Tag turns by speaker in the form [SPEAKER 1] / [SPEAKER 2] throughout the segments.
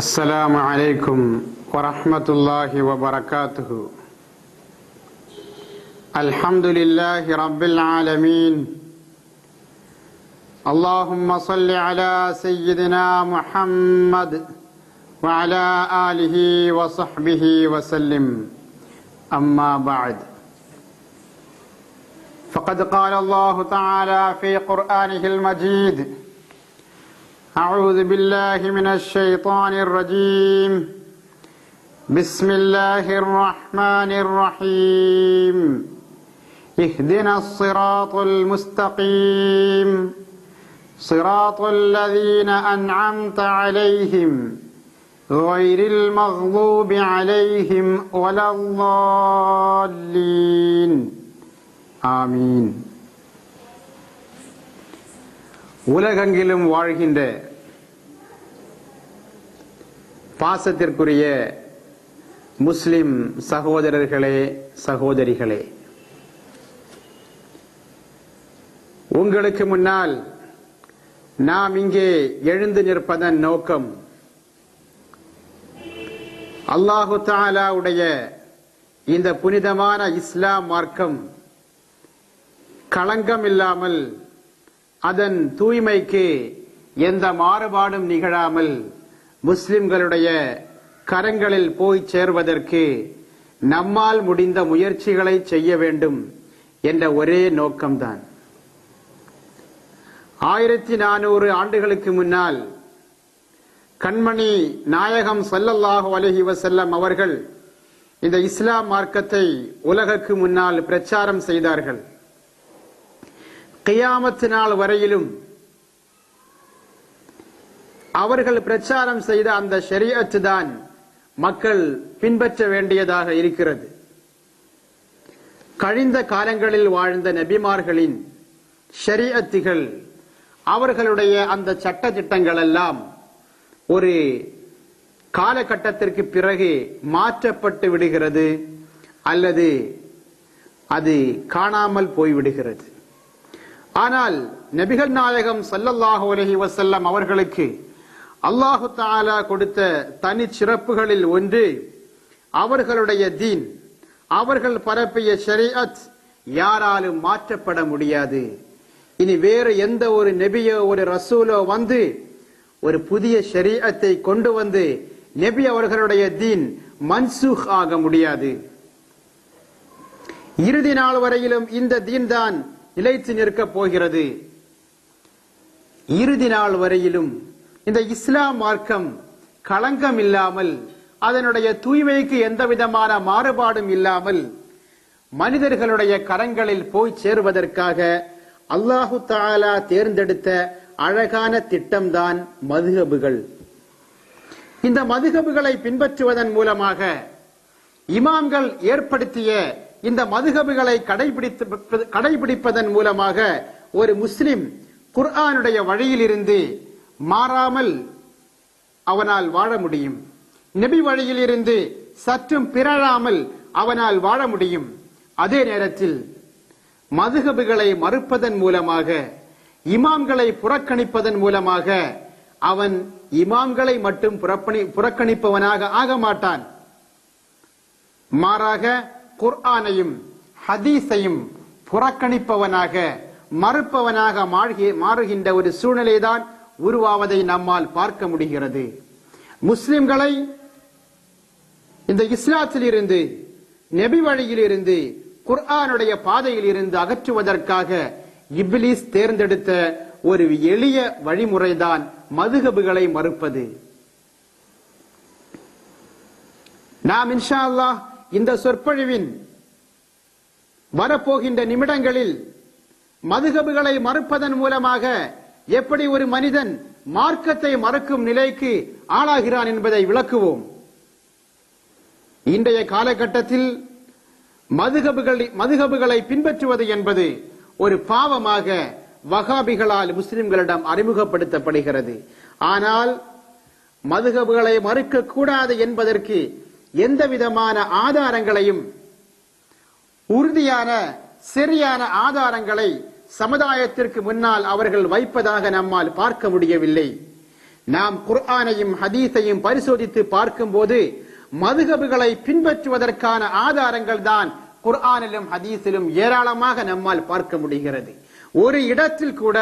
[SPEAKER 1] السلام عليكم ورحمة الله وبركاته. الحمد لله رب العالمين. اللهم صل على سيدنا محمد وعلى آله وصحبه وسلم. أما بعد، فقد قال الله تعالى في قرآنه المجيد: أعوذ بالله من الشيطان الرجيم. بسم الله الرحمن الرحيم. اهدنا الصراط المستقيم صراط الذين أنعمت عليهم غير المغضوب عليهم ولا الضالين. آمين. உலகெங்கிலும் வாழ்கின்ற பாசத்திற்குரிய முஸ்லிம் சகோதரர்களே, சகோதரிகளே, உங்களுக்கு முன்னால் நாம் இங்கே எழுந்து நிற்பதன் நோக்கம் அல்லாஹு தஆலாவுடைய இந்த புனிதமான இஸ்லாம் மார்க்கம் களங்கம் இல்லாமல், அதன் தூய்மைக்கு எந்த மாறுபாடும் நிகழாமல் முஸ்லிம்களுடைய கரங்களில் போய் சேர்வதற்கு நம்மால் முடிந்த முயற்சிகளை செய்ய வேண்டும் என்ற ஒரே நோக்கம்தான். 1400 ஆண்டுகளுக்கு முன்னால் கண்மணி நாயகம் ஸல்லல்லாஹு அலைஹி வஸல்லம் அவர்கள் இந்த இஸ்லாம் மார்க்கத்தை உலகுக்கு முன்னால் பிரச்சாரம் செய்தார்கள். கியாமத் நாள் வரையிலும் அவர்கள் பிரச்சாரம் செய்த அந்த ஷரீஅத் தான் மக்கள் பின்பற்ற வேண்டியதாக இருக்கிறது. கழிந்த காலங்களில் வாழ்ந்த நபிமார்களின் ஷரீஅத்துகள், அவர்களுடைய அந்த சட்ட திட்டங்கள் எல்லாம் ஒரு காலகட்டத்திற்கு பிறகு மாற்றப்பட்டு விடுகிறது, அல்லது அது காணாமல் போய்விடுகிறது. ஆனால் நபிகள் நாயகம் ஸல்லல்லாஹு அலைஹி வஸல்லம் அவர்களுக்கு அல்லாஹு தஆலா கொடுத்த தனி சிறப்புகளில் ஒன்று அவர்களுடைய தீன், அவர்கள் பரப்பிய ஷரீஅத் யாராலும் மாற்றப்பட முடியாது. இனி வேறு எந்த ஒரு நபியோ ஒரு ரசூலோ வந்து ஒரு புதிய ஷரீஅத்தை கொண்டு வந்து நபி அவர்களுடைய தீன் மன்சூக் ஆக முடியாது. இறுதி நாள் வரையிலும் இந்த தீன் தான் நிலைத்து நிற்கப் போகிறது. இறுதி நாள் வரையிலும் இந்த இஸ்லாம் மார்க்கம் களங்கம் இல்லாமல், அதனுடைய தூய்மைக்கு எந்த விதமான மாறுபாடும் இல்லாமல் மனிதர்களுடைய கரங்களில் போய் சேருவதற்காக அல்லாஹு தஆலா தேர்ந்தெடுத்த அழகான திட்டம்தான் மதுஹபுகள். இந்த மதுஹபுகளை பின்பற்றுவதன் மூலமாக, இமாம்கள் ஏற்படுத்திய இந்த மதுஹபுகளை கடைபிடிப்பதன் மூலமாக ஒரு முஸ்லிம் குர்ஆனுடைய வழியிலிருந்து மாறாமல் அவனால் வாழ முடியும். நபி வழியிலிருந்து சற்றும் பிறழாமல் அவனால் வாழ முடியும். அதே நேரத்தில் மதுஹபுகளை மறுப்பதன் மூலமாக, இமாம்களை புறக்கணிப்பதன் மூலமாக அவன் இமாம்களை மட்டும் புறக்கணிப்பவனாக ஆக மாட்டான். மாறாக குர்ஆனையும் ஹதீஸையும் புறக்கணிப்பவனாக, மறுப்பவனாக மாறுகின்ற ஒரு சூழ்நிலைதான் உருவாவதை நம்மால் பார்க்க முடிகிறது. முஸ்லிம்களை இந்த இஸ்லாத்தில் இருந்து, நபி வழியில் இருந்து, குர்ஆனுடைய பாதையில் இருந்து அகற்றுவதற்காக இப்லீஸ் தேர்ந்தெடுத்த ஒரு எளிய வழிமுறைதான் மதுஹபுகளை மறுப்பது. நாம் இன்ஷா அல்லாஹ் இந்த சொற்பொழிவின் வரப்போகின்ற நிமிடங்களில் மதுஹபுகளை மறுப்பதன் மூலமாக எப்படி ஒரு மனிதன் மார்க்கத்தை மறுக்கும் நிலைக்கு ஆளாகிறான் என்பதை விளக்குவோம். இன்றைய காலகட்டத்தில் மதுஹபுகளை பின்பற்றுவது என்பது ஒரு பாவமாக வஹாபிகளால் முஸ்லிம்களிடம் அறிமுகப்படுத்தப்படுகிறது. ஆனால் மதுஹபுகளை மறுக்க கூடாது என்பதற்கு எந்த விதமான ஆதாரங்களையும், உறுதியான சரியான ஆதாரங்களை சமுதாயத்திற்கு முன்னால் அவர்கள் வைப்பதாக நம்மால் பார்க்க முடியவில்லை. நாம் குர்ஆனையும் ஹதீஸையும் பரிசோதித்து பார்க்கும்போது மதுஹபுகளை பின்பற்றுவதற்கான ஆதாரங்கள் தான் குர்ஆனிலும் ஹதீஸிலும் ஏராளமாக நம்மால் பார்க்க முடிகிறது. ஒரு இடத்தில் கூட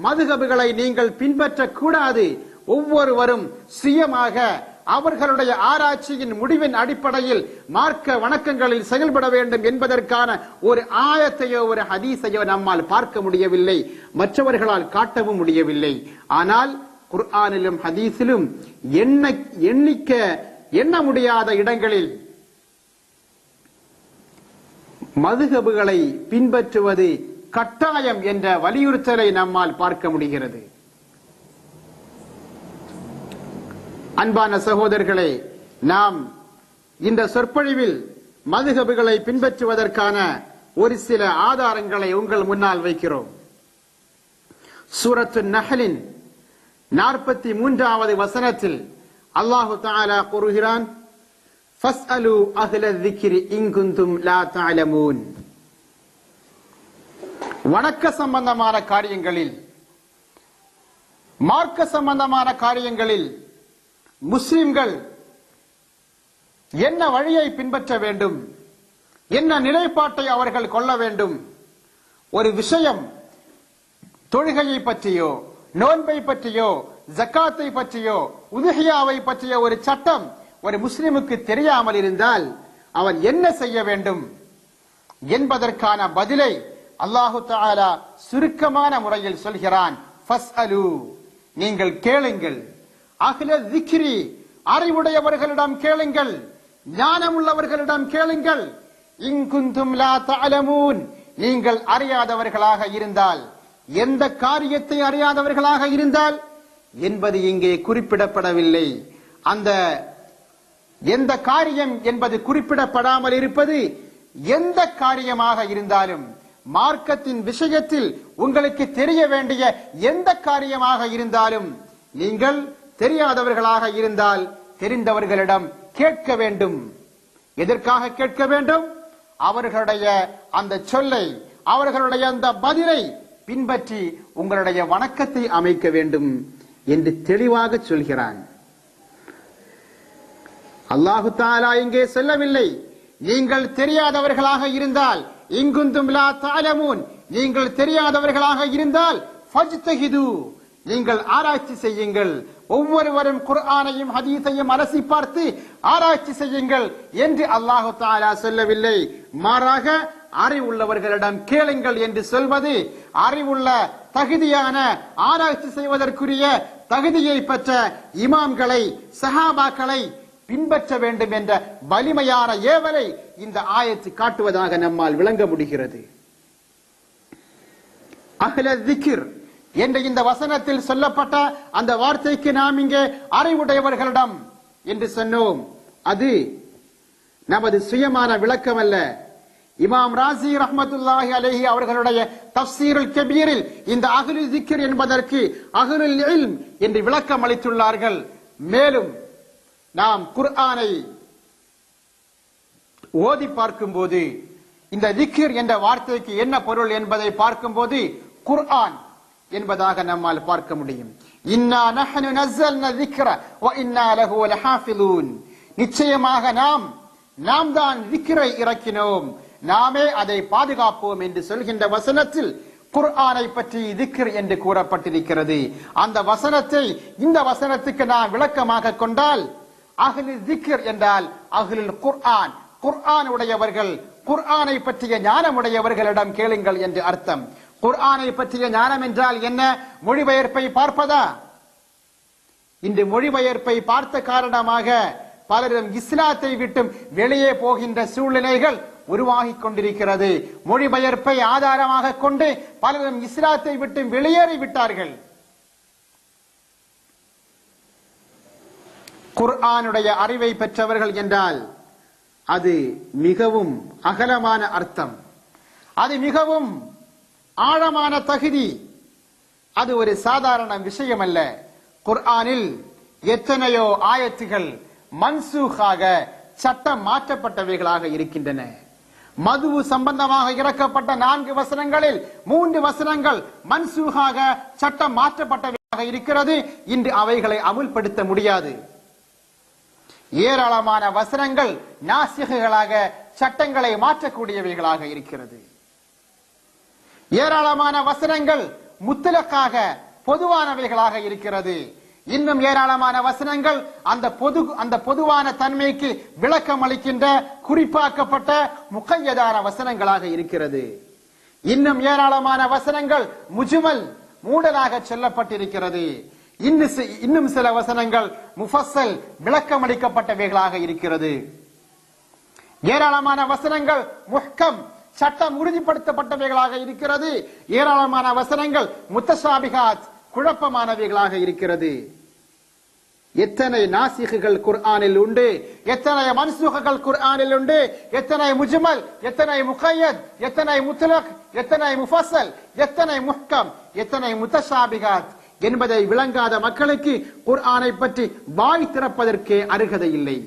[SPEAKER 1] மதுஹபுகளை நீங்கள் பின்பற்றக் கூடாது, ஒவ்வொருவரும் சுயமாக அவர்களுடைய ஆராய்ச்சியின் முடிவின் அடிப்படையில் மார்க்க வணக்கங்களில் செயல்பட வேண்டும் என்பதற்கான ஒரு ஆயத்தையோ ஒரு ஹதீஸையோ நம்மால் பார்க்க முடியவில்லை, மற்றவர்களால் காட்டவும் முடியவில்லை. ஆனால் குர்ஆனிலும் ஹதீஸிலும் எண்ண முடியாத இடங்களில் மதுஹபுகளை பின்பற்றுவது கட்டாயம் என்ற வலியுறுத்தலை நம்மால் பார்க்க முடிகிறது. அன்பான சகோதரர்களே, நாம் இந்த சொற்பொழிவில் மதுஹபுகளை பின்பற்றுவதற்கான ஒரு சில ஆதாரங்களை உங்கள் முன்னால் வைக்கிறோம். சூரத்து நஹ்லின் 43வது வசனத்தில் அல்லாஹு தஆலா கூறுகிறான், ஃபஸ்அலு அஹ்ல ذிக்ரி இன் குன்தும் லா தஅலமூன். வணக்க சம்பந்தமான காரியங்களில், மார்க்க சம்பந்தமான காரியங்களில் முஸ்லிம்கள் என்ன வழியை பின்பற்ற வேண்டும், என்ன நிலைப்பாட்டை அவர்கள் கொள்ள வேண்டும், ஒரு விஷயம் தொழுகையை பற்றியோ நோன்பை பற்றியோ ஜக்காத்தை பற்றியோ உதுஹியாவை பற்றிய ஒரு சட்டம் ஒரு முஸ்லிமுக்கு தெரியாமல் இருந்தால் அவன் என்ன செய்ய வேண்டும் என்பதற்கான பதிலை அல்லாஹு தஆலா சுருக்கமான முறையில் சொல்கிறான். ஃபஸ்அலு, நீங்கள் கேளுங்கள், அஹ்ல ذிக்ரி, அறிவுடையவர்களிடம் கேளுங்கள், ஞானமுள்ளவர்களிடம் கேளுங்கள், இன் குன்தும் லா தஅலமூன், நீங்கள் அறியாதவர்களாக இருந்தால், எந்த காரியத்தை அறியாதவர்களாக இருந்தால் என்பது இங்கே குறிப்பிடப்படவில்லை. அந்த எந்த காரியம் என்பது குறிப்பிடப்படாமல் இருப்பது எந்த காரியமாக இருந்தாலும், மார்க்கத்தின் விஷயத்தில் உங்களுக்கு தெரிய வேண்டிய எந்த காரியமாக இருந்தாலும், நீங்கள் தெரியாதவர்களாக இருந்தால் தெரிந்தவர்களிடம் கேட்க வேண்டும். எதற்காக கேட்க வேண்டும்? அவர்களுடைய அந்த சொல்லை, அவர்களுடைய அந்த பதிலை பின்பற்றி உங்களுடைய வணக்கத்தை அமைக்க வேண்டும் என்று தெளிவாக சொல்கிறான். அல்லாஹு தஆலா இங்கே சொல்லவில்லை, நீங்கள் தெரியாதவர்களாக இருந்தால், இன்குந்தும் லா தஅலமூன், நீங்கள் தெரியாதவர்களாக இருந்தால் ஃபஜ்தஹிது, நீங்கள் ஆராய்ச்சி செய்யுங்கள், ஒவ்வொருவரும் குர்ஆனையும் ஹதீஸையும் அலசி பார்த்து ஆராய்ச்சி செய்யுங்கள் என்று அல்லாஹு தஆலா சொல்லவில்லை. மாறாக அறிவுள்ளவர்களிடம் கேளுங்கள் என்று சொல்வது அறிவுள்ள தகுதியான ஆராய்ச்சி செய்வதற்குரிய தகுதியை பெற்ற இமாம்களை சஹாபாக்களை பின்பற்ற வேண்டும் என்ற வலிமையான ஏவலை இந்த ஆயத்து காட்டுவதாக நம்மால் விளங்க முடிகிறது. அஹ்ல ذிக்ர் என்ற இந்த வசனத்தில் சொல்லப்பட்ட அந்த வார்த்தைக்கு நாம் இங்கே அறிவுடையவர்களிடம் என்று சொன்னோம். அது நமது சுயமான விளக்கம் அல்ல. இமாம் ராசி ரஹ்மத்துல்லாஹி அலைஹி அவர்களுடைய தஃப்சீருல் கபீரில் இந்த அஹ்லு ذிக்ர் என்பதற்கு அஹ்லுல் இல்ம் என்று விளக்கம் அளித்துள்ளார்கள். மேலும் நாம் குர்ஆனை ஓதி பார்க்கும்போது இந்த ذிக்ர் என்ற வார்த்தைக்கு என்ன பொருள் என்பதை பார்க்கும்போது குர்ஆன் என்பதாக நம்மால் பார்க்க முடியும். இன்னா நஹ்னு நஸல்னா ذிக்ர வ இன்னா லஹு லஹாஃபிலூன், நிச்சயமாக நாம் தான் ذிக்ரை இறக்கினோம், நாமே அதை பாதுகாப்போம் என்று சொல்கின்ற வசனத்தில் குர்ஆனை பற்றி ذிக்ர் என்று கூறப்பட்டிருக்கிறது. அந்த வசனத்தை இந்த வசனத்துக்கு நாம் விளக்கமாக கொண்டால் அஹ்லு ذிக்ர் என்றால் அஹ்லுல் குர்ஆன், குர்ஆன் உடையவர்கள், குர்ஆனை பற்றிய ஞானம் உடையவர்களிடம் கேளுங்கள் என்று அர்த்தம். குர்ஆனை பற்றிய ஞானம் என்றால் என்ன? மொழிபெயர்ப்பை பார்ப்பதா? இன்று மொழிபெயர்ப்பை பார்த்த காரணமாக பலரும் இஸ்லாத்தை விட்டு வெளியே போகின்ற சூழ்நிலைகள் உருவாகி கொண்டிருக்கிறது. மொழிபெயர்ப்பை ஆதாரமாக கொண்டு பலரும் இஸ்லாத்தை விட்டு வெளியேறி விட்டார்கள். குர்ஆனுடைய அறிவை பெற்றவர்கள் என்றால் அது மிகவும் அகலமான அர்த்தம், அது மிகவும் ஆழமான தகுதி, அது ஒரு சாதாரண விஷயம் அல்ல. குர்ஆனில் எத்தனையோ ஆயத்துகள் மன்சூகாக சட்டம் மாற்றப்பட்டவைகளாக இருக்கின்றன. மதுவு சம்பந்தமாக இறக்கப்பட்ட 4 வசனங்களில் 3 வசனங்கள் மன்சூகாக சட்டம் மாற்றப்பட்டவை. இருக்கிறது. இன்று அவைகளை அமுல்படுத்த முடியாது. ஏராளமான வசனங்கள் நாசிகளாக சட்டங்களை மாற்றக்கூடியவைகளாக இருக்கிறது. ஏராளமான வசனங்கள் முத்தலக்காக பொதுவானவைகளாக இருக்கிறது. இன்னும் ஏராளமான வசனங்கள் அந்த பொதுவான தன்மைக்கு விளக்கம் அளிக்கின்ற குறிப்பாக்கப்பட்ட முக்கையதான வசனங்களாக இருக்கிறது. இன்னும் ஏராளமான வசனங்கள் முஜ்மல் மூடலாக சொல்லப்பட்டிருக்கிறது. இன்னும் சில வசனங்கள் முஃபஸ்ஸல் விளக்கம் அளிக்கப்பட்டவைகளாக இருக்கிறது. ஏராளமான வசனங்கள் முஹ்கம் சட்டம் உறுதிப்படுத்தப்பட்டவைகளாக இருக்கிறது. ஏராளமான வசனங்கள் முத்தஷாபிஹாத் குழப்பமானவைகளாக இருக்கிறது. எத்தனை நாசிகுகள் குர்ஆனில் உண்டு, எத்தனை மன்சூகுகள் குர்ஆனில் உண்டு, எத்தனை முஜ்மல், எத்தனை முகய்யத், எத்தனை முத்லக், எத்தனை முஃபஸ்ஸல், எத்தனை முஹ்கம், எத்தனை முத்தஷாபிஹாத் என்பதை விளங்காத மக்களுக்கு குர்ஆனை பற்றி வாய் திறப்பதற்கே அருகதை இல்லை.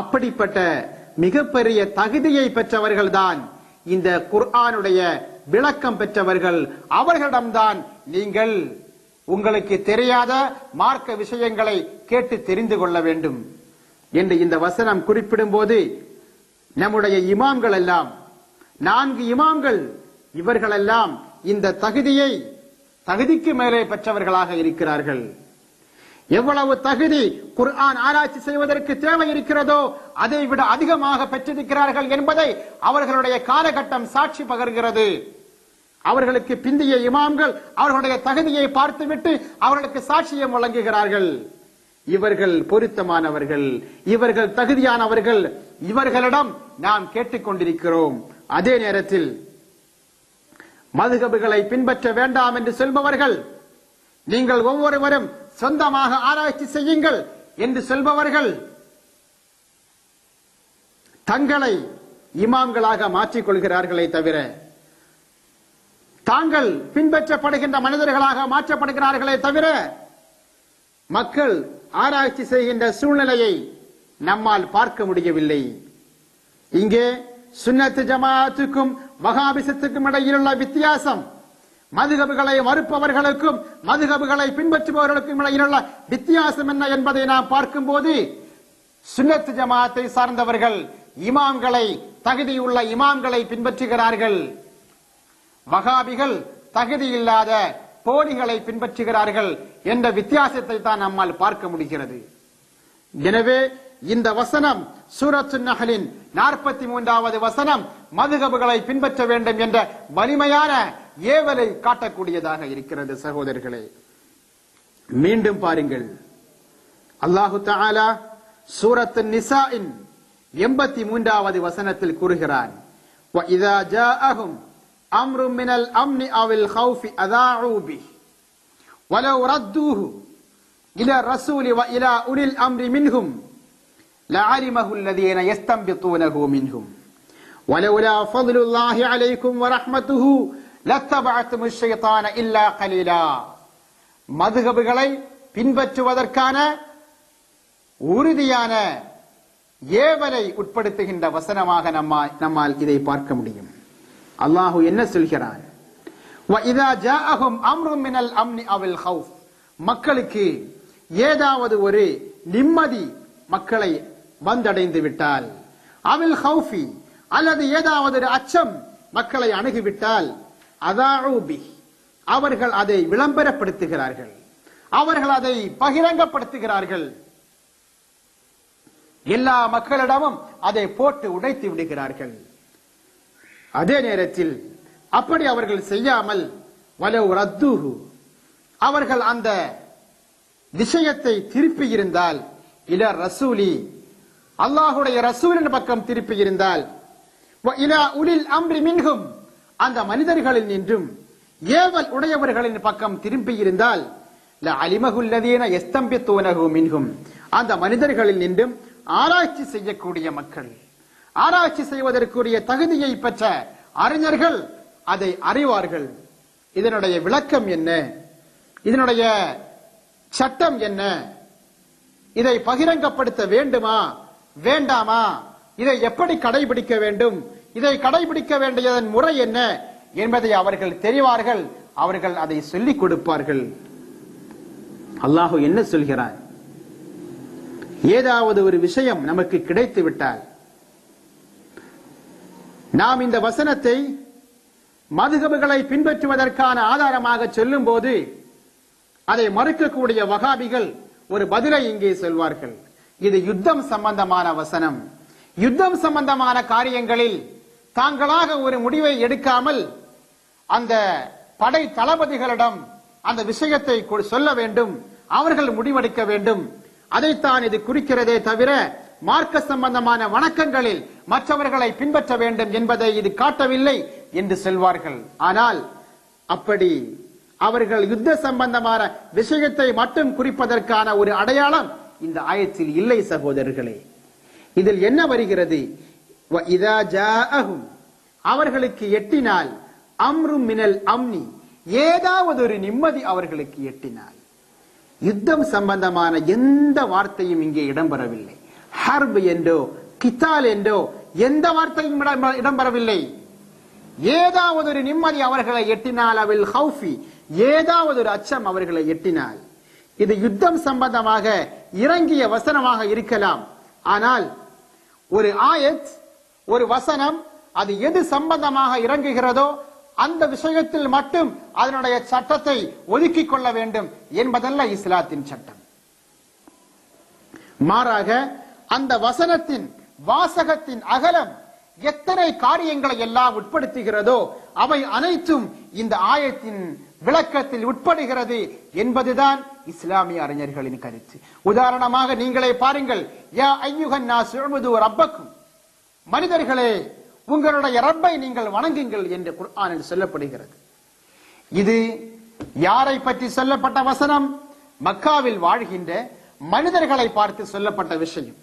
[SPEAKER 1] அப்படிப்பட்ட மிகப்பெரிய தகுதியை பெற்றவர்கள்தான் இந்த குர்ஆனுடைய விளக்கம் பெற்றவர்கள். அவர்களிடம்தான் நீங்கள் உங்களுக்கு தெரியாத மார்க்க விஷயங்களை கேட்டு தெரிந்து கொள்ள வேண்டும் என்று இந்த வசனம் குறிப்பிடும் போது நம்முடைய இமாம்கள் எல்லாம் 4 இமாம்கள் இவர்களெல்லாம் இந்த தகுதிக்கு மேலே பெற்றவர்களாக இருக்கிறார்கள். எவ்வளவு தகுதி குர்ஆன் ஆராய்ச்சி செய்வதற்கு தேவை இருக்கிறதோ அதை விட அதிகமாக பெற்றிருக்கிறார்கள் என்பதை அவர்களுடைய காலகட்டம் சாட்சி பகர்கிறது. அவர்களுக்கு பிந்திய இமாம்கள் அவர்களுடைய தகுதியை பார்த்துவிட்டு அவர்களுக்கு சாட்சியம் வழங்குகிறார்கள். இவர்கள் பொருத்தமானவர்கள், இவர்கள் தகுதியானவர்கள், இவர்களிடம் நாம் கேட்டுக்கொண்டிருக்கிறோம். அதே நேரத்தில் மதுஹபுகளை பின்பற்ற வேண்டாம் என்று சொல்பவர்கள், நீங்கள் ஒவ்வொருவரும் சொந்தமாக ஆராய்ச்சி செய்யுங்கள் என்று சொல்பவர்கள் தங்களை இமாம்களாக மாற்றிக் கொள்கிறார்களே தவிர தாங்கள் பின்பற்றப்படுகின்ற மனிதர்களாக மாற்றப்படுகிறார்களே தவிர மக்கள் ஆராய்ச்சி செய்கின்ற சூழ்நிலையை நம்மால் பார்க்க முடியவில்லை. இங்கே சுன்னத் ஜமாஅத்துக்கும் வஹாபிசத்துக்கும் இடையிலுள்ள வித்தியாசம், மதுஹபுகளை மறுப்பவர்களுக்கும் மதுஹபுகளை பின்பற்றுபவர்களுக்கும் இடையிலுள்ள வித்தியாசம் என்ன என்பதை நாம் பார்க்கும்போது சுன்னத் ஜமாஅத்தை சார்ந்தவர்கள் இமாம்களை, தகுதியுள்ள இமாம்களை பின்பற்றுகிறார்கள். வஹாபிகள் தகுதி இல்லாத போலிகளை பின்பற்றுகிறார்கள் என்ற வித்தியாசத்தை தான் நம்மால் பார்க்க முடிகிறது. எனவே இந்த வசனம் சூரத்து நஹ்லின் 43வது வசனம் மதுஹபுகளை பின்பற்ற வேண்டும் என்ற வலிமையான ஏவலை காட்டக்கூடியதாக இருக்கிறது. சகோதரர்களே, மீண்டும் பாருங்கள், அல்லாஹு தஆலா சூரத்து நிசாஇன் 83வது வசனத்தில் கூறுகிறான், وَإِذَا جَاءَهُمْ أَمْرٌ مِنَ الْأَمْنِ أَوِ الْخَوْفِ أَذَاعُوا بِهِ وَلَوْ رَدُّوهُ إِلَى الرَّسُولِ وَإِلَى أُولِي الْأَمْرِ مِنْهُمْ لَعَلِمَهُ الَّذِينَ يَسْتَنبِطُونَهُ مِنْهُمْ وَلَوْلَا فَضْلُ اللَّهِ عَلَيْكُمْ وَرَحْمَتُهُ لَاتَّبَعْتُمُ الشَّيْطَانَ إِلَّا قَلِيلًا. மதுஹபுகளை பின்பற்றுவதற்கான உறுதியான ஏவலை உட்படுத்துகின்ற வசனமாக நம்மால் இதை பார்க்க முடியும். அல்லாஹு என்ன சொல்கிறான்? وَإِذَا جَاءَهُمْ أَمْرٌ مِنَ الْأَمْنِ أَوِ الْخَوْفِ, மக்களுக்கு ஏதாவது ஒரு நிம்மதி மக்களை வந்தடைந்து விட்டால், அவில் ஹவுஃபி அல்லது ஏதாவது ஒரு அச்சம் மக்களை அணுகிவிட்டால், அதாஉ பிஹ் அவர்கள் அதை விளம்பரப்படுத்துகிறார்கள், அவர்கள் அதை பகிரங்கப்படுத்துகிறார்கள், எல்லா மக்களிடமும் அதை போட்டு உடைத்து விடுகிறார்கள். அதே நேரத்தில் அப்படி அவர்கள் செய்யாமல் வலவ் ரத்தூஹு அவர்கள் அந்த விஷயத்தை திருப்பி இருந்தால், இலா ரசூலி அல்லாஹுடைய ரசூலின் பக்கம் திருப்பி இருந்தால், இலா உலில் அம்ரி மின்ஹும் அந்த மனிதர்களில் நின்றும் ஏவல் உடையவர்களின் பக்கம் திரும்பி இருந்தால், லஅலிமஹு அல்லதீன யஸ்தம்பித்தூனஹு மின்ஹும் அந்த மனிதர்களில் நின்றும் ஆராய்ச்சி செய்யக்கூடிய மக்கள், ஆராய்ச்சி செய்வதற்குரிய தகுதியை பெற்ற அறிஞர்கள் அதை அறிவார்கள். இதனுடைய விளக்கம் என்ன, இதனுடைய சட்டம் என்ன, இதை பகிரங்கப்படுத்த வேண்டுமா வேண்டாமா, இதை எப்படி கடைபிடிக்க வேண்டும், இதை கடைபிடிக்க வேண்டியதன் முறை என்ன என்பதை அவர்கள் தெரிவார்கள். அவர்கள் அதை சொல்லிக் கொடுப்பார்கள். அல்லாஹ் என்ன சொல்கிறார்? ஏதாவது ஒரு விஷயம் நமக்கு கிடைத்து விட்டால் நாம் இந்த வசனத்தை மதுஹபுகளை பின்பற்றுவதற்கான ஆதாரமாக சொல்லும் போது அதை மறுக்கக்கூடிய வகாபிகள் ஒரு பதிலை இங்கே சொல்வார்கள். இது யுத்தம் சம்பந்தமான வசனம். யுத்தம் சம்பந்தமான காரியங்களில் தாங்களாக ஒரு முடிவை எடுக்காமல் அந்த படை தளபதிகளிடம் அந்த விஷயத்தை சொல்ல வேண்டும், அவர்கள் முடிவெடுக்க வேண்டும். அதைத்தான் இது குறிக்கிறதே தவிர மார்க்க சம்பந்தமான வணக்கங்களில் மற்றவர்களை பின்பற்ற வேண்டும் என்பதை இது காட்டவில்லை என்று சொல்வார்கள். ஆனால் அப்படி அவர்கள் யுத்த சம்பந்தமான விஷயத்தை மட்டும் குறிப்பதற்கான ஒரு அடையாளம் இந்த ஆயத்தில் இல்லை சகோதரர்களே. இதில் என்ன வருகிறது? அவர்களுக்கு எட்டினால் அம்ரும் மினல் அம்னி, ஏதாவது ஒரு நிம்மதி அவர்களுக்கு எட்டினால். யுத்தம் சம்பந்தமான எந்த வார்த்தையும் இங்கே இடம்பெறவில்லை. ஹர்ப் என்றோ கித்தால் என்றோ எந்த வார்த்தையும் இடம்பெறவில்லை. ஏதாவது ஒரு நிம்மதி அவர்களை எட்டினால், அவில் ஹவுஃபி, ஏதாவது ஒரு அச்சம் அவர்களை எட்டினால். இது யுத்தம் சம்பந்தமாக இறங்கிய வசனமாக இருக்கலாம். ஆனால் ஒரு ஆயத், ஒரு வசனம், அது எது சம்பந்தமாக இறங்குகிறதோ அந்த விஷயத்தில் மட்டும் அதனுடைய சட்டத்தை ஒதுக்கிக் கொள்ள வேண்டும் என்பதல்ல இஸ்லாத்தின் சட்டம். மாறாக அந்த வசனத்தின் வாசகத்தின் அகலம் எத்தனை காரியங்களை எல்லாம் உட்படுத்துகிறதோ அவை அனைத்தும் இந்த ஆயத்தின் விளக்கத்தில் உட்படுகிறது என்பதுதான் இஸ்லாமிய அறிஞர்களின் கருத்து. உதாரணமாக நீங்களே பாருங்கள். யா அய்யுஹன் நாஸ் உஅ்புது ரப்பக்கும், மனிதர்களே உங்களுடைய ரப்பை நீங்கள் வணங்குங்கள் என்று குர்ஆனில் சொல்லப்படுகிறது. இது யாரை பற்றி சொல்லப்பட்ட வசனம்? மக்காவில் வாழ்கின்ற மனிதர்களை பார்த்து சொல்லப்பட்ட விஷயம்.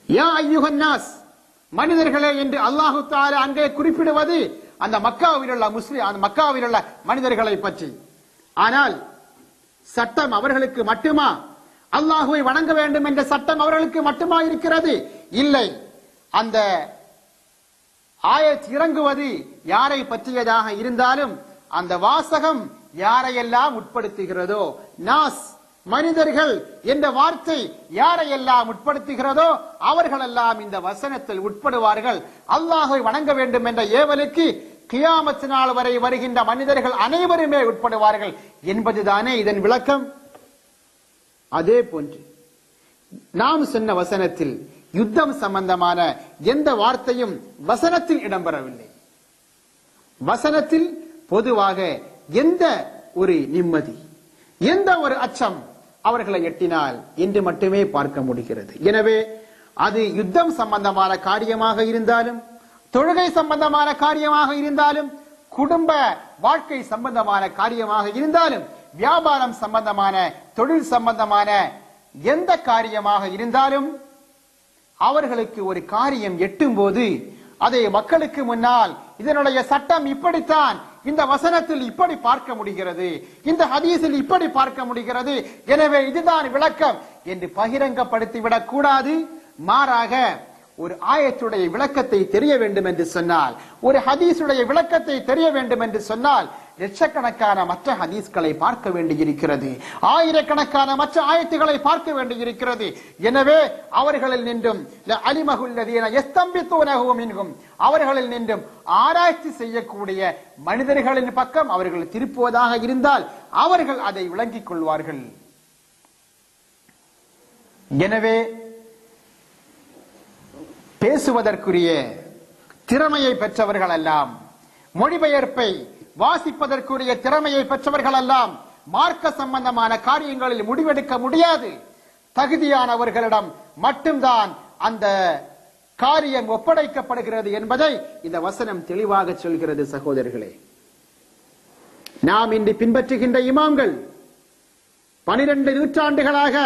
[SPEAKER 1] யா அய்யுஹன் நாஸ், மனிதர்களே என்று அல்லாஹு தஆலா அங்கே குறிப்பிடுவது அந்த மக்காவில் உள்ள அந்த மக்காவில் உள்ள மனிதர்களை பற்றி. ஆனால் சட்டம் அவர்களுக்கு மட்டுமா? அல்லாஹுவை வணங்க வேண்டும் என்ற சட்டம் அவர்களுக்கு மட்டுமா இருக்கிறது? இல்லை. அந்த ஆயத் இறங்குவது யாரை பற்றியதாக இருந்தாலும் அந்த வாசகம் யாரையெல்லாம் உட்படுத்துகிறதோ, நாஸ் மனிதர்கள் என்ற வார்த்தை யாரையெல்லாம் உட்படுத்துகிறதோ அவர்களெல்லாம் இந்த வசனத்தில் உட்படுவார்கள். அல்லாஹை வணங்க வேண்டும் என்ற ஏவலுக்கு கியாமத் நாள் வரை வருகின்ற மனிதர்கள் அனைவருமே உட்படுவார்கள் என்பதுதானே இதன் விளக்கம். அதே போன்று நாம் சொன்ன வசனத்தில் யுத்தம் சம்பந்தமான எந்த வார்த்தையும் வசனத்தில் இடம்பெறவில்லை. வசனத்தில் பொதுவாக எந்த ஒரு நிம்மதி, எந்த ஒரு அச்சம் அவர்களை எட்டினால் என்று மட்டுமே பார்க்க முடிகிறது. எனவே அது யுத்தம் சம்பந்தமான காரியமாக இருந்தாலும், தொழுகை சம்பந்தமான காரியமாக இருந்தாலும், குடும்ப வாழ்க்கை சம்பந்தமான காரியமாக இருந்தாலும், வியாபாரம் சம்பந்தமான, தொழில் சம்பந்தமான எந்த காரியமாக இருந்தாலும் அவர்களுக்கு ஒரு காரியம் எட்டும் போது அதை மக்களுக்கு முன்னால் இதனுடைய சட்டம் இப்படித்தான், இந்த வசனத்தில் இப்படி பார்க்க முடிகிறது, இந்த ஹதீஸில் இப்படி பார்க்க முடிகிறது, எனவே இதுதான் விளக்கம் என்று பகிரங்கப்படுத்திவிடக் கூடாது. மாறாக ஒரு ஆயத்துடைய விளக்கத்தை தெரிய வேண்டும் என்று சொன்னால், ஒரு ஹதீஸுடைய விளக்கத்தை தெரிய வேண்டும் என்று சொன்னால் லட்சக்கணக்கான மற்ற ஹதீஸ்களை பார்க்க வேண்டியிருக்கிறது, ஆயிரக்கணக்கான மற்ற ஆயத்துகளை பார்க்க வேண்டியிருக்கிறது. எனவே அவர்களில் நின்றும் அவர்களில் நின்றும் ஆராய்ச்சி செய்யக்கூடிய மனிதர்களின் பக்கம் அவர்கள் திருப்புவதாக இருந்தால் அவர்கள் அதை விளங்கிக் கொள்வார்கள். எனவே பேசுவதற்குரிய திறமையை பெற்றவர்கள் எல்லாம், மொழிபெயர்ப்பை வாசிப்பதற்குரிய திறமையை பெற்றவர்கள் எல்லாம் மார்க்க சம்பந்தமான காரியங்களில் முடிவெடுக்க முடியாது. தகுதியானவர்களிடம் மட்டும்தான் அந்த காரியம் ஒப்படைக்கப்படுகிறது என்பதை இந்த வசனம் தெளிவாக சொல்கிறது. சகோதரர்களே, நாம் இன்று பின்பற்றுகின்ற இமாம்கள் 12 நூற்றாண்டுகளாக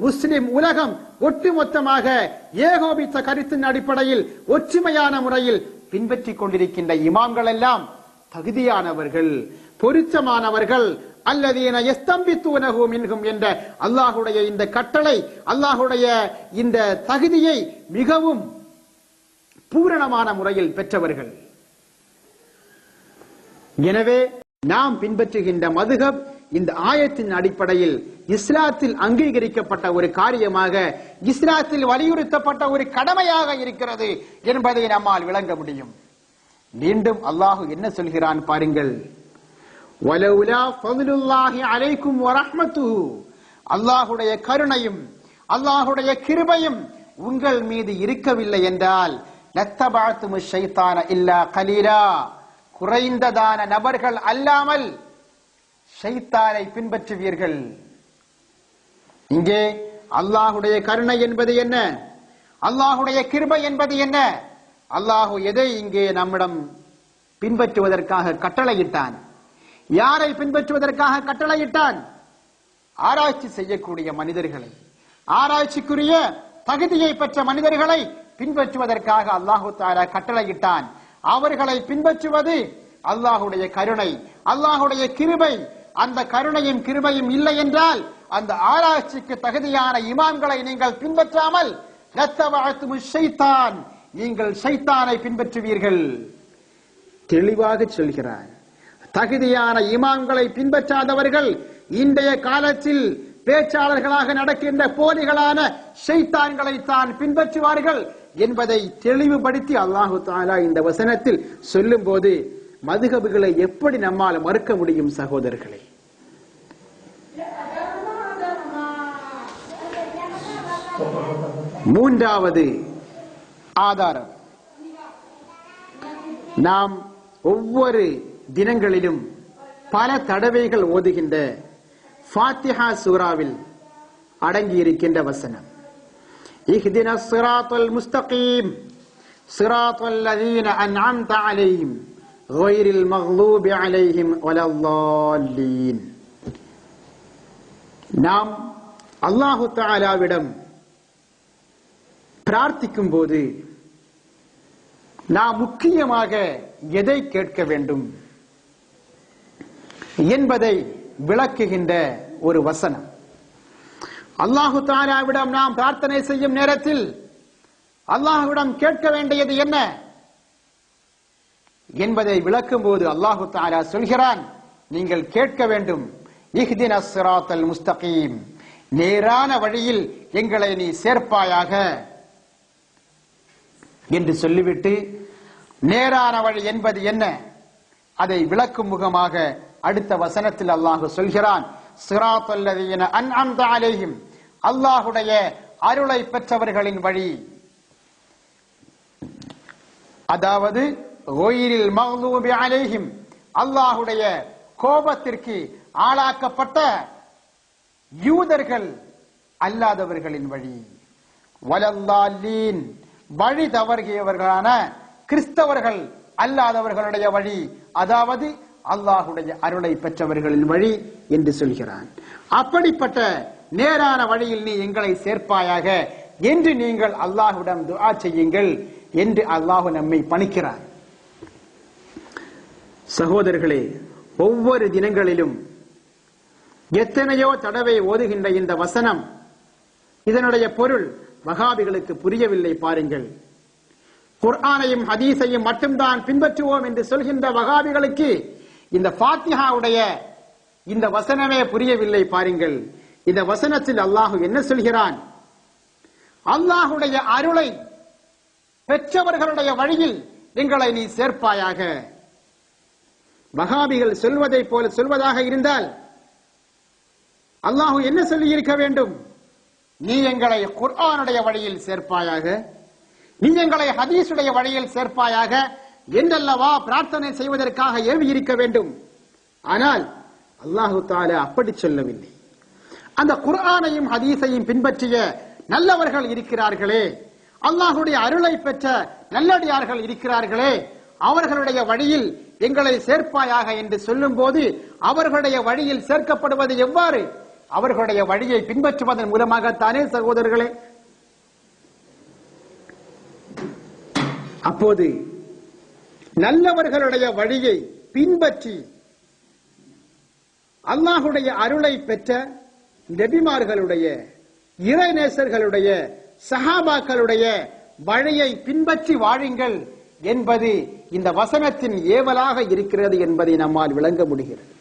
[SPEAKER 1] முஸ்லிம் உலகம் ஒட்டுமொத்தமாக ஏகோபித்த கருத்தின் அடிப்படையில் ஒற்றுமையான முறையில் பின்பற்றிக் கொண்டிருக்கின்ற இமாம்கள் எல்லாம் தகுதியானவர்கள், பொருத்தமானவர்கள். அல்லதீன யஸ்தம்பித்தூனஹு மின்ஹும் என்ற அல்லாஹ்வுடைய இந்த கட்டளை, அல்லாஹ்வுடைய இந்த தகுதியை மிகவும் பூரணமான முறையில் பெற்றவர்கள். எனவே நாம் பின்பற்றுகின்ற மதுஹப் இந்த ஆயத்தின் அடிப்படையில் இஸ்லாத்தில் அங்கீகரிக்கப்பட்ட ஒரு காரியமாக, இஸ்லாத்தில் வலியுறுத்தப்பட்ட ஒரு கடமையாக இருக்கிறது என்பதை நம்மால் விளங்க முடியும். மீண்டும் அல்லாஹ் என்ன சொல்கிறான் பாருங்கள். வலவுலா ஃபதுலுல்லாஹி அலைக்கும் வரஹ்மத்துஹு, அல்லாஹ்வுடைய கருணையும் அல்லாஹ்வுடைய கிருபையும் உங்கள் மீது இருக்கவில்லை என்றால் லத்தபஅத்துமுஷ் ஷைத்தான இல்லா கலீலா, குறைந்ததான நபர்கள் அல்லாமல் ஷைத்தானை பின்பற்றுவீர்கள். இங்கே அல்லாஹ்வுடைய கருணை என்பது என்ன, அல்லாஹ்வுடைய கிருபை என்பது என்ன? அல்லாஹ் எதை இங்கே நம்மிடம் பின்பற்றுவதற்காக கட்டளையிட்டான்? யாரை பின்பற்றுவதற்காக கட்டளையிட்டான்? ஆராய்ச்சி செய்யக்கூடிய மனிதர்களை, ஆராய்ச்சிக்குரிய தகுதியை பெற்ற மனிதர்களை பின்பற்றுவதற்காக அல்லாஹு தஆலா கட்டளையிட்டான். அவர்களை பின்பற்றுவது அல்லாஹ்வுடைய கருணை, அல்லாஹ்வுடைய கிருபை. அந்த கருணையும் கிருபையும் இல்லை என்றால் அந்த ஆராய்ச்சிக்கு தகுதியான இமாம்களை நீங்கள் பின்பற்றாமல் லத்தபஅத்துமுஷ் ஷைத்தான், நீங்கள் ஷைத்தானை பின்பற்றுவீர்கள். தெளிவாக சொல்கிறார். தகுதியான இமாம்களை பின்பற்றாதவர்கள் இன்றைய காலத்தில் பேச்சாளர்களாக நடக்கின்ற போலிகளான ஷைத்தான்களை தான் பின்பற்றுவார்கள் என்பதை தெளிவுபடுத்தி அல்லாஹு தஆலா இந்த வசனத்தில் சொல்லும் போது மதுஹபுகளை எப்படி நம்மால் மறுக்க முடியும் சகோதரர்களே? மூன்றாவது ஆதாரம், நாம் ஒவ்வொரு தினங்களிலும் பல தடவைகள் ஓதுகின்ற ஃபாத்திஹா சூராவில் அடங்கியிருக்கின்ற வசனம், இஹ்தினஸ் ஸிராத்தல் முஸ்தகீம் ஸிராத்தல் லதீன அன்அம்த அலைஹிம் கைரில் மக்லூபி அலைஹிம் வலல்லாலீன். நாம் அல்லாஹு தஆலாவிடம் பிரார்த்திக்கும் போது நாம் முக்கியமாக எதை கேட்க வேண்டும் என்பதை விளக்குகின்ற ஒரு வசனம். அல்லாஹு தஆலாவிடம் நாம் பிரார்த்தனை செய்யும் நேரத்தில் அல்லாஹ்விடம் கேட்க வேண்டியது என்ன என்பதை விளக்கும் போது அல்லாஹு தஆலா சொல்கிறான், நீங்கள் கேட்க வேண்டும் இஹ்தினஸ் ஸிராத்தல் முஸ்தகீம், நேரான வழியில் எங்களை நீ சேர்ப்பாயாக என்று சொல்லிவிட்டு நேரான வழி என்பது என்ன அதை விளக்கும் முகமாக அடுத்த வசனத்தில் அல்லாஹ் சொல்கிறான், ஸிராத்தல் லதீன அன்அம்த அலைஹிம், அல்லாஹ்வுடைய அருளை பெற்றவர்களின் வழி. அதாவது கைரில் மக்லூபி அலைஹிம், அல்லாஹ்வுடைய கோபத்திற்கு ஆளாக்கப்பட்ட யூதர்கள் அல்லாதவர்களின் வழி. வலல்லாலீன், வழி தவறியவர்களான கிறிஸ்தவர்கள் அல்லாதவர்களுடைய வழி, அதாவது அல்லாஹ்வுடைய அருளை பெற்றவர்களின் வழி என்று சொல்கிறான். அப்படிப்பட்ட நேரான வழியில் நீ எங்களை சேர்ப்பாயாக என்று நீங்கள் அல்லாஹ்விடம் துஆ செய்யுங்கள் என்று அல்லாஹ் நம்மை பணிக்கிறார். சகோதரர்களே, ஒவ்வொரு தினங்களிலும் எத்தனையோ தடவை ஓதுகின்ற இந்த வசனம், இதனுடைய பொருள் வஹாபிகளுக்கு புரியவில்லை. பாருங்கள், குர்ஆனையும் ஹதீஸையும் மட்டும்தான் பின்பற்றுவோம் என்று சொல்கின்ற வஹாபிகளுக்கு இந்த ஃபாத்திஹாவுடைய இந்த வசனமே புரியவில்லை. பாருங்கள், இந்த வசனத்தில் அல்லாஹ் என்ன சொல்கிறான்? அல்லாஹ்வுடைய அருளை பெற்றவர்களுடைய வழியில் எங்களை நீ சேர்ப்பாயாக. வஹாபிகள் சொல்வதை போல சொல்வதாக இருந்தால் அல்லாஹ் என்ன சொல்லி இருக்க வேண்டும்? நீ எங்களை குர்ஆனுடைய வழியில் சேர்ப்பாயாக, நீ எங்களை ஹதீஸுடைய வழியில் சேர்ப்பாயாக என்றல்லவா பிரார்த்தனை செய்வதற்காக ஏவி இருக்க வேண்டும். ஆனால் அல்லாஹு தஆலா அப்படி சொல்லவில்லை. அந்த குர்ஆனையும் ஹதீஸையும் பின்பற்றிய நல்லவர்கள் இருக்கிறார்களே, அல்லாஹ்வுடைய அருளை பெற்ற நல்லடியார்கள் இருக்கிறார்களே, அவர்களுடைய வழியில் எங்களை சேர்ப்பாயாக என்று சொல்லும் போது அவர்களுடைய வழியில் சேர்க்கப்படுவது எவ்வாறு? அவர்களுடைய வழியை பின்பற்றுவதன் மூலமாகத்தானே சகோதரர்களே. அப்போது நல்லவர்களுடைய வழியை பின்பற்றி அல்லாஹ்வுடைய அருளை பெற்ற நபிமார்களுடைய, இறைநேசர்களுடைய, சஹாபாக்களுடைய வழியை பின்பற்றி வாழுங்கள் என்பது இந்த வசனத்தின் ஏவலாக இருக்கிறது என்பதை நம்மால் விளங்க முடிகிறது.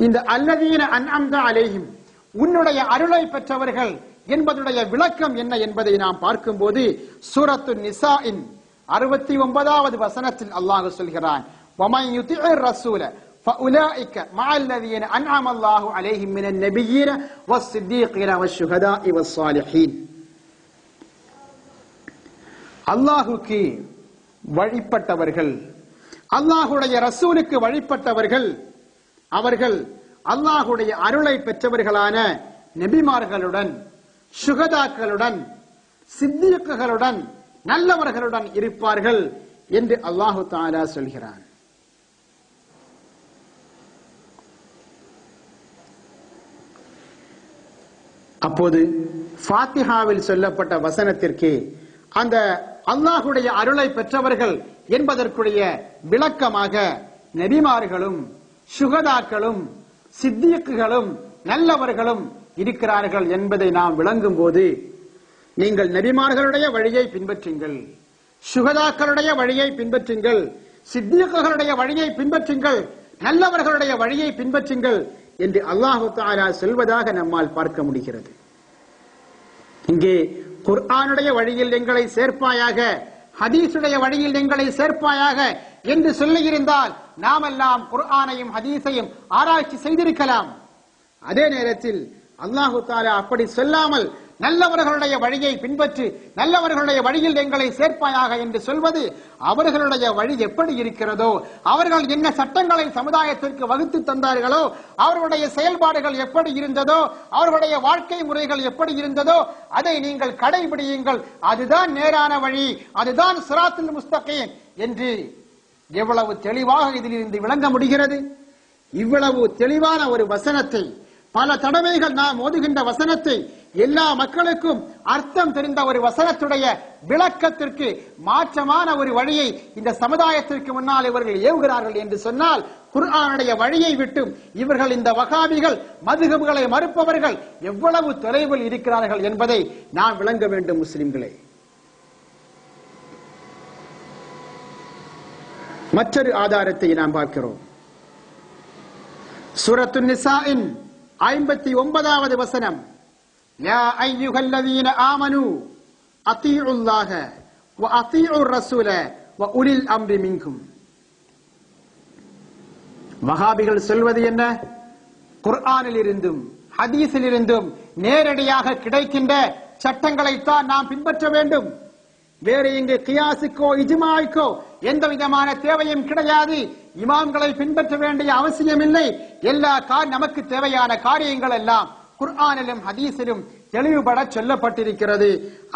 [SPEAKER 1] இந்த அல்லதீன அன்அம்த அலைஹிம், உன்னுடைய அருளை பெற்றவர்கள் என்பதுடைய விளக்கம் என்ன என்பதை நாம் பார்க்கும்போது சூரத்து நிசாஇன் 69வது வசனத்தில் அல்லாஹ் சொல்கிறான், வமன் யுதிஇர் ரசூல فأولئك مع الذين أنعم الله عليهم من النبيين والصديقين والشهداء والصالحين. அல்லாஹுக்கு வழிபட்டவர்கள், அல்லாஹுடைய ரசூலுக்கு வழிபட்டவர்கள், அவர்கள் அல்லாஹுடைய அருளை பெற்றவர்களான நபிமார்களுடன், சுகதாக்களுடன், சித்தியக்குகளுடன், நல்லவர்களுடன் இருப்பார்கள் என்று அல்லாஹு தஆலா சொல்கிறான். அப்போது ஃபாத்திஹாவில் சொல்லப்பட்ட வசனத்திற்கு அந்த அல்லாஹுடைய அருளை பெற்றவர்கள் என்பதற்குரிய விளக்கமாக நபிமார்களும் சுகதாக்களும் சித்தியக்குகளும் நல்லவர்களும் இருக்கிறார்கள் என்பதை நாம் விளங்கும் போது, நீங்கள் நபிமார்களுடைய வழியை பின்பற்றுங்கள், சுகதாக்களுடைய வழியை பின்பற்றுங்கள், சித்தியக்குகளுடைய வழியை பின்பற்றுங்கள், நல்லவர்களுடைய வழியை பின்பற்றுங்கள் என்று அல்லாஹு தஆலா சொல்வதாக நம்மால் பார்க்க முடிகிறது. இங்கே குர்ஆனுடைய வழியில் எங்களை சேர்ப்பாயாக, ஹதீஸுடைய வழியில் எங்களை சேர்ப்பாயாக என்று சொல்லியிருந்தால் நாமெல்லாம் குர்ஆனையும் ஹதீஸையும் ஆராய்ச்சி செய்திருக்கலாம். அதே நேரத்தில் அல்லாஹு தஆலா அப்படி சொல்லாமல் நல்லவர்களுடைய வழியை பின்பற்றி நல்லவர்களுடைய வழியில் எங்களை சேர்ப்பாயாக என்று சொல்வது, அவர்களுடைய வழி எப்படி இருக்கிறதோ, அவர்கள் என்ன சட்டங்களை சமுதாயத்திற்கு வகுத்து தந்தார்களோ, அவர்களுடைய செயல்பாடுகள் எப்படி இருந்ததோ, அவர்களுடைய வாழ்க்கை முறைகள் எப்படி இருந்ததோ அதை நீங்கள் கடைபிடியுங்கள், அதுதான் நேரான வழி, அதுதான் சிராத்துல் முஸ்தகீம் என்று எவ்வளவு தெளிவாக இதிலிருந்து விளங்க முடிகிறது. இவ்வளவு தெளிவான ஒரு வசனத்தை, பல தடவைகள் நாம் ஓதுகின்ற வசனத்தை, எல்லா மக்களுக்கும் அர்த்தம் தெரிந்த ஒரு வசனத்துடைய விளக்கத்திற்கு மாற்றமான ஒரு வழியை இந்த சமுதாயத்திற்கு முன்னால் இவர்கள் ஏவுகிறார்கள் என்று சொன்னால், குர்ஆனுடைய வழியை விட்டும் இவர்கள், இந்த வஹாபிகள், மதுஹப்களை மறுப்பவர்கள் எவ்வளவு தொலைவில் இருக்கிறார்கள் என்பதை நாம் விளங்க வேண்டும். முஸ்லிம்களே, மற்றொரு ஆதாரத்தை நாம் பார்க்கிறோம். சூரத்து நிசாஇன் 59வது வசனம், யா அய்யுஹல்லதீன ஆமனூ அத்தீஉல்லாஹ வ அத்தீஉர் ரசூல வ உலில் அம்ரி மின்கும். வஹாபிகள் சொல்வது என்ன? குர்ஆனில் இருந்தும் ஹதீஸில் இருந்தும் நேரடியாக கிடைக்கின்ற சட்டங்களைத்தான் நாம் பின்பற்ற வேண்டும். வேறு இங்கு கியாசுக்கோ இஜ்மாய்க்கோ எந்த விதமான தேவையும் கிடையாது. இமாம்களை பின்பற்ற வேண்டிய அவசியம் இல்லை. எல்லா நமக்கு தேவையான காரியங்கள் எல்லாம் குர்ஆனிலும் ஹதீஸிலும் தெளிவுபட சொல்லப்பட்டிருக்கிறது,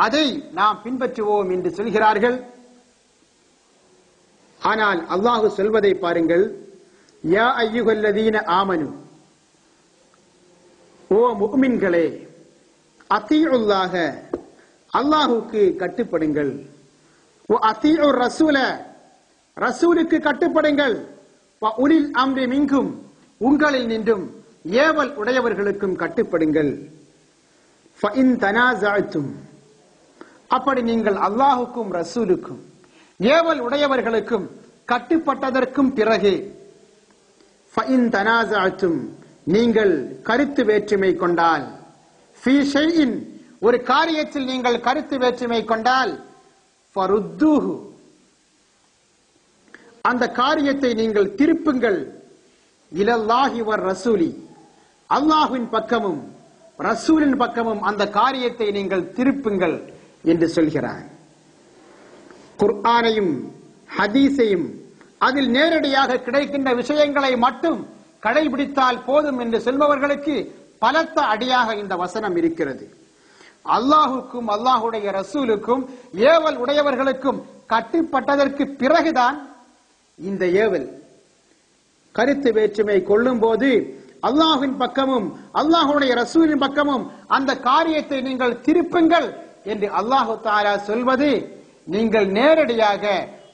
[SPEAKER 1] அதை நாம் பின்பற்றுவோம் என்று சொல்கிறார்கள். ஆனால் அல்லாஹ் சொல்வதை பாருங்கள், யா அய்யுஹல்லதீன ஆமனு, ஓ முஃமின்களே, அத்தீஉல்லாஹ, அல்லாஹுக்கு கட்டுப்படுங்கள், வ அத்தீஉர் ரசூல, ரசூலுக்கு கட்டுப்படுங்கள், வ உலில் அம்ரி மின்கும், உங்களில் நின்றும் ஏவல் உடையவர்களுக்கும் கட்டுப்படுங்கள். ஃபஇன் தனாஸஅதும், அப்படி நீங்கள் அல்லாஹுக்கும் ரசூலுக்கும் ஏவல் உடையவர்களுக்கும் கட்டுப்பட்டதற்கும் பிறகு, ஃபஇன் தனாஸஅதும், நீங்கள் கருத்து வேற்றுமை கொண்டால், ஃபீ ஷைஇன், ஒரு காரியத்தில் நீங்கள் கருத்து வேற்றுமை கொண்டால், ஃபருத்தூஹு, அந்த காரியத்தை நீங்கள் திருப்புங்கள், இலல்லாஹி வர் ரசூலி, அல்லாஹ்வின் பக்கமும் ரசூலின் பக்கமும் அந்த காரியத்தை நீங்கள் திருப்புங்கள் என்று சொல்கிறார். குர்ஆனையும் ஹதீஸையும் அதில் நேரடியாக கிடைக்கின்ற விஷயங்களை மட்டும் கடைபிடித்தால் போதும் என்று சொல்பவர்களுக்கு பலத்த அடியாக இந்த வசனம் இருக்கிறது. அல்லாஹுக்கும் அல்லாஹுடைய ரசூலுக்கும் ஏவல் உடையவர்களுக்கும் கட்டுப்பட்டதற்கு பிறகுதான் இந்த ஏவல். கருத்து வேற்றுமை கொள்ளும் போது அல்லாஹ்வின் பக்கமும் அல்லாஹுடைய ரசூலின் பக்கமும் அந்த காரியத்தை நீங்கள் திருப்புங்கள் என்று அல்லாஹு தஆலா சொல்வது, நீங்கள் நேரடியாக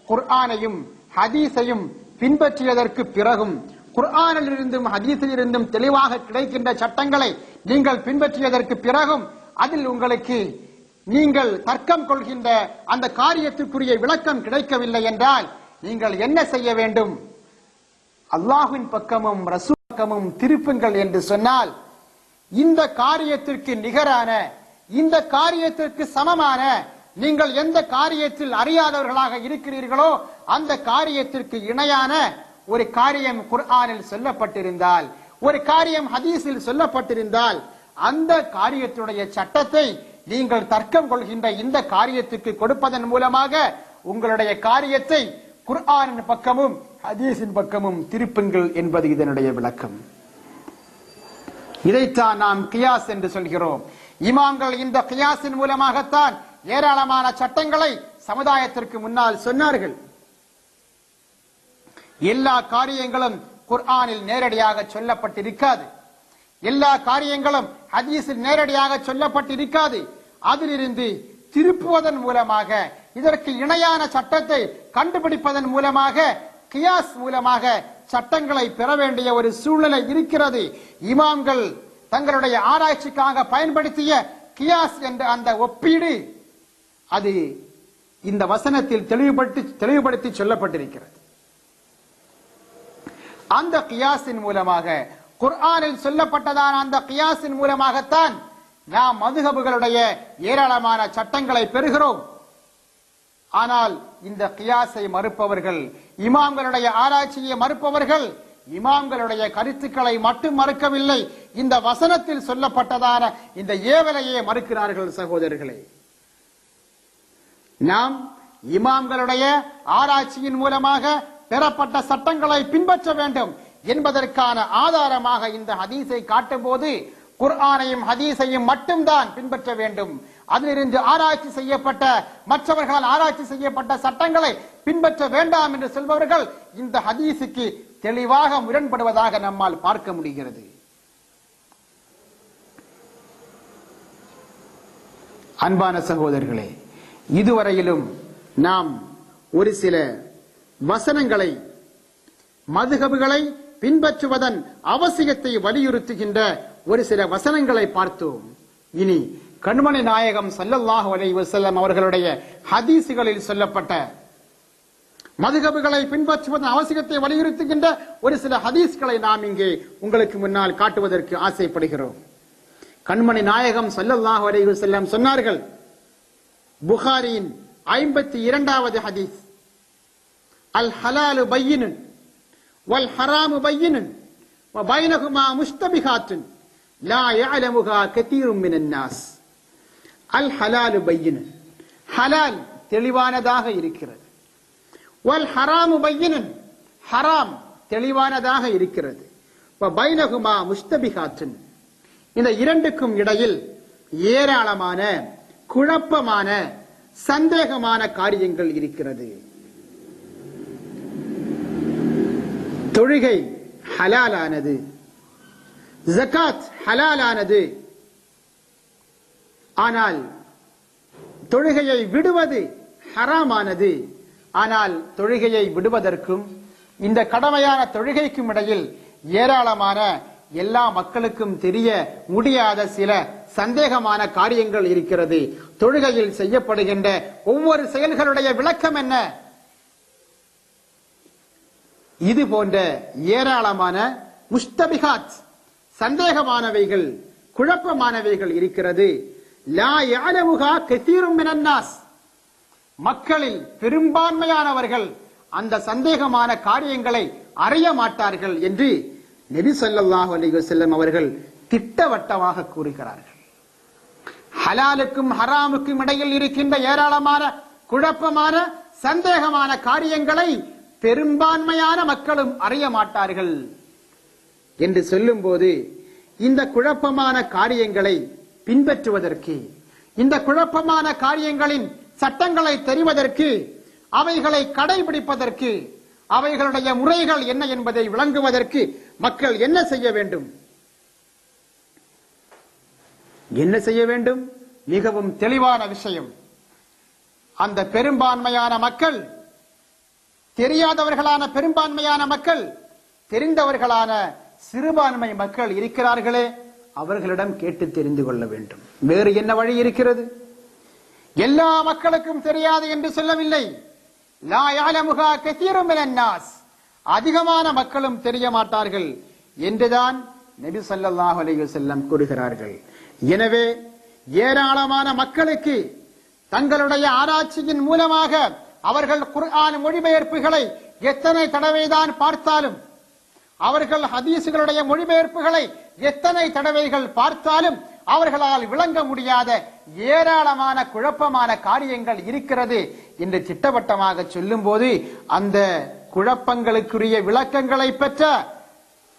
[SPEAKER 1] குர்ஆனையும் ஹதீஸையும் பின்பற்றியதற்கு பிறகும், குர்ஆனில் இருந்தும் ஹதீஸில் இருந்தும் தெளிவாக கிடைக்கின்ற சட்டங்களை நீங்கள் பின்பற்றியதற்கு பிறகும் அதில் உங்களுக்கு நீங்கள் தர்க்கம் கொள்கின்ற அந்த காரியத்திற்குரிய விளக்கம் கிடைக்கவில்லை என்றால் நீங்கள் என்ன செய்ய வேண்டும்? அல்லாஹ்வின் பக்கமும் ரசூல் பக்கமும் திருப்புங்கள் என்று சொன்னால், இந்த காரியத்திற்கு நிகரான, இந்த காரியத்திற்கு சமமான, நீங்கள் எந்த காரியத்தில் அறியாதவர்களாக இருக்கிறீர்களோ அந்த காரியத்திற்கு இணையான ஒரு காரியம் குர்ஆனில் சொல்லப்பட்டிருந்தால், ஒரு காரியம் ஹதீஸில் சொல்லப்பட்டிருந்தால், அந்த காரியத்துடைய சட்டத்தை நீங்கள் தர்க்கம் கொள்கின்ற இந்த காரியத்துக்கு கொடுப்பதன் மூலமாக உங்களுடைய காரியத்தை குர்ஆனின் பக்கமும் ஹதீஸின் பக்கமும் திருப்புங்கள் என்பது இதனுடைய விளக்கம். இதைத்தான் நாம் கியாஸ் என்று சொல்கிறோம். இமாம்கள் இந்த கியாஸின் மூலமாகத்தான் ஏராளமான சட்டங்களை சமுதாயத்திற்கு முன்னால் சொன்னார்கள். எல்லா காரியங்களும் குர்ஆனில் நேரடியாக சொல்லப்பட்டிருக்காது, எல்லா காரியங்களும் ஹதீஸில் நேரடியாக சொல்லப்பட்டிருக்காது. அதிலிருந்து திருப்புவதன் மூலமாக, இதற்கு இணையான சட்டத்தை கண்டுபிடிப்பதன் மூலமாக, கியாஸ் மூலமாக சட்டங்களை பெற வேண்டிய ஒரு சூழ்நிலை இருக்கிறது. இமாம்கள் தங்களுடைய ஆராய்ச்சிக்காக பயன்படுத்திய கியாஸ் என்ற அந்த ஒப்பீடு அது இந்த வசனத்தில் தெளிவுபடுத்தி சொல்லப்பட்டிருக்கிறது. அந்த கியாஸின் மூலமாக, குர்ஆனில் சொல்லப்பட்டதான அந்த கியாஸின் மூலமாகத்தான் நாம் மதுஹபுகளுடைய ஏராளமான சட்டங்களை பெறுகிறோம். ஆனால் இந்த கியாஸை மறுப்பவர்கள், இமாம்களுடைய ஆராய்ச்சியை மறுப்பவர்கள், இமாம்களுடைய கருத்துக்களை மட்டும் மறுக்கவில்லை, இந்த வசனத்தில் சொல்லப்பட்டதான இந்த ஏவலையே மறுக்கிறார்கள். சகோதரர்களே, நாம் இமாம்களுடைய ஆராய்ச்சியின் மூலமாக பெறப்பட்ட சட்டங்களை பின்பற்ற வேண்டும் என்பதற்கான ஆதாரமாக இந்த ஹதீஸை காட்டும் போது குர்ஆனையும் ஹதீஸையும் மட்டும்தான் பின்பற்ற வேண்டும். அதிலிருந்து ஆராய்ச்சி செய்யப்பட்ட, மற்றவர்களால் ஆராய்ச்சி செய்யப்பட்ட சட்டங்களை பின்பற்ற வேண்டாம் என்று சொல்பவர்கள் இந்த ஹதீஸுக்கு தெளிவாக முரண்படுவதாக நம்மால் பார்க்க முடிகிறது. அன்பான சகோதரர்களே, இதுவரையிலும் நாம் ஒரு சில வசனங்களை, மதுஹபுகளை பின்பற்றுவதன் அவசியத்தை வலியுறுத்துகின்ற ஒரு சில வசனங்களை பார்த்தோம். இனி கண்மணி நாயகம் ஸல்லல்லாஹு அலைஹி வஸல்லம் அவர்களுடைய ஹதீஸ்களில் சொல்லப்பட்ட மதுஹபுகளை பின்பற்றுவதன் அவசியத்தை வலியுறுத்துகின்ற ஒரு சில ஹதீஸ்களை நாம் இங்கே உங்களுக்கு முன்னால் காட்டுவதற்கு ஆசைப்படுகிறோம். கண்மணி நாயகம் ஸல்லல்லாஹு அலைஹி வஸல்லம் சொன்னார்கள், புகாரியின் 52வது ஹதீஸ், அல் ஹலாலு பையினுன் வல் ஹராமு பையினுன் வ பைனஹுமா முஸ்தபிஹாத்துன் லா யஅலமுஹா கதீரும் மினன் நாஸ். அல் ஹலாலு பையினுன், ஹலால் தெளிவானதாக இருக்கிறது. வல் ஹராமு பையினுன், ஹராம் தெளிவானதாக இருக்கிறது. வ பைனஹுமா முஸ்தபிஹாத்துன், இந்த இரண்டுக்கும் இடையில் ஏராளமான குழப்பமான சந்தேகமான காரியங்கள் இருக்கிறது. தொழுகை ஹலாலானது, ஜகாத் ஹலாலானது, ஆனால் தொழுகையை விடுவது ஹராமானது. ஆனால் தொழுகையை விடுவதற்கும் இந்த கடமையான தொழுகைக்கும் இடையில் ஏராளமான, எல்லா மக்களுக்கும் தெரிய முடியாத சில சந்தேகமான காரியங்கள் இருக்கிறது. தொழுகையில் செய்யப்படுகின்ற ஒவ்வொரு செயல்களுடைய விளக்கம் என்ன? இது போன்ற ஏராளமான முஸ்தபிஹாத், சந்தேகமானவைகள், குழப்பமானவைகள் இருக்கிறது. லா யஅலமுஹா கஸீரும் மினன் நாஸ், மக்களில் பெரும்பான்மையானவர்கள் அந்த சந்தேகமான காரியங்களை அறிய மாட்டார்கள் என்று நபி ஸல்லல்லாஹு அலைஹி வஸல்லம் அவர்கள் திட்டவட்டமாக கூறுகிறார்கள். ஹலாலுக்கும் ஹராமுக்கும் இடையில் இருக்கின்ற ஏராளமான குழப்பமான சந்தேகமான காரியங்களை பெரும்பான்மையான மக்களும் அறிய மாட்டார்கள் என்று சொல்லும் போது, இந்த குழப்பமான காரியங்களை பின்பற்றுவதற்கு, இந்த குழப்பமான காரியங்களின் சட்டங்களை தெரிவதற்கு, அவைகளை கடைபிடிப்பதற்கு, அவைகளுடைய முறைகள் என்ன என்பதை விளங்குவதற்கு மக்கள் என்ன செய்ய வேண்டும்? என்ன செய்ய வேண்டும்? மிகவும் தெளிவான விஷயம். அந்த பெரும்பான்மையான மக்கள், தெரியாதவர்களான பெரும்பான்மையான மக்கள், தெரிந்தவர்களான சிறுபான்மை மக்கள் இருக்கிறார்களே, அவர்களிடம் கேட்டு தெரிந்து கொள்ள வேண்டும். வேறு என்ன வழி இருக்கிறது? எல்லா மக்களுக்கும் தெரியாது என்று சொல்லவில்லை. லா யஅலமுஹா கஸீரும் மினன் நாஸ், அதிகமான மக்களும் தெரிய மாட்டார்கள் என்றுதான் நபி ஸல்லல்லாஹு அலைஹி வஸல்லம் கூறுகிறார்கள். எனவே ஏராளமான மக்களுக்கு தங்களுடைய ஆராய்ச்சியின் மூலமாக அவர்கள் குர்ஆன் மொழிபெயர்ப்புகளை எத்தனை தடவைதான் பார்த்தாலும், அவர்கள் ஹதீசுகளுடைய மொழிபெயர்ப்புகளை எத்தனை தடவைகள் பார்த்தாலும் அவர்களால் விளங்க முடியாத ஏராளமான குழப்பமான காரியங்கள் இருக்கிறது என்று திட்டவட்டமாக சொல்லும் போது, அந்த குழப்பங்களுக்குரிய விளக்கங்களை பெற்ற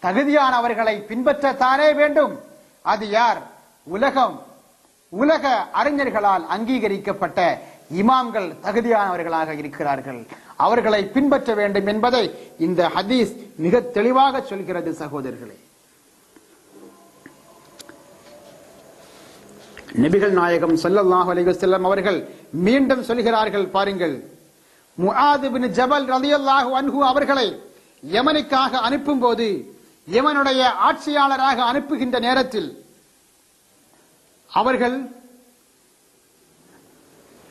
[SPEAKER 1] தகுதியானவர்களை பின்பற்றத்தானே வேண்டும். அது யார்? உலக அறிஞர்களால் அங்கீகரிக்கப்பட்ட இமாம்கள் தகுதியானவர்களாக இருக்கிறார்கள். அவர்களை பின்பற்ற வேண்டும் என்பதை இந்த ஹதீஸ் மிக தெளிவாக சொல்கிறது. சகோதரர்களே, நபிகள் நாயகம் ஸல்லல்லாஹு அலைஹி வஸல்லம் அவர்கள் மீண்டும் சொல்கிறார்கள். பாருங்கள், முஆத் இப்னு ஜபல் ரலியல்லாஹு அன்ஹு அவர்களை யமனுக்காக அனுப்பும் போது, யமனுடைய ஆட்சியாளராக அனுப்புகின்ற நேரத்தில் அவர்கள்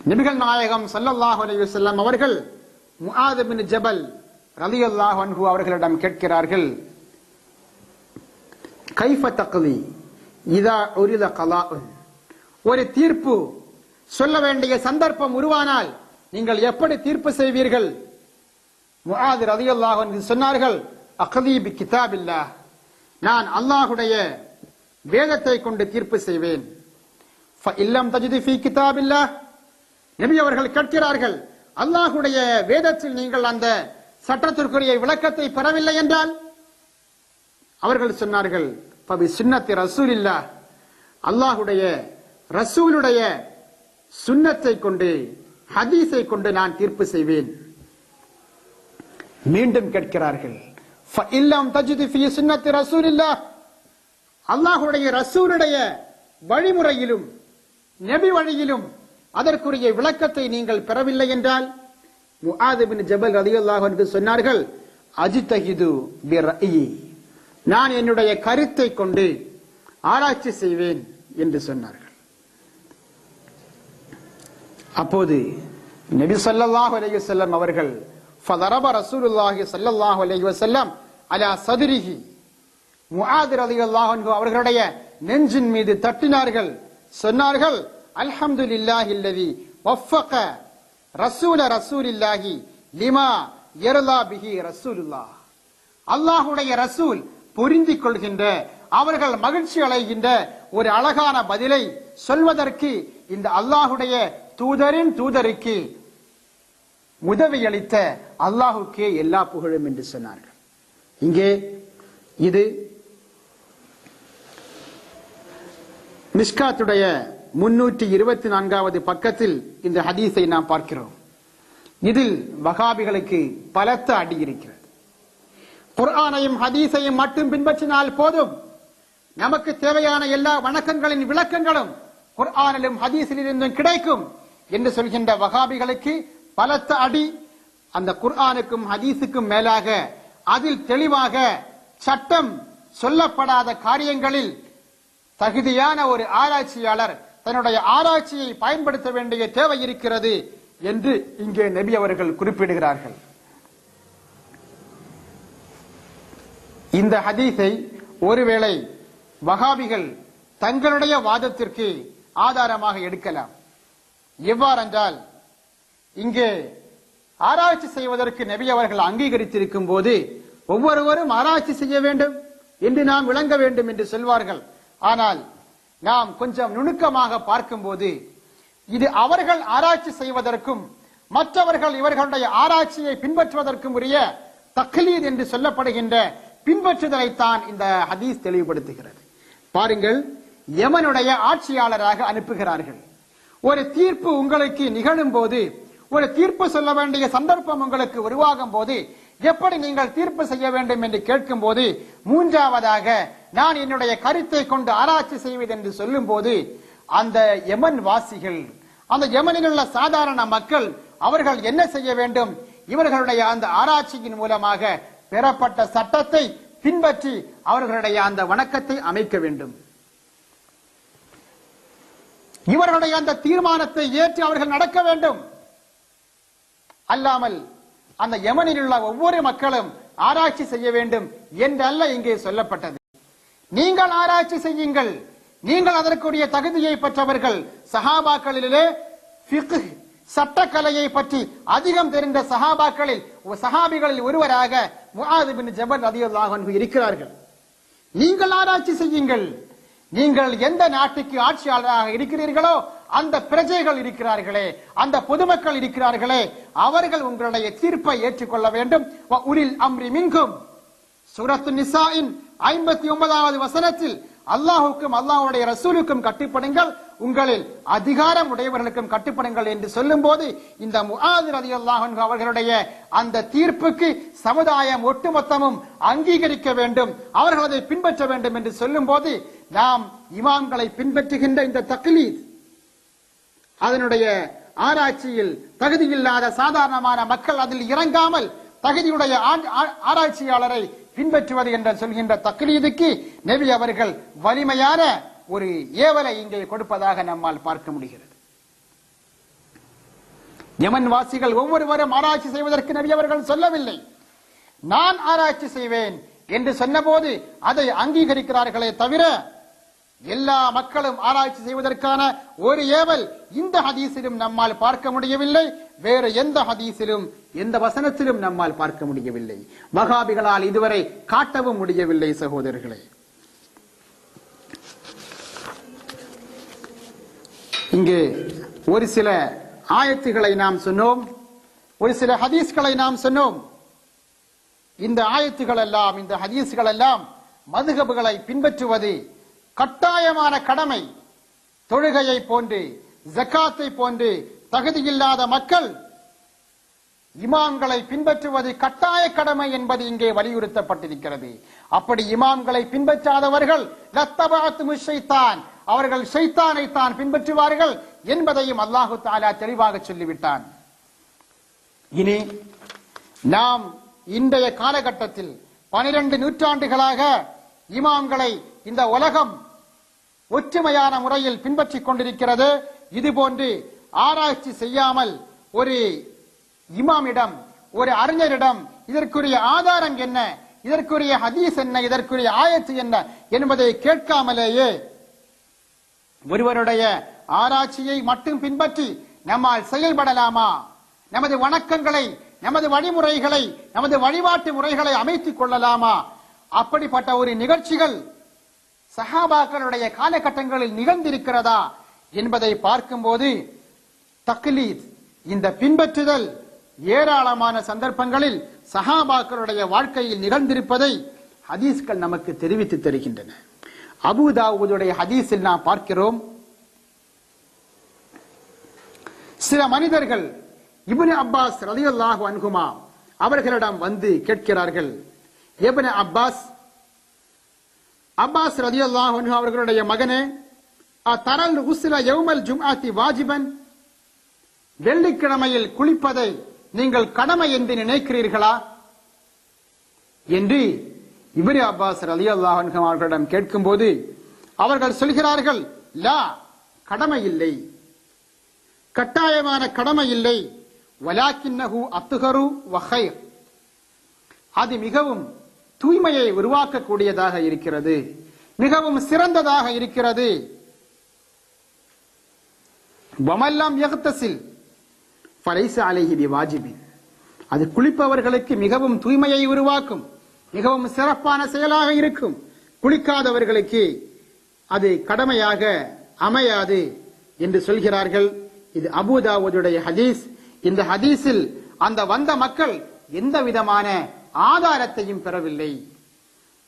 [SPEAKER 1] நபிகள் நாயகம் ஸல்லல்லாஹு அலைஹி வஸல்லம் அவர்கள் முஆத் இப்னு ஜபல் ரலியல்லாஹு அன்ஹு அவர்களிடம் கேட்கிறார்கள், கைஃப தக்தி இதா உரித கலாஉன், ஒரு தீர்ப்பு சொல்ல வேண்டிய சந்தர்ப்பம் உருவானால் நீங்கள் எப்படி தீர்ப்பு செய்வீர்கள்? முஆத் ரலியல்லாஹு அன்ஹு சொன்னார்கள், அக்தி பி கிதாபில்லாஹ், நான் அல்லாஹ்வுடைய வேதத்தை கொண்டு தீர்ப்பு செய்வேன். ஃபஇல்லம் தஜிது ஃபீ கிதாபில்லாஹ், நபி அவர்கள் கேட்கிறார்கள், அல்லாஹ்வுடைய வேதத்தில் நீங்கள் அந்த சட்டத்திற்குரிய விளக்கத்தை பெறவில்லை என்றால்? அவர்கள் சொன்னார்கள், ஃபபி சுன்னத்தி ரசூலில்லாஹ், அல்லாஹ்வுடைய ரசூலுடைய சுன்னத்தை கொண்டு, ஹதீஸை கொண்டு நான் தீர்ப்பு செய்வேன். மீண்டும் கேட்கிறார்கள், ஃபஇல்லம் தஜிது ஃபீ சுன்னத்தி ரசூலில்லாஹ், அல்லாஹ்வுடைய ரசூலுடைய வழிமுறையிலும் நபி வழியிலும் அதற்குரிய விளக்கத்தை நீங்கள் பெறவில்லை என்றால்? முஆத் இப்னு ஜபல் ரலியல்லாஹு அன்ஹு சொன்னார்கள், அஜ்தஹிது பிர்ரஇ, நான் என்னுடைய கருத்தை கொண்டு ஆராய்ச்சி செய்வேன் என்று சொன்னார்கள். அப்போது நபி ஸல்லல்லாஹு அலைஹி வஸல்லம் அவர்கள் ஃபதரப ரசூலுல்லாஹி ஸல்லல்லாஹு அலைஹி வஸல்லம் அலா சத்ரிஹி, முஆத் ரலியல்லாஹு அன்ஹு அவர்களுடைய நெஞ்சின் மீது தட்டினார்கள். சொன்னார்கள், அல்ஹம்துலில்லாஹி அல்லதி வஃபக ரசூல ரசூலில்லாஹி லிமா யர்லா பிஹி ரசூலுல்லாஹ், அல்லாஹ்வுடைய ரசூல் புரிந்திக் கொள்கின்ற, அவர்கள் மகிழ்ச்சி அடைகின்ற ஒரு அழகான பதிலை சொல்வதற்கு இந்த அல்லாஹ்வுடைய தூதரின் தூதருக்கு உதவி அளித்த அல்லாஹுக்கே எல்லா புகழும் என்று சொன்னார்கள். இங்கே இது மிஷ்காத்துடைய 324வது பக்கத்தில் இந்த ஹதீஸை நாம் பார்க்கிறோம். இதில் வஹாபிகளுக்கு பலத்த அடி இருக்கிறது. குர்ஆனையும் ஹதீஸையும் மட்டும் பின்பற்றினால் போதும், நமக்கு தேவையான எல்லா வணக்கங்களின் விளக்கங்களும் குர்ஆனிலும் ஹதீஸிலிருந்தும் கிடைக்கும் என்று சொல்கின்ற வஹாபிகளுக்கு பலத்த அடி. அந்த குர்ஆனுக்கும் ஹதீஸுக்கும் மேலாக அதில் தெளிவாக சட்டம் சொல்லப்படாத காரியங்களில் தகுதியான ஒரு ஆராய்ச்சியாளர் தன்னுடைய ஆராய்ச்சியை பயன்படுத்த வேண்டிய தேவை இருக்கிறது என்று இங்கே நபி அவர்கள் குறிப்பிடுகிறார்கள். இந்த ஹதீஸை ஒருவேளை வஹாபிகள் தங்களுடைய வாதத்திற்கு ஆதாரமாக எடுக்கலாம். எவ்வாறென்றால், இங்கே ஆராய்ச்சி செய்வதற்கு நபி அவர்கள் அங்கீகரித்திருக்கும் போது ஒவ்வொருவரும் ஆராய்ச்சி செய்ய வேண்டும் என்று நாம் விளங்க வேண்டும் என்று சொல்வார்கள். ஆனால் நாம் கொஞ்சம் நுணுக்கமாக பார்க்கும்போது இது அவர்கள் ஆராய்ச்சி செய்வதற்கும் மற்றவர்கள் இவர்களுடைய ஆராய்ச்சியை பின்பற்றுவதற்கும் உரிய தக்லீத் என்று சொல்லப்படுகின்ற பின்பற்றுதலைத்தான் இந்த ஹதீஸ் தெளிவுபடுத்துகிறது. பாருங்கள், யமனுடைய ஆட்சியாளராக அனுப்புகிறார்கள். ஒரு தீர்ப்பு உங்களுக்கு நிகழும் போது, ஒரு தீர்ப்பு சொல்ல வேண்டிய சந்தர்ப்பம் உங்களுக்கு உருவாகும் போது எப்படி நீங்கள் தீர்ப்பு செய்ய வேண்டும் என்று கேட்கும் போது, மூன்றாவதாக நான் என்னுடைய கருத்தை கொண்டு ஆராய்ச்சி செய்வது என்று சொல்லும் போது, அந்த யமன் வாசிகள், அந்த யமனில் உள்ள சாதாரண மக்கள் அவர்கள் என்ன செய்ய வேண்டும்? இவர்களுடைய அந்த ஆராய்ச்சியின் மூலமாக பெறப்பட்ட சட்டத்தை பின்பற்றி அவர்களுடைய அந்த வணக்கத்தை அமைக்க வேண்டும். இவர்களுடைய அந்த தீர்மானத்தை ஏற்று அவர்கள் நடக்க வேண்டும். அல்லாமல் அந்த யமனில் உள்ள ஒவ்வொரு மக்களும் ஆராய்ச்சி செய்ய வேண்டும் என்றல்ல இங்கே சொல்லப்பட்டது. நீங்கள் ஆராய்ச்சி செய்யுங்கள், நீங்கள் அதற்குரிய தகுதியை பெற்றவர்கள். சஹாபாக்களிலே ஃபிக்ஹ் சட்டக்கலையை பற்றி அதிகம் தெரிந்த சஹாபிகளில் ஒருவராக முஆத் பின் ஜபல் ரலியல்லாஹு அன்ஹு இருக்கிறார்கள். நீங்கள் ஆராய்ச்சி செய்யுங்கள். நீங்கள் எந்த நாட்டுக்கு ஆட்சியாளராக இருக்கிறீர்களோ அந்த பிரஜைகள் இருக்கிறார்களே, அந்த பொதுமக்கள் இருக்கிறார்களே, அவர்கள் உங்களுடைய தீர்ப்பை ஏற்றுக்கொள்ள வேண்டும். உலில் அம்ரி மின்கும் சூரத்து நிசாஇன் 59வது வசனத்தில் அல்லாஹுக்கும் அல்லாஹ்வுடைய ரசூலுக்கும் கட்டுப்படுங்கள், உங்களில் அதிகாரம் உடையவர்களுக்கும் கட்டுப்படுங்கள் என்று சொல்லும் போது இந்த முஆத் ரலியல்லாஹு அன்ஹு அவர்களுடைய அந்த தீர்ப்புக்கு சமுதாயம் ஒட்டுமொத்தமும் அங்கீகரிக்க வேண்டும், அவர்கள் அதை பின்பற்ற வேண்டும் என்று சொல்லும் போது நாம் இமாம்களை பின்பற்றுகின்ற இந்த தக்லீத், அதனுடைய ஆராய்ச்சியில் தகுதியில்லாத சாதாரணமான மக்கள் அதில் இறங்காமல் தகுதியுடைய ஆராய்ச்சியாளரை பின்பற்றுவது என்று சொல்கின்ற தக்லீதுக்கு நபி அவர்கள் வலிமையான ஒரு ஏவலை இங்கே கொடுப்பதாக நம்மால் பார்க்க முடிகிறது. யமன் வாசிகள் ஒவ்வொருவரும் ஆராய்ச்சி செய்வதற்கு நபி அவர்கள் சொல்லவில்லை. நான் ஆராய்ச்சி செய்வேன் என்று சொன்னபோது அதை அங்கீகரிக்கிறார்களே தவிர எல்லா மக்களும் ஆராய்ச்சி செய்வதற்கான ஒரு ஏவல் இந்த ஹதீஸிலும் நம்மால் பார்க்க முடியவில்லை. வேறு எந்த ஹதீஸிலும் எந்த வசனத்திலும் நம்மால் பார்க்க முடியவில்லை. வஹாபிகளால் இதுவரை காட்டவும் முடியவில்லை. சகோதரர்களே, இங்கே ஒரு சில ஆயத்துகளை நாம் சொன்னோம், ஒரு சில ஹதீஸ்களை நாம் சொன்னோம். இந்த ஆயத்துகள் எல்லாம், இந்த ஹதீஸ்கள் எல்லாம் மதுஹபுகளை பின்பற்றுவது கட்டாயமான கடமை. தொழுகையை போன்று, ஜக்காத்தை போன்று தகுதியில்லாத மக்கள் இமாம்களை பின்பற்றுவது கட்டாய கடமை என்பது இங்கே வலியுறுத்தப்பட்டிருக்கிறது. அப்படி இமாம்களை பின்பற்றாதவர்கள் அவர்கள் ஷைத்தானை தான் பின்பற்றுவார்கள் என்பதையும் அல்லாஹு தஆலா தெளிவாக சொல்லிவிட்டான். இனி நாம் இன்றைய காலகட்டத்தில் 12 நூற்றாண்டுகளாக இமாம்களை இந்த உலகம் ஒற்றுமையான முறையில் பின்பற்றிக் கொண்டிருக்கிறது. இதுபோன்று ஆராய்ச்சி செய்யாமல் ஒரு இமாமிடம், ஒரு அறிஞரிடம் இதற்குரிய ஆதாரம் என்ன, இதற்குரிய ஹதீஸ் என்ன, இதற்குரிய ஆயத்து என்ன என்பதை கேட்காமலேயே ஒருவருடைய ஆராய்ச்சியை மட்டும் பின்பற்றி நம்மால் செயல்படலாமா? நமது வணக்கங்களை, நமது வழிமுறைகளை, நமது வழிபாட்டு முறைகளை அமைத்துக் கொள்ளலாமா? அப்படிப்பட்ட ஒரு நிகழ்ச்சிகள் சஹாபாக்களுடைய காலகட்டங்களில் நிகழ்ந்திருக்கிறதா என்பதை பார்க்கும்போது தக்லீத், இந்த பின்பற்றுதல் ஏராளமான சந்தர்ப்பங்களில் சஹாபாக்களுடைய வாழ்க்கையில் நிகழ்ந்திருப்பதை ஹதீஸ்கள் நமக்கு தெரிவித்து தருகின்றன. அபூ தாவூதுடைய ஹதீஸில் நாம் பார்க்கிறோம், சில மனிதர்கள் இப்னு அப்பாஸ் ரலியல்லாஹு அன்ஹுமா அவர்களிடம் வந்து கேட்கிறார்கள். இப்னு அப்பாஸ் ரலியல்லாஹு அன்ஹு அவர்களுடைய மகனே, தரல் உஸ்ல யௌமல் ஜும்ஆத்தி வாஜிபன், வெள்ளிக்கிழமையில் குளிப்பதை நீங்கள் கடமை என்று நினைக்கிறீர்களா என்று இப்னு அப்பாஸ் ரலியல்லாஹு அன்ஹு அவர்களிடம் கேட்கும்போது அவர்கள் சொல்கிறார்கள், லா, கடமை இல்லை, கட்டாயமான கடமை இல்லை, வலாக்கின்னஹு அத்ஹரு வ கைர், அது மிகவும் தூய்மையை உருவாக்கக்கூடியதாக இருக்கிறது, மிகவும் சிறந்ததாக இருக்கிறது. வமல்லாம் யக்தசில் ஃபலைஸ அலைஹி பிவாஜிபின், அது குளிப்பவர்களுக்கு மிகவும் தூய்மையை உருவாக்கும், மிகவும் சிறப்பான செயலாக இருக்கும். குளிக்காதவர்களுக்கு அது கடமையாக அமையாது என்று சொல்கிறார்கள். இது அபூ தாவூதுடைய ஹதீஸ். இந்த ஹதீஸில் அந்த வந்த மக்கள் எந்த விதமான ஆதாரத்தையும் பெறவில்லை.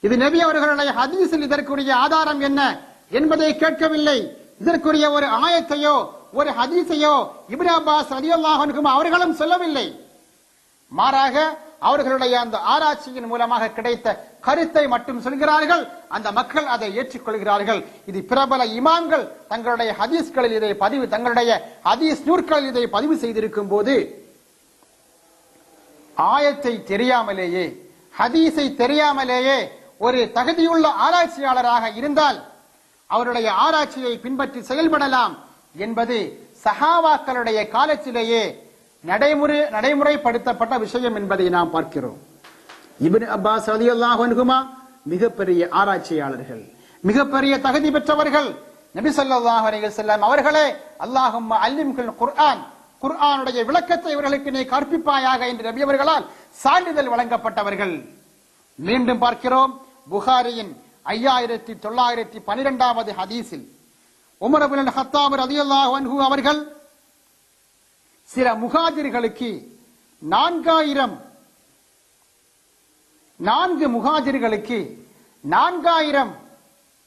[SPEAKER 1] இது நபி அவர்களுடைய ஹதீஸில் இதற்குரிய ஆதாரம் என்ன என்பதை கேட்கவில்லை. இதற்குரிய ஒரு ஆயத்தையோ ஒரு ஹதீஸையோ இப்னு அப்பாஸ் ரலியல்லாஹு அன்ஹு அவர்களும் சொல்லவில்லை. மாறாக அவர்களுடைய அந்த ஆராய்ச்சியின் மூலமாக கிடைத்த கருத்தை மட்டும் சொல்கிறார்கள். அந்த மக்கள் அதை ஏற்றுக்கொள்கிறார்கள். இது பிரபல இமாம்கள் தங்களுடைய ஹதீஸ்களில் இதை தங்களுடைய ஹதீஸ் நூற்களில் இதை பதிவு செய்திருக்கும் போது ஆயத்தை தெரியாமலேயே, ஹதீஸை தெரியாமலேயே ஒரு தகுதியுள்ள ஆராய்ச்சியாளராக இருந்தால் அவருடைய ஆராய்ச்சியை பின்பற்றி செயல்படலாம் என்பது சஹாபாக்களுடைய காலத்திலேயே நடைமுறைப்படுத்தப்பட்ட விஷயம் என்பதை நாம் பார்க்கிறோம். இப்னு அப்பாஸ் ரலியல்லாஹு அன்ஹுமா மிகப்பெரிய ஆராய்ச்சியாளர்கள், மிகப்பெரிய தகுதி பெற்றவர்கள். நபி ஸல்லல்லாஹு அலைஹி வஸல்லம் அவர்களே அல்லாஹும்ம அல்லிம்குல் குர்ஆன், குர்ஆனுடைய விளக்கத்தை இவர்களுக்கு நீ கற்பிப்பாயாக என்று நபி அவர்களால் சான்றிதழ் வழங்கப்பட்டவர்கள். மீண்டும் பார்க்கிறோம் புகாரியின் 5912வது ஹதீஸில் உமர் இப்னு கத்தாப் ரலியல்லாஹு அன்ஹு அவர்கள் சில முஹாஜிர்களுக்கு 4 முஹாஜிர்களுக்கு 4000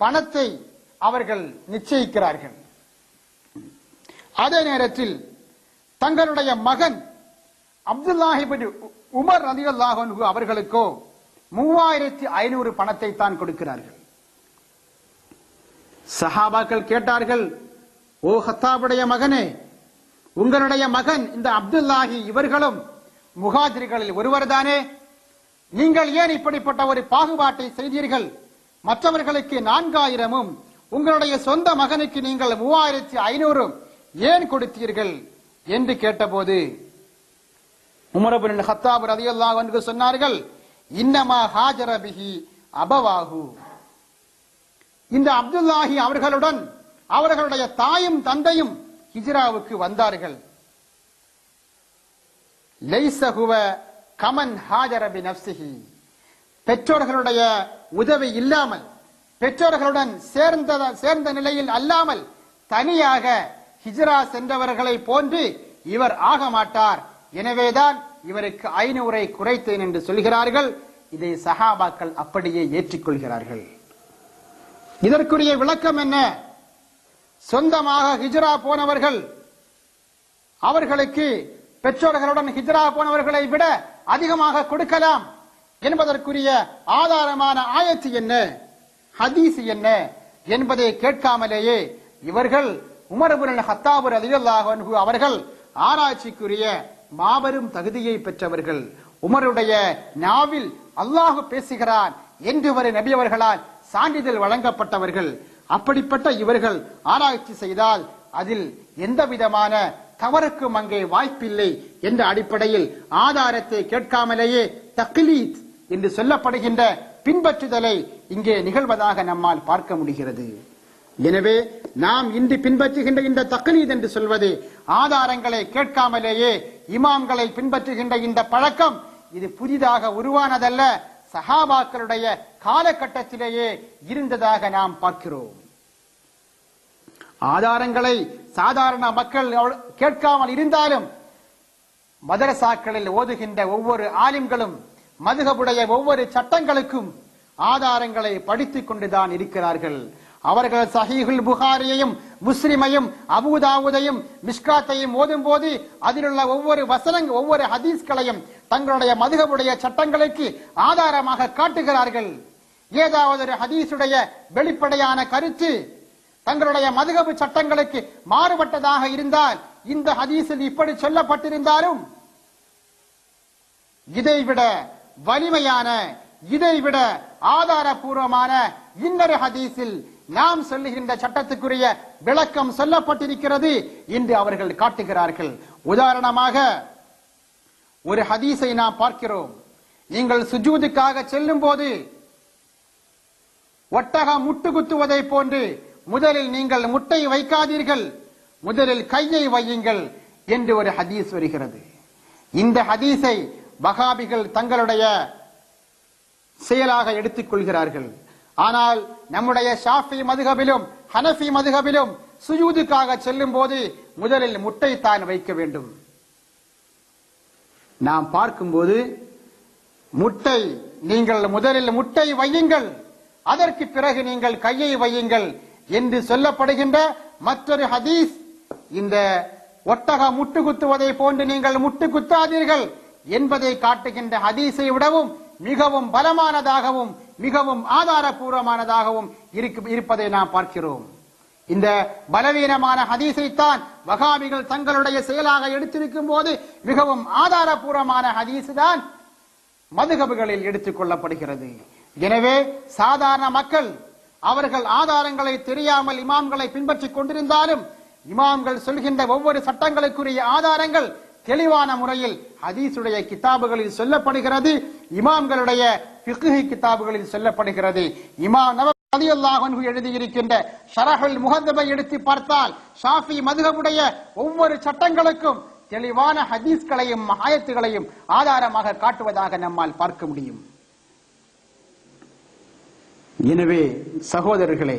[SPEAKER 1] பணத்தை அவர்கள் நிச்சயிக்கிறார்கள். அதே நேரத்தில் தங்களுடைய மகன் அப்துல்லாஹ் இப்னு உமர் ரலியல்லாஹு அன்ஹு அவர்களுக்கோ 3500 பணத்தை தான் கொடுக்கிறார்கள். சஹாபாக்கள் கேட்டார்கள், ஓ ஹத்தாபுடைய மகனே, உங்களுடைய மகன் இந்த அப்துல்லாஹி இவர்களும் முஹாஜிர்களில் ஒருவர் தானே, நீங்கள் ஏன் இப்படிப்பட்ட ஒரு பாகுபாட்டை செய்தீர்கள்? மற்றவர்களுக்கு 4000ம் உங்களுடைய சொந்த மகனுக்கு நீங்கள் 3500 ஏன் கொடுத்தீர்கள் என்று கேட்டபோது உமர் இப்னு கத்தாப் ரலியல்லாஹு அன்ஹு சொன்னார்கள், இன்னமா ஹாஜர பிஹி அபவாஹு, இந்த அப்துல்லாஹி அவர்களுடன் அவர்களுடைய தாயும் தந்தையும் ஹிஜ்ராவுக்கு வந்தார்கள். லைஸ ஹுவ கமன் ஹாஜர பினஃப்ஸிஹி, பெற்றோர்களுடைய உதவி இல்லாமல், பெற்றோர்களுடன் சேர்ந்த நிலையில் அல்லாமல் தனியாக ஹிஜ்ரா சென்றவர்களை போன்று இவர் ஆக மாட்டார். எனவேதான் இவருக்கு 500 குறைத்தேன் என்று சொல்கிறார்கள். இதை சஹாபாக்கள் அப்படியே ஏற்றுக்கொள்கிறார்கள். இதற்குரிய விளக்கம் என்ன? சொந்தமாக ஹிஜ்ரா போனவர்கள் அவர்களுக்கு பெற்றோர்களுடன் ஹிஜ்ரா போனவர்களை விட அதிகமாக கொடுக்கலாம் என்பதற்குரிய ஆதாரமான ஆயத்து என்ன, ஹதீஸ் என்ன என்பதை கேட்காமலேயே இவர்கள் உமர் இப்னு கத்தாப் ரலியல்லாஹு அன்ஹு அவர்கள் ஆராய்ச்சிக்குரிய மாபெரும் தகுதியை பெற்றவர்கள். உமருடைய நாவில் அல்லாஹ் பேசுகிறான் என்று ஒரு நபி அவர்களால் சான்றிதழ் வழங்கப்பட்டவர்கள். அப்படிப்பட்ட இவர்கள் ஆராய்ச்சி செய்தால் அதில் எந்த விதமான தவறுக்கும் அங்கே வாய்ப்பில்லை என்ற அடிப்படையில் ஆதாரத்தை கேட்காமலேயே தக்லீத் என்று சொல்லப்படுகின்ற பின்பற்றுதலை இங்கே நிகழ்வதாக நம்மால் பார்க்க முடிகிறது. எனவே நாம் இன்று பின்பற்றுகின்ற இந்த தக்லீத் என்று சொல்வது ஆதாரங்களை கேட்காமலேயே இமாம்களை பின்பற்றுகின்ற இந்த பழக்கம் இது புதிதாக உருவானதல்ல, சஹாபாக்களுடைய காலகட்டத்திலேயே இருந்ததாக நாம் பார்க்கிறோம். ஆதாரங்களை சாதாரண மக்கள் கேட்காமல் இருந்தாலும் மதரசாக்களில் ஓதுகின்ற ஒவ்வொரு ஆலிம்களும் மதுஹபுடைய ஒவ்வொரு சட்டங்களுக்கும் ஆதாரங்களை படித்துக் கொண்டுதான் இருக்கிறார்கள். அவர்கள் சஹீஹுல் புகாரியையும் முஸ்லிமையும் அபூதாவுதையும் மிஷ்காத்தையும் ஓதும் போது அதிலுள்ள ஒவ்வொரு ஹதீஸ்களையும் தங்களுடைய மதுஹபுடைய சட்டங்களுக்கு ஆதாரமாக காட்டுகிறார்கள். ஏதாவது ஒரு ஹதீஸுடைய வெளிப்படையான கருத்து தங்களுடைய மதுஹபு சட்டங்களுக்கு மாறுபட்டதாக இருந்தால் இந்த ஹதீஸில் இப்படி சொல்லப்பட்டிருந்தாலும் இதைவிட வலிமையான, இதைவிட ஆதாரபூர்வமான இன்னொரு ஹதீஸில் நாம் சொல்லுகின்ற சட்டத்துக்குரிய விளக்கம் சொல்லப்பட்டிருக்கிறது என்று அவர்கள் காட்டுகிறார்கள். உதாரணமாக ஒரு ஹதீஸை நாம் பார்க்கிறோம். நீங்கள் சுஜூதுக்காக செல்லும் போது ஒட்டகம் முட்டு குத்துவதை போன்று முதலில் நீங்கள் முட்டை வைக்காதீர்கள், முதலில் கையை வையுங்கள் என்று ஒரு ஹதீஸ் வருகிறது. இந்த ஹதீஸை வஹாபிகள் தங்களுடைய செயலாக எடுத்துக் கொள்கிறார்கள். ஆனால் நம்முடைய ஷாஃபி மதுஹபிலும் ஹனஃபி மதுஹபிலும் சுஜூதுக்காக செல்லும் போது முதலில் முட்டை தான் வைக்க வேண்டும். நாம் பார்க்கும்போது முட்டை, நீங்கள் முதலில் முட்டை வையுங்கள், அதற்கு பிறகு நீங்கள் கையை வையுங்கள் என்று சொல்லப்படுகின்ற மற்றொரு ஹதீஸ் இந்த ஒட்டக முட்டு குத்துவதை போன்று நீங்கள் முட்டு குத்தாதீர்கள் என்பதை காட்டுகின்ற ஹதீஸை விடவும் மிகவும் பலமானதாகவும் மிகவும் ஆதாரபூர்வமானதாகவும் இருப்பதை நாம் பார்க்கிறோம். இந்த பலவீனமான ஹதீஸைத்தான் வஹாபிகள் தங்களுடைய செயலாக எடுத்திருக்கும் போது மிகவும் ஆதாரபூர்வமான ஹதீஸ் தான் மதுஹபுகளில் எடுத்துக் கொள்ளப்படுகிறது. எனவே சாதாரண மக்கள் அவர்கள் ஆதாரங்களை தெரியாமல் இமாம்களை பின்பற்றிக் கொண்டிருந்தாலும் இமாம்கள் சொல்கின்ற ஒவ்வொரு சட்டங்களுக்குரிய ஆதாரங்கள் தெளிவான முறையில் ஹதீஸுடைய கிதாபுகளில் சொல்லப்படுகிறது, இமாம்களுடைய ஃபிக்ஹ் கிதாபுகளில் சொல்லப்படுகிறது. இமாம் நவவி ரலியல்லாஹு அன்ஹு எழுதியிருக்கின்ற ஷரஹுல் முஹத்தபை எடுத்து பார்த்தால் ஷாஃபி மதுஹபுடைய ஒவ்வொரு சட்டங்களுக்கும் தெளிவான ஹதீஸ்களையும் ஆயத்துகளையும் ஆதாரமாக காட்டுவதாக நம்மால் பார்க்க முடியும். எனவே சகோதரர்களே,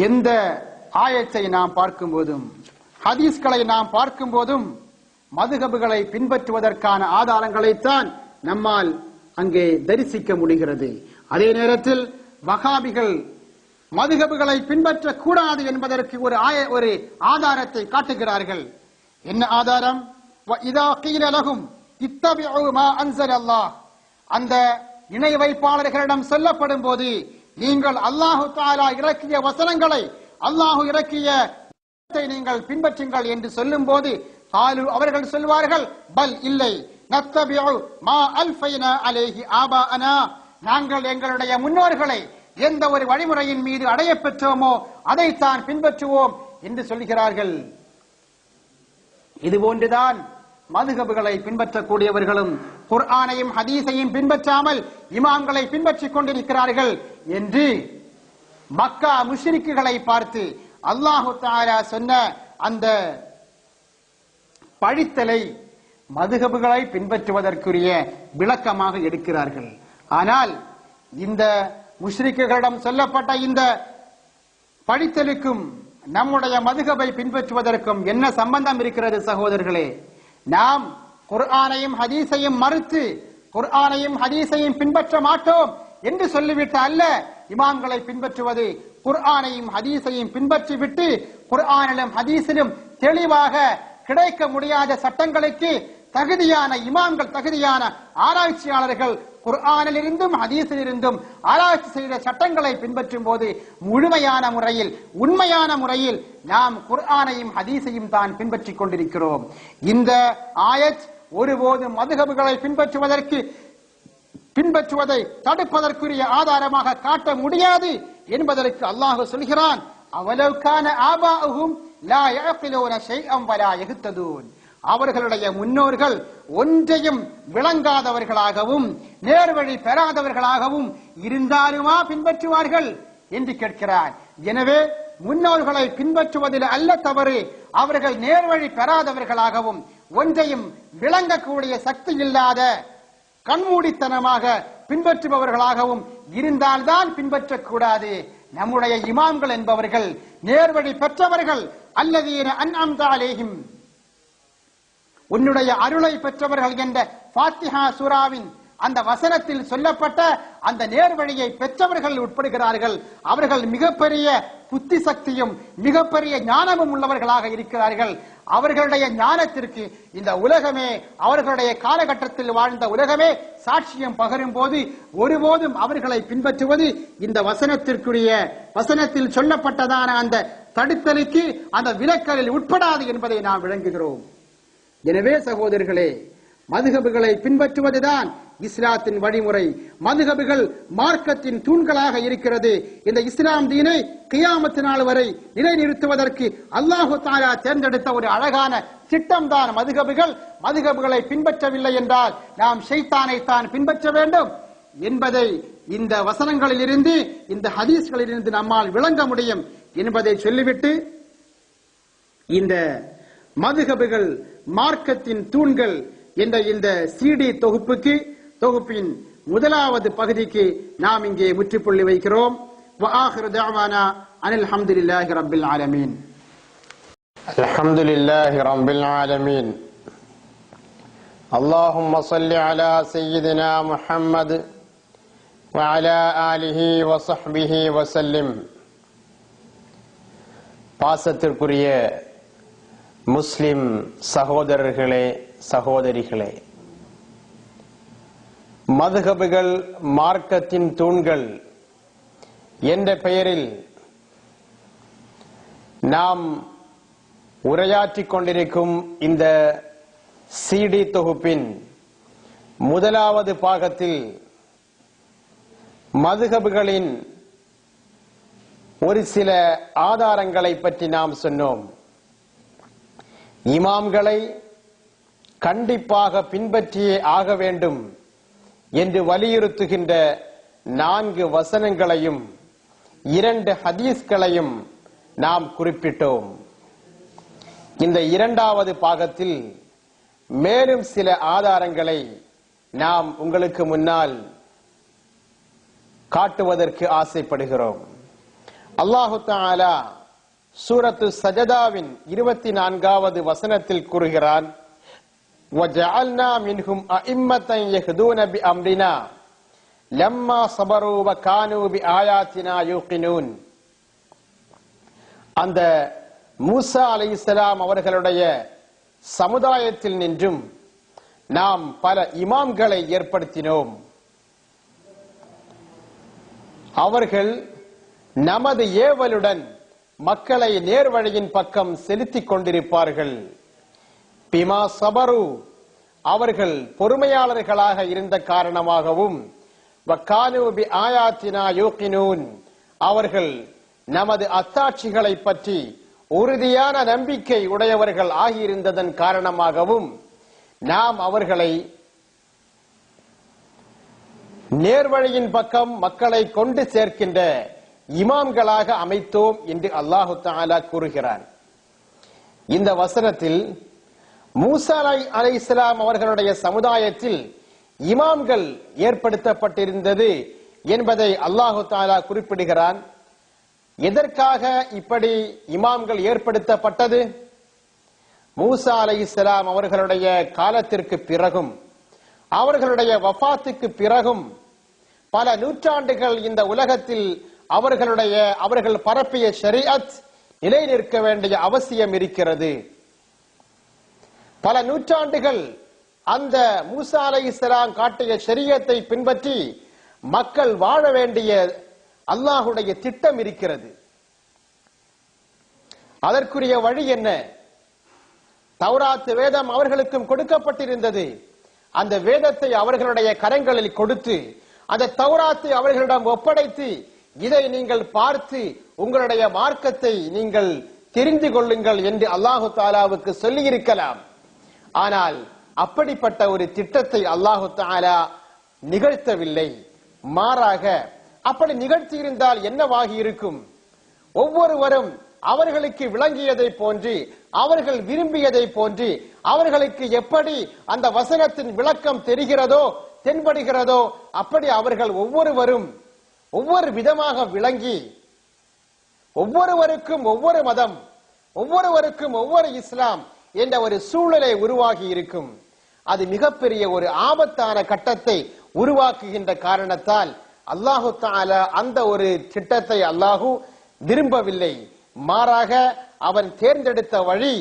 [SPEAKER 1] எந்த ஆயத்தை நாம் பார்க்கும் போதும் ஹதீஸ்களை நாம் பார்க்கும் போதும் மதுஹபுகளை பின்பற்றுவதற்கான ஆதாரங்களைத்தான் நம்மால் அங்கே தரிசிக்க முடிகிறது. அதே நேரத்தில் வஹாபிகள் மதுஹபுகளை பின்பற்றக் கூடாது என்பதற்கு ஒரு ஆதாரத்தை காட்டுகிறார்கள். என்ன ஆதாரம்? இதா கீல லஹும் இத்தபிஉ மா அன்ஸலல்லாஹ், அந்த இணை வைப்பாளர்களிடம் சொல்லப்படும் போது நீங்கள் அல்லாஹு தஆலா இறக்கிய வசனங்களை, அல்லாஹு இறக்கிய நீங்கள் பின்பற்றுங்கள் என்று சொல்லும் போது அவர்கள் சொல்வார்கள், பல் இல்லை, நத்தபிஉ மா அல்ஃபைனா அலைஹி ஆபாஅனா, நாங்கள் எங்களுடைய முன்னோர்களை எந்த ஒரு வழிமுறையின் மீது அடைய பெற்றோமோ அதைத்தான் பின்பற்றுவோம் என்று சொல்கிறார்கள். இதுபோன்றுதான் மதுஹபுகளை பின்பற்றக்கூடியவர்களும் குர்ஆனையும் ஹதீஸையும் பின்பற்றாமல் இமாம்களை பின்பற்றிக் கொண்டிருக்கிறார்கள் என்று மக்கா முஷ்ரிக்குகளை பார்த்து அல்லாஹு தஆலா சொன்ன அந்த பழித்தலை மதுஹபுகளை பின்பற்றுவதற்குரிய விளக்கமாக எடுக்கிறார்கள். ஆனால் இந்த முஷ்ரிக்குகளிடம் சொல்லப்பட்ட இந்த பழித்தலுக்கும் நம்முடைய மதுஹபை பின்பற்றுவதற்கும் என்ன சம்பந்தம் இருக்கிறது சகோதரர்களே? நாம் குர்ஆனையும் ஹதீஸையும் மறுத்து குர்ஆனையும் ஹதீஸையும் பின்பற்ற மாட்டோம் என்று சொல்லிவிட்டு அல்ல இமாம்களை பின்பற்றுவது. குர்ஆனையும் ஹதீஸையும் பின்பற்றிவிட்டு குர்ஆனிலும் ஹதீஸிலும் தெளிவாக கிடைக்க முடியாத சட்டங்களுக்கு தகுதியான இமாம்கள், தகுதியான ஆராய்ச்சியாளர்கள் குர்ஆனிலிருந்தும் ஹதீஸிலிருந்தும் ஆராய்ச்சி செய்த சட்டங்களை பின்பற்றும் போது முழுமையான முறையில், உண்மையான முறையில் நாம் குர்ஆனையும் ஹதீஸையும் தான் பின்பற்றிக் கொண்டிருக்கிறோம். இந்த ஆயத் ஒருபோதும் மதுஹபுகளை பின்பற்றுவதை தடுப்பதற்குரிய ஆதாரமாக காட்ட முடியாது என்பதற்கு அல்லாஹ் சொல்கிறான், அவலவ் கான ஆபாஉஹும் லா யஅகிலூன ஷைஅன் வலா யஹ்ததூன், அவர்களுடைய முன்னோர்கள் ஒன்றையும் விளங்காதவர்களாகவும் நேர்வழி பெறாதவர்களாகவும் இருந்தாலுமா பின்பற்றுவார்கள் என்று கேட்கிறார். எனவே முன்னோர்களை பின்பற்றுவதில் அல்ல தவறு, அவர்கள் நேர்வழி பெறாதவர்களாகவும் ஒன்றையும் விளங்கக்கூடிய சக்தி இல்லாத கண்மூடித்தனமாக பின்பற்றுபவர்களாகவும் இருந்தால்தான் பின்பற்றக்கூடாது. நம்முடைய இமாம்கள் என்பவர்கள் நேர்வழி பெற்றவர்கள், அல்லதீன அன்அம்த அலைஹிம், உன்னுடைய அருளை பெற்றவர்கள் என்ற ஃபாத்திஹா சூராவின் அந்த வசனத்தில் சொல்லப்பட்ட அந்த நேர்வழியை பெற்றவர்கள் உட்படுகிறார்கள். அவர்கள் மிகப்பெரிய புத்தி சக்தியும் மிகப்பெரிய ஞானமும் உள்ளவர்களாக இருக்கிறார்கள். அவர்களுடைய ஞானத்திற்கு இந்த உலகமே, அவர்களுடைய காலகட்டத்தில் வாழ்ந்த உலகமே சாட்சியம் பகரும் போது ஒருபோதும் அவர்களை பின்பற்றுவது இந்த வசனத்தில் சொல்லப்பட்டதான அந்த தடுத்தலுக்கு, அந்த விலக்கலில் உட்படாது என்பதை நாம் விளங்குகிறோம். எனவே சகோதரர்களே, மதுஹபுகளை பின்பற்றுவதுதான் இஸ்லாத்தின் வழிமுறை. மதுஹபுகள் மார்க்கத்தின் தூண்களாக இருக்கிறது. இந்த இஸ்லாம் தீனை கியாமத் நாள் வரை நிலைநிறுத்துவதற்கு அல்லாஹு தஆலா தேர்ந்தெடுத்த ஒரு அழகான திட்டம் தான் மதுஹபுகள். மதுஹபுகளை பின்பற்றவில்லை என்றால் நாம் ஷைத்தானை தான் பின்பற்ற வேண்டும் என்பதை இந்த வசனங்களிலிருந்து, இந்த ஹதீஸ்களிலிருந்து நம்மால் விளங்க முடியும் என்பதை சொல்லிவிட்டு, இந்த மதுஹபுகள் மார்க்கத்தின் தூண்கள் என்ற இந்த சிடி தொகுப்பின் முதலாவது பகுதிக்கு நாம் இங்கே முற்றுப்புள்ளி வைக்கிறோம். வஆகிரு தஅவானா அனில் ஹம்துலில்லாஹி ரப்பில் ஆலமீன்.
[SPEAKER 2] அல்ஹம்துலில்லாஹி ரப்பில் ஆலமீன். அல்லாஹும்ம ஸல்லி அலா சய்யிதினா முஹம்மத் வ அலா ஆலிஹி வ ஸஹ்பிஹி வ ஸல்லிம். பாசத்திற்குரிய முஸ்லிம் சகோதரர்களே, சகோதரிகளே, மதுஹபுகள் மார்க்கத்தின் தூண்கள் என்ற பெயரில் நாம் உரையாற்றிக் கொண்டிருக்கும் இந்த சிடி தொகுப்பின் முதலாவது பாகத்தில் மதுஹபுகளின் ஒரு சில ஆதாரங்களை பற்றி நாம் சொன்னோம். இமாம்களை கண்டிப்பாக பின்பற்றியே ஆக வேண்டும் என்று வலியுறுத்துகின்ற 4 வசனங்களையும் 2 ஹதீஸ்களையும் நாம் குறிப்பிட்டோம். இந்த 2வது பாகத்தில் மேலும் சில ஆதாரங்களை நாம் உங்களுக்கு முன்னால் காட்டுவதற்கு ஆசைப்படுகிறோம். அல்லாஹு தஆலா சூரத்து சஜதாவின் 24வது வசனத்தில் கூறுகிறான், وَجَعَلْنَا مِنْهُمْ أَئِمَّةً يَهْدُونَ بِأَمْرِنَا لَمَّا صَبَرُوا وَكَانُوا بِآيَاتِنَا يُوقِنُونَ. அந்த மூசா அலைஹிஸ்ஸலாம் அவர்களுடைய சமுதாயத்தில் நின்றும் நாம் பல இமாம்களை ஏற்படுத்தினோம். அவர்கள் நமது ஏவலுடன் மக்களை நேர்வழியின் பக்கம் செலுத்திக் கொண்டிருப்பார்கள். பிமா சபரு, அவர்கள் பொறுமையாளர்களாக இருந்த காரணமாகவும், வக்கானு பி ஆயாத்தினா யூகினூன், அவர்கள் நமது அத்தாட்சிகளை பற்றி உறுதியான நம்பிக்கை உடையவர்கள் ஆகியிருந்ததன் காரணமாகவும் நாம் அவர்களை நேர்வழியின் பக்கம் மக்களை கொண்டு சேர்க்கின்ற இமாம்களாக அமைத்தோம் என்று அல்லாஹு தஆலா கூறுகிறார். இந்த வசனத்தில் மூசா அலைஹிஸ்ஸலாம் அவர்களுடைய சமுதாயத்தில் இமாம்கள் ஏற்படுத்தப்பட்டிருந்தது என்பதை அல்லாஹு தஆலா குறிப்பிடுகிறான். எதற்காக இப்படி இமாம்கள் ஏற்படுத்தப்பட்டது? மூசா அலைஹிஸ்ஸலாம் அவர்களுடைய காலத்திற்கு பிறகும் அவர்களுடைய வஃபாத்துக்கு பிறகும் பல நூற்றாண்டுகள் இந்த உலகத்தில் அவர்கள் பரப்பிய ஷரீஅத் நிலை நிற்க வேண்டிய அவசியம் இருக்கிறது. பல நூற்றாண்டுகள் அந்த மூசா அலைஹிஸ்ஸலாம் காட்டிய ஷரீஅத்தை பின்பற்றி மக்கள் வாழ வேண்டிய அல்லாஹ்வுடைய திட்டம் இருக்கிறது. அதற்குரிய வழி என்ன? தௌராத் வேதம் அவர்களுக்கும் கொடுக்கப்பட்டிருந்தது. அந்த வேதத்தை அவர்களுடைய கரங்களில் கொடுத்து அந்த தௌராத்தை அவர்களிடம் ஒப்படைத்து, இதை நீங்கள் பார்த்து உங்களுடைய மார்க்கத்தை நீங்கள் தெரிந்து கொள்ளுங்கள் என்று அல்லாஹு தஆலாவுக்கு சொல்லி இருக்கலாம். ஆனால் அப்படிப்பட்ட ஒரு திட்டத்தை அல்லாஹு தஆலா நிகழ்த்தவில்லை. மாறாக அப்படி நிகழ்த்தியிருந்தால் என்னவாகி இருக்கும்? ஒவ்வொருவரும் அவர்களுக்கு விளங்கியதை போன்று, அவர்கள் விரும்பியதை போன்று, அவர்களுக்கு எப்படி அந்த வசனத்தின் விளக்கம் தெரிகிறதோ தென்படுகிறதோ அப்படி அவர்கள் ஒவ்வொருவரும் ஒவ்வொரு விதமாக விளங்கி, ஒவ்வொருவருக்கும் ஒவ்வொரு மதம், ஒவ்வொருவருக்கும் ஒவ்வொரு இஸ்லாம் என்ற ஒரு சூழலை உருவாகி இருக்கும். அது மிகப்பெரிய ஒரு ஆபத்தான கட்டத்தை உருவாக்குகின்ற காரணத்தால் அல்லாஹு தஆலா அந்த ஒரு திட்டத்தை அல்லாஹு விரும்பவில்லை. மாறாக அவன் தேர்ந்தெடுத்த வழி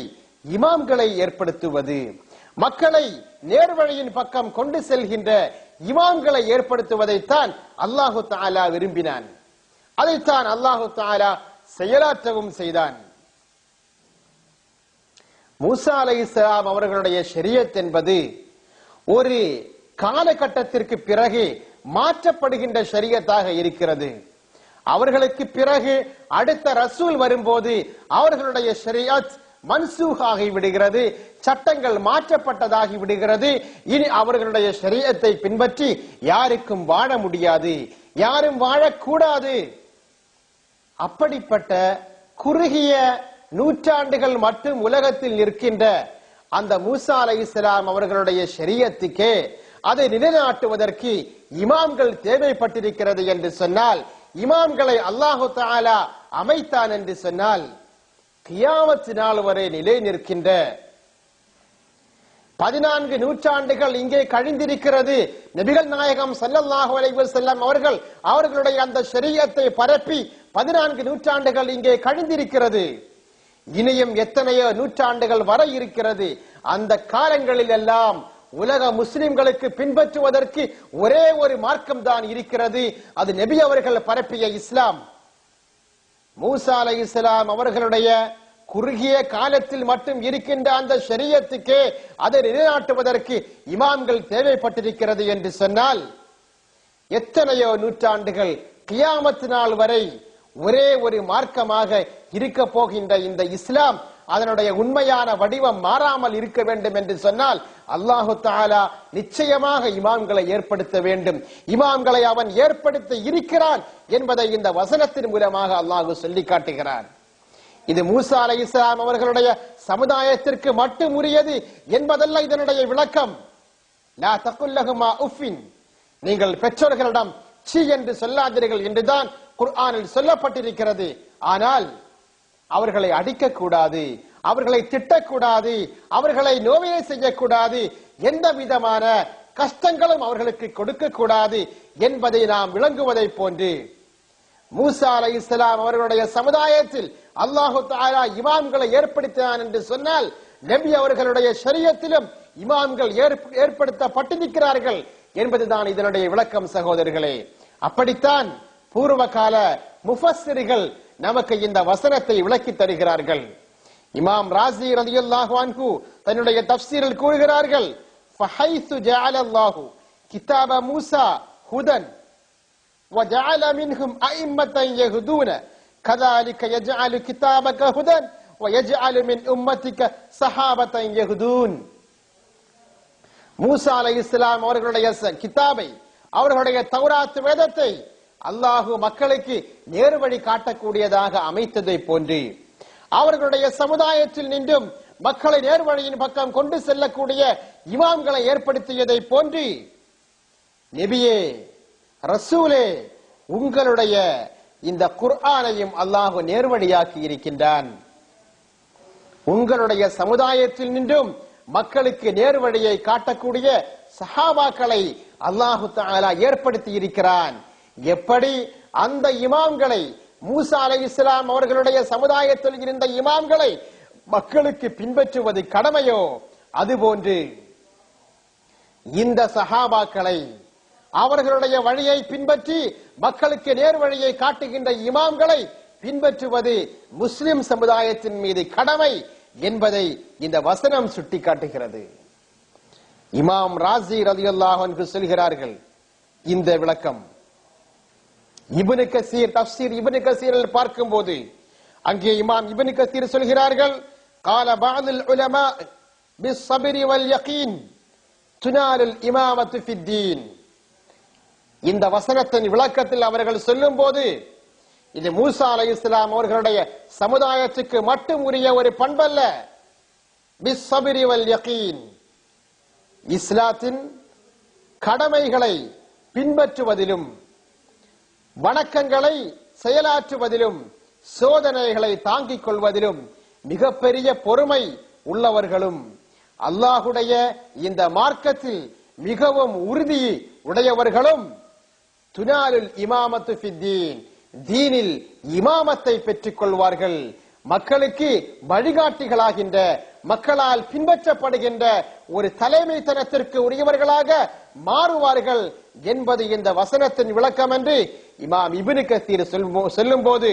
[SPEAKER 2] இமாம்களை ஏற்படுத்துவது, மக்களை நேர்வழியின் பக்கம் கொண்டு செல்கின்ற இமாம்களை ஏற்படுத்துவதைத்தான் அல்லாஹு தஆலா விரும்பினான். அதைத்தான் அல்லாஹு தஆலா செயலாற்றவும் செய்தான். மூசா அலைஹிஸ்ஸலாம் அவர்களுடைய ஷரீஅத் என்பது ஒரு காலகட்டத்திற்கு பிறகு மாற்றப்படுகின்ற ஷரீஅத்தாக இருக்கிறது. அவர்களுக்கு பிறகு அடுத்த ரசூல் வரும்போது அவர்களுடைய ஷரீஅத் மன்சூஹாகி விடுகிறது, சட்டங்கள் மாற்றப்பட்டதாகி விடுகிறது. இனி அவர்களுடைய ஷரீஅத்தை பின்பற்றி யாருக்கும் வாழ முடியாது, யாரும் வாழக்கூடாது. அப்படிப்பட்ட குறுகிய நூற்றாண்டுகள் மட்டும் உலகத்தில் நிற்கின்ற அந்த மூசா அலைஹிஸ்ஸலாம் அவர்களுடைய ஷரீஅத்துக்கே அதை நிலைநாட்டுவதற்கு இமாம்கள் தேவைப்பட்டிருக்கிறது என்று சொன்னால், இமாம்களை அல்லாஹு தஆலா அமைத்தான் என்று சொன்னால், கியாமத் நாள் வரை நிலை நிற்கின்ற 14 நூற்றாண்டுகள் இங்கே கழிந்திருக்கிறது. நபிகள் நாயகம் ஸல்லல்லாஹு அலைஹி வஸல்லம் அவர்களுடைய அந்த ஷரீஅத்தை பரப்பி 14 நூற்றாண்டுகள் இங்கே கழிந்திருக்கிறது. இனியும் எத்தனையோ நூற்றாண்டுகள் வர இருக்கிறது. அந்த காலங்களில் எல்லாம் உலக முஸ்லிம்களுக்கு பின்பற்றுவதற்கு ஒரே ஒரு மார்க்கம் தான் இருக்கிறது. அது நபி அவர்கள் பரப்பிய இஸ்லாம். மூசா அலைஹிஸ்ஸலாம் அவர்களுடைய குறுகிய காலத்தில் மட்டும் இருக்கின்ற அந்த ஷரீஅத்துக்கே அதை நிலைநாட்டுவதற்கு இமாம்கள் தேவைப்பட்டிருக்கிறது என்று சொன்னால், எத்தனையோ நூற்றாண்டுகள் கியாமத் நாள் வரை ஒரே ஒரு மார்க்கமாக இருக்க போகின்ற இந்த இஸ்லாம் அதனுடைய உண்மையான வடிவம் மாறாமல் இருக்க வேண்டும் என்று சொன்னால் அல்லாஹு தஆலா நிச்சயமாக இமாம்களை ஏற்படுத்த வேண்டும். இமாம்களை அவன் ஏற்படுத்த இருக்கிறான் என்பதை இந்த வசனத்தின் மூலமாக அல்லாஹ் சொல்லி காட்டுகிறான். இது மூசா அலைஹிஸ்ஸலாம் அவர்களுடைய சமுதாயத்திற்கு மட்டும் உரியது என்பதல்ல இதனுடைய விளக்கம். லா தகுல் லஹுமா உஃபின், நீங்கள் பெற்றோர்களிடம் சீ என்று சொல்லாதீர்கள் என்றுதான் குர்ஆனில் சொல்லப்பட்டிருக்கிறது. ஆனால் அவர்களை அடிக்க கூடாது, அவர்களை திட்டக்கூடாது, அவர்களை நோவினை செய்யக்கூடாது, எந்த விதமான கஷ்டங்களும் அவர்களுக்கு கொடுக்க கூடாது என்பதை நாம் விளங்குவதை போன்று மூசா அலைஹிஸ்ஸலாம் அவர்களுடைய சமுதாயத்தில் அல்லாஹு தஆலா இமாம்களை ஏற்படுத்தினான் என்று சொன்னால் நபி அவர்களுடைய ஷரியத்திலும் இமாம்கள் ஏற்படுத்தப்பட்டிருக்கிறார்கள் என்பதுதான் இதனுடைய விளக்கம் சகோதரர்களே. அப்படித்தான் பூர்வ கால முஃபஸ்ஸிர்கள் நமக்கு இந்த வசனத்தை விளக்கி தருகிறார்கள். இமாம் ராஸி ரலியல்லாஹு அன்ஹு தன்னுடைய தஃப்ஸீரில் கூறுகிறார்கள், ஃபஹைது ஜஅலல்லாஹு கிதாப மூஸா ஹுதன் وجعل منهم أئمة يهدون كذلك يجعل كتابك هدى ويجعل من أمتك صحابة يهدون. மூசா அலைஹிஸ்ஸலாம் அவர்களுடைய கிதாபை, அவர்களுடைய தௌராத் வேதத்தை அல்லாஹ் மக்களுக்கு நேர்வழி காட்டக்கூடியதாக அமைத்ததை போன்று அவர்களுடைய சமுதாயத்தில் நின்றும் மக்களை நேர்வழியின் பக்கம் கொண்டு செல்லக்கூடிய இமாம்களை ஏற்படுத்தியதை போன்று நபியே ரசூலே உங்களுடைய இந்த குர்ஆனையும் அல்லாஹ் நேர்வழியாக்கி இருக்கின்றான். உங்களுடைய சமுதாயத்தில் நின்றும் மக்களுக்கு நேர்வழியை காட்டக்கூடிய சஹாபாக்களை அல்லாஹு தஆலா ஏற்படுத்தி இருக்கிறான். எப்படி அந்த இமாம்களை மூசா அலைஹிஸ்ஸலாம் அவர்களுடைய சமுதாயத்தில் இருந்த இமாம்களை மக்களுக்கு பின்பற்றுவது கடமையோ அதுபோன்று இந்த சஹாபாக்களை அவர்களுடைய வழியை பின்பற்றி மக்களுக்கு நேர்வழியை காட்டுகின்ற இமாம்களை பின்பற்றுவது முஸ்லிம் சமுதாயத்தின் மீது கடமை என்பதை இந்த வசனம் சுட்டிக்காட்டுகிறது. இமாம் ராஸி ரலியல்லாஹு அன்ஹு சொல்கிறார்கள், இந்த விளக்கம் இப்னு கஸீர் தஃப்ஸீர் இப்னு கஸீரில் பார்க்கும்போது அங்கே இமாம் இப்னு கஸீர் சொல்கிறார்கள், قال بعض العلماء بالصبر واليقين تنال الإمامة في الدين. இந்த வசனத்தின் விளக்கத்தில் அவர்கள் சொல்லும் போது இது மூசா அலைஹிஸ்ஸலாம் அவர்களுடைய சமுதாயத்துக்கு மட்டும் உரிய ஒரு பண்பல்ல. பிஸ்ஸபிரி வல் யகீன், இஸ்லாத்தின் கடமைகளை பின்பற்றுவதிலும் வணக்கங்களை செயலாற்றுவதிலும் சோதனைகளை தாங்கிக் கொள்வதிலும் மிகப்பெரிய பொறுமை உள்ளவர்களும் அல்லாஹுடைய இந்த மார்க்கத்தில் மிகவும் உறுதி உடையவர்களும் துனாலுல் இமாமத்து ஃபித்தீன், தீனில் இமாமத்தை பெற்றுக் கொள்வார்கள். மக்களுக்கு வழிகாட்டிகளாகின்ற, மக்களால் பின்பற்றப்படுகின்ற ஒரு தலைமைத்தனத்திற்கு உரியவர்களாக மாறுவார்கள் என்பது இந்த வசனத்தின் விளக்கம் என்று இமாம் இப்னு கஸீர் சொல்லும் போது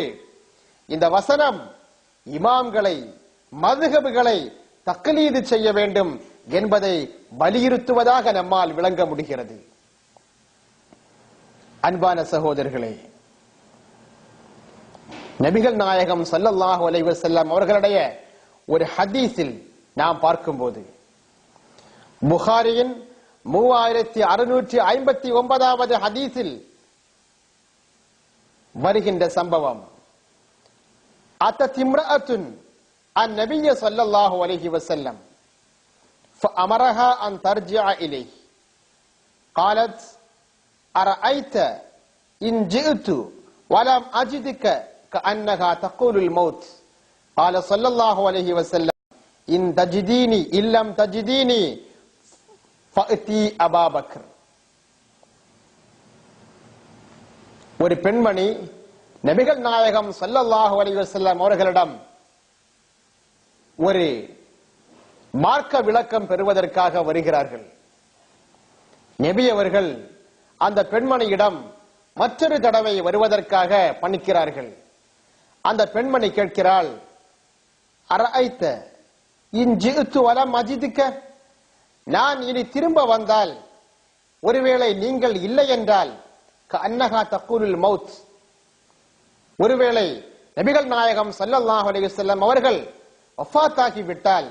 [SPEAKER 2] இந்த வசனம் இமாம்களை மதுஹபுகளை தக்லீது செய்ய வேண்டும் என்பதை வலியுறுத்துவதாக நம்மால் விளங்க முடிகிறது. அன்பான சகோதரர்களே, நபிகள் நாயகம் ஸல்லல்லாஹு அலைஹி வஸல்லம் அவர்களுடைய ஒரு ஹதீஸில் நாம் பார்க்கும்போது புகாரியின் 3659வது ஹதீஸில் வருகின்ற சம்பவம், அத்தத் இம்ரஅத்துன் அன்-நபிய்ய ஸல்லல்லாஹு அலைஹி வஸல்லம் ஃபஅமரஹா அன் தர்ஜிஅ இலைஹி قالت أرأيت إن جئت ولم أجدك كأنها تقول الموت قال صلى الله عليه وسلم إن تجديني إن لم تجديني فأتي أبا بكر. ஒரு பெண்மணி நபிகள் நாயகம் ஸல்லல்லாஹு அலைஹி வஸல்லம் அவர்களிடம் ஒரு மார்க்க விளக்கம் பெறுவதற்காக வருகிறார்கள். நபி அவர்கள் அந்த பெண்மணியிடம் மற்றொரு தடவை வருவதற்காக பணிக்கிறார்கள். அந்த பெண்மணி கேட்கிறாள், அரஐத்த இன் ஜிஅத்து வலம் அஜிதுக, நான் இனி திரும்ப வந்தால் ஒருவேளை நீங்கள் இல்லை என்றால் கஅன்னஹா தக்கூலுல் மௌத், ஒருவேளை நபிகள் நாயகம் ஸல்லல்லாஹு அலைஹி வஸல்லம் அவர்கள் வஃபாத்தாகி விட்டால்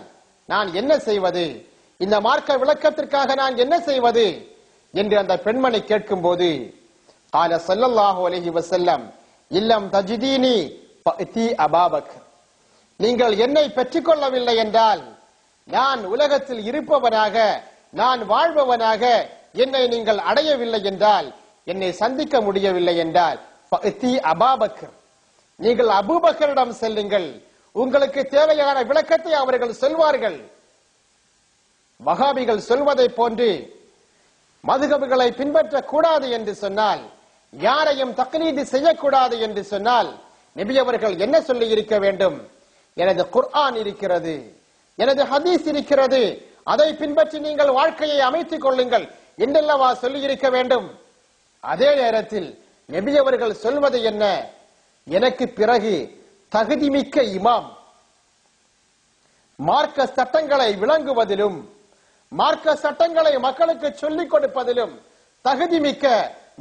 [SPEAKER 2] நான் என்ன செய்வது, இந்த மார்க்க விளக்கத்திற்காக நான் என்ன செய்வது என்று அந்த பெண்மணி கேட்கும் போது قال ஸல்லல்லாஹு அலைஹி வஸல்லம் இல்லம் தஜிதீனி ஃபஅதி அபூபக்கர், நீங்கள் என்னை பெற்றுக்கொள்ளவில்லை என்றால், நான் உலகத்தில் இருப்பவனாக, நான் வாழ்பவனாக என்னை நீங்கள் அடையவில்லை என்றால், என்னை சந்திக்க முடியவில்லை என்றால் ஃபஅதி அபூபக்கர், நீங்கள் அபூபக்கரிடம் செல்லுங்கள், உங்களுக்கு தேவையான விளக்கத்தை அவர்கள் சொல்வார்கள். வஹாபிகள் சொல்வதை போன்று மதுஹபுகளை பின்பற்றக் கூடாது என்று சொன்னால், யாரையும் தக்லீது செய்யக்கூடாது என்று சொன்னால், நபி அவர்கள் என்ன சொல்லி இருக்க வேண்டும்? எனது குர்ஆன் இருக்கிறது, எனது ஹதீஸ் இருக்கிறது, அதை பின்பற்றி நீங்கள் வாழ்க்கையை அமைத்துக் கொள்ளுங்கள் என்றல்லவா சொல்லி இருக்க வேண்டும். அதே நேரத்தில் நபி அவர்கள் சொல்வது என்ன? எனக்கு பிறகு தகுதிமிக்க இமாம், மார்க்க சட்டங்களை விளங்குவதிலும் மார்க்க சட்டங்களை மக்களுக்கு சொல்லிக் கொடுப்பதிலும் தகுதிமிக்க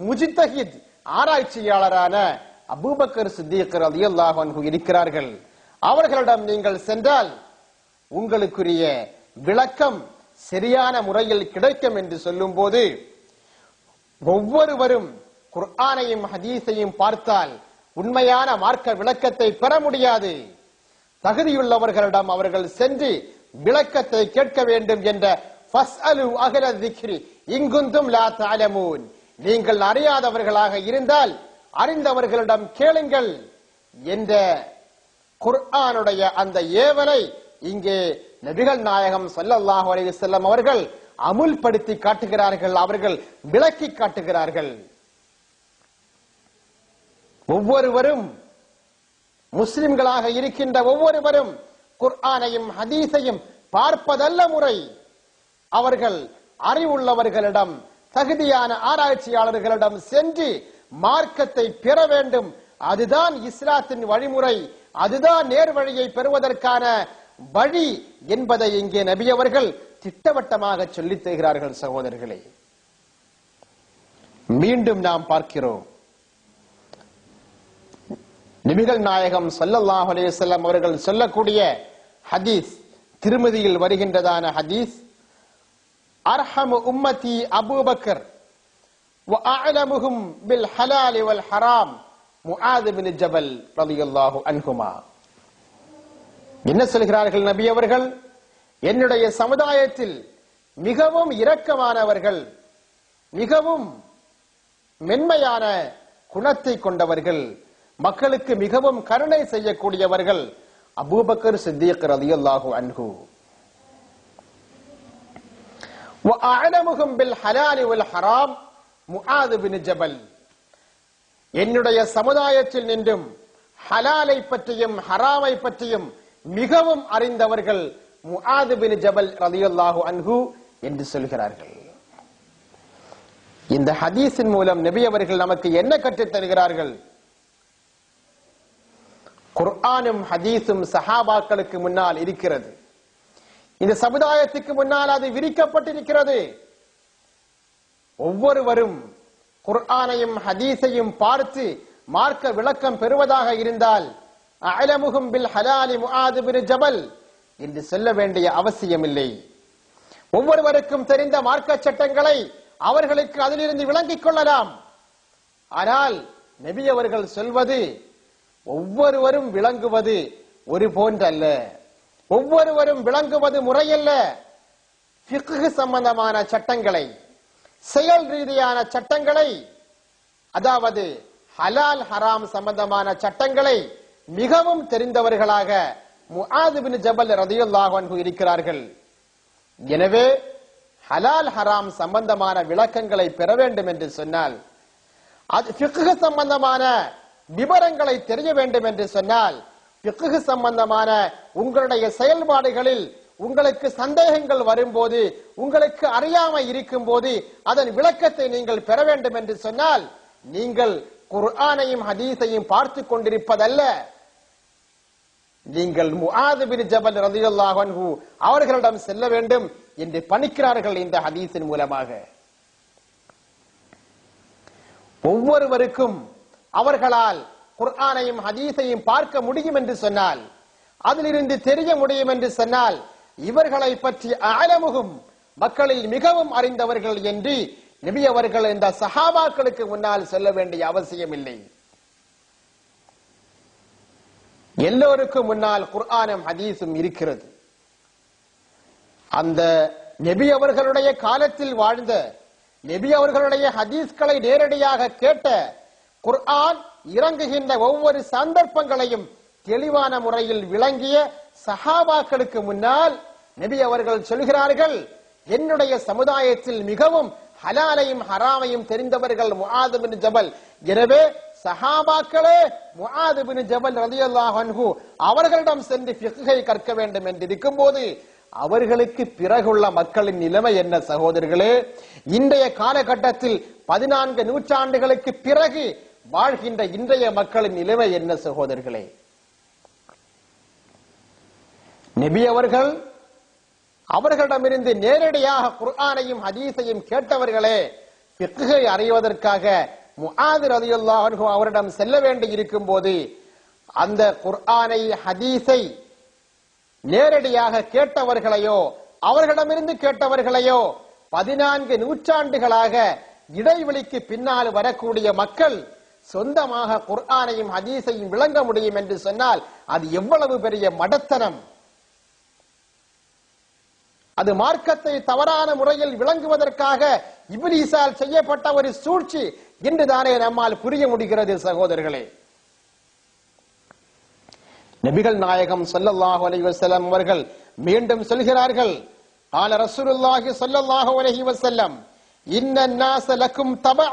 [SPEAKER 2] முஜ்தஹித் ஆராய்ச்சியாளரான அபூபக்கர் சித்திக் ரலியல்லாஹு அன்ஹு இருக்கிறார்கள். அவர்களிடம் நீங்கள் சென்றால் உங்களுக்குரிய விளக்கம் சரியான முறையில் கிடைக்கும் என்று சொல்லும் போது, ஒவ்வொருவரும் குர்ஆனையும் ஹதீஸையும் பார்த்தால் உண்மையான மார்க்க விளக்கத்தை பெற முடியாது. தகுதியுள்ளவர்களிடம் அவர்கள் சென்று விளக்கத்தை கேட்க வேண்டும் என்ற ஃபஸ்அலு அஹ்ல ذிக்ரி இன் குன்தும் லா தஅலமூன், நீங்கள் அறியாதவர்களாக இருந்தால் அறிந்தவர்களிடம் கேளுங்கள் என்ற குர்ஆனுடைய அந்த ஏவலை இங்கே நபிகள் நாயகம் ஸல்லல்லாஹு அலைஹி வஸல்லம் அவர்கள் அமுல்படுத்தி காட்டுகிறார்கள், அவர்கள் விளக்கி காட்டுகிறார்கள். ஒவ்வொருவரும் முஸ்லிம்களாக இருக்கின்ற ஒவ்வொருவரும் குர்ஆனையும் ஹதீஸையும் பார்ப்பதல்ல முறை, அவர்கள் அறிவுள்ளவர்களிடம், தகுதியான ஆராய்ச்சியாளர்களிடம் சென்று மார்க்கத்தை பெற வேண்டும். அதுதான் இஸ்லாத்தின் வழிமுறை, அதுதான் நேர் வழியை பெறுவதற்கான வழி என்பதை இங்கே நபி அவர்கள் திட்டவட்டமாக சொல்லித் தருகிறார்கள். சகோதரர்களே, மீண்டும் நாம் பார்க்கிறோம், நபிகள் நாயகம் ஸல்லல்லாஹு அலைஹி வஸல்லம் அவர்கள் சொல்லக்கூடிய ஹதீஸ், திருமதியில் வருகின்றதான ஹதீஸ், அர்ஹமு உம்மதி அபூபக்கர் வ அஅலமுஹும் பில் ஹலால் வல் ஹராம் முஆத் இப்னு ஜபல் ரலியல்லாஹு அன்ஹுமா. என்ன சொல்கிறார்கள் நபி அவர்கள்? என்னுடைய சமுதாயத்தில் மிகவும் இரக்கமானவர்கள், மிகவும் மென்மையான குணத்தை கொண்டவர்கள், மக்களுக்கு மிகவும் கருணை செய்யக்கூடியவர்கள் அபூபக்கர் சித்திக் ரலியல்லாஹு அன்ஹு. வ அஅலமுஹும் பில் ஹலால் வல் ஹராம் முஆத் இப்னு ஜபல். என்னுடைய சமுதாயத்தில் நின்றும் ஹலாலை பற்றியும் ஹராமை பற்றியும் மிகவும் அறிந்தவர்கள் முஆத் இப்னு ஜபல் ரலியல்லாஹு அன்ஹு என்று சொல்கிறார்கள். இந்த ஹதீஸின் மூலம் நபி அவர்கள் நமக்கு என்ன கற்றுத் தருகிறார்கள்? குர்ஆனும் ஹதீஸும் சஹாபாக்களுக்கு முன்னால் இருக்கிறது, இந்த சமுதாயத்துக்கு முன்னால் அது விரிக்கப்பட்டிருக்கிறது. ஒவ்வொருவரும் குர்ஆனையும் ஹதீஸையும் பார்த்து மார்க்க விளக்கம் பெறுவதாக இருந்தால் அஅலமுஹும் பில் ஹலால் முஆத் இப்னு ஜபல் என்று சொல்ல வேண்டிய அவசியமில்லை. ஒவ்வொருவருக்கும் தெரிந்த மார்க்க சட்டங்களை அவர்களுக்கு அதிலிருந்து விளங்கிக் கொள்ளலாம். ஆனால் நபி அவர்கள் சொல்வது, ஒவ்வொருவரும் விளங்குவது ஒரு போன்றல்ல, ஒவ்வொருவரும் விளங்குவது முறையல்ல. ஃபிக்ஹ் சம்பந்தமான சட்டங்களை, செயல் ரீதியான சட்டங்களை, அதாவது ஹலால் ஹராம் சம்பந்தமான சட்டங்களை மிகவும் தெரிந்தவர்களாக முஆத் இப்னு ஜபல் ரலியல்லாஹு அன்ஹு இருக்கிறார்கள். எனவே ஹலால் ஹராம் சம்பந்தமான விளக்கங்களை பெற வேண்டும் என்று சொன்னால், அது ஃபிக்ஹ் சம்பந்தமான விவரங்களை தெரிய வேண்டும் என்று சொன்னால், ஃபிக்ஹ் சம்பந்தமான உங்களுடைய செயல்பாடுகளில் உங்களுக்கு சந்தேகங்கள் வரும்போது, உங்களுக்கு அறியாமை இருக்கும் போது அதன் விளக்கத்தை நீங்கள் பெற வேண்டும் என்று சொன்னால், நீங்கள் குர்ஆனையும் ஹதீஸையும் பார்த்து கொண்டிருப்பதல்ல, நீங்கள் முஆத் இப்னு ஜபல் ரலியல்லாஹு அன்ஹு அவர்களிடம் செல்ல வேண்டும் என்று பணிக்கிறார்கள் இந்த ஹதீஸின் மூலமாக. ஒவ்வொருவருக்கும் அவர்களால் குர்ஆனையும் ஹதீஸையும் பார்க்க முடியும் என்று சொன்னால், அதிலிருந்து தெரிய முடியும் என்று சொன்னால், இவர்களை பற்றி அலமுகும் மக்களில் மிகவும் அறிந்தவர்கள் என்று நபி அவர்கள் இந்த சஹாபாக்களுக்கு முன்னால் சொல்ல வேண்டிய அவசியம் இல்லை. எல்லோருக்கும் முன்னால் குர்ஆனும் ஹதீஸும் இருக்கிறது. அந்த நபி அவர்களுடைய காலத்தில் வாழ்ந்த, நபி அவர்களுடைய ஹதீஸ்களை நேரடியாக கேட்ட, குர்ஆன் இறங்குகின்ற ஒவ்வொரு சந்தர்ப்பங்களையும் தெளிவான முறையில் விளங்கிய சஹாபாக்களுக்கு முன்னால் நபி அவர்கள் சொல்கிறார்கள், என்னுடைய சமுதாயத்தில் மிகவும் ஹலாலையும் ஹராமையும் தெரிந்தவர்கள் முஆத் பின் ஜபல். எனவே சஹாபாக்களே முஆத் பின் ஜபல் ரலியல்லாஹு அன்ஹு அவர்களிடம் சென்று ஃபிக்ஹை கற்க வேண்டும் என்று இருக்கும்போது, அவர்களுக்கு பிறகுள்ள மக்களின் நிலைமை என்ன சகோதரர்களே? இன்றைய காலகட்டத்தில் 14 நூற்றாண்டுகளுக்கு பிறகு வாழ்கின்ற இன்றைய மக்களின் நிலைமை என்ன சகோதரர்களே? நபி அவர்கள் அவர்களிடமிருந்து நேரடியாக குர்ஆனையும் ஹதீஸையும் கேட்டவர்களே ஃபிக்ஹை அறிவதற்காக முஆத் ரலியல்லாஹு அன்ஹு அவரிடம் செல்ல வேண்டி இருக்கும் போது, அந்த குர்ஆனை ஹதீஸை நேரடியாக கேட்டவர்களையோ அவர்களிடமிருந்து கேட்டவர்களையோ 14 நூற்றாண்டுகளாக இடைவெளிக்கு பின்னால் வரக்கூடிய மக்கள் சொந்தமாக குர்ஆனையும் ஹதீஸையும் விளங்க முடியும் என்று சொன்னால் அது எவ்வளவு பெரிய மடத்தனம்! அது மார்க்கத்தை தவறான முறையில் விளங்குவதற்காக இப்லீஸால் செய்யப்பட்ட ஒரு சூழ்ச்சி என்றுதானே நம்மால் புரிய முடிகிறது சகோதரர்களே. நபிகள் நாயகம் ஸல்லல்லாஹு அலைஹி வஸல்லம் அவர்கள் மீண்டும் சொல்கிறார்கள், قال رسول الله صلى الله عليه وسلم ان الناس لكم تبع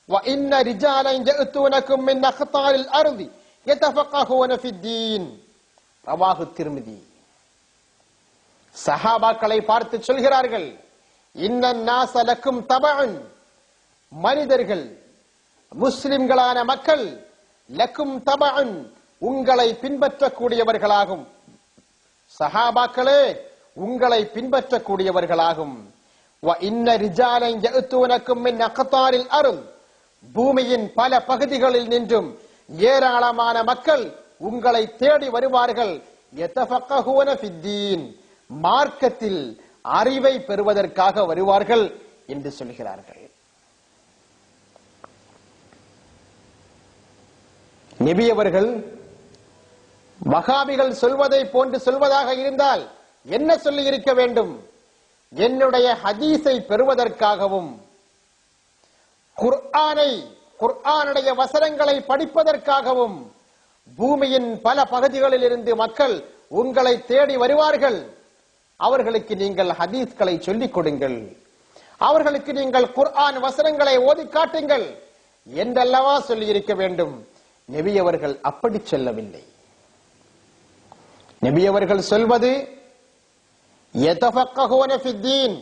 [SPEAKER 2] وان رجالا ياتونكم من اقطار الارض يتفقهون في الدين. رواه الترمذي. சஹாபாக்களை பார்த்து சொல்கிறார்கள், இன்ன الناس لكم تبع, மனிதர்கள் முஸ்லிம்களான மக்கள், லக்கும் தபஅன், உங்களை பின்பற்றக்கூடியவர்களாகும். சஹாபாக்களே உங்களை பின்பற்றக்கூடியவர்களாகும். வ இன்ன ரிஜாலன் யஅதூனகும் மின் அக்தாரில் அர்த், பூமியின் பல பகுதிகளில் நின்றும் ஏராளமான மக்கள் உங்களை தேடி வருவார்கள். யதஃபக்கஹூன ஃபித்தீன், மார்க்கத்தில் அறிவை பெறுவதற்காக வருவார்கள் என்று சொல்கிறார்கள். நபி அவர்கள் வஹாபிகள் சொல்வதை போன்று சொல்வதாக இருந்தால் என்ன சொல்லி இருக்க வேண்டும்? என்னுடைய ஹதீஸை பெறுவதற்காகவும் குர்ஆனுடைய வசனங்களை படிப்பதற்காகவும் பூமியின் பல பகுதிகளில் இருந்து மக்கள் உங்களை தேடி வருவார்கள். அவர்களுக்கு நீங்கள் ஹதீஸ்களை சொல்லிக் கொடுங்கள், அவர்களுக்கு நீங்கள் குர்ஆன் வசனங்களை ஓதி காட்டுங்கள் என்றல்லவா சொல்லி இருக்க வேண்டும். நபி அவர்கள் அப்படி சொல்லவில்லை. நபி அவர்கள் சொல்வது யதஃபக்கஹூன ஃபித்தீன்,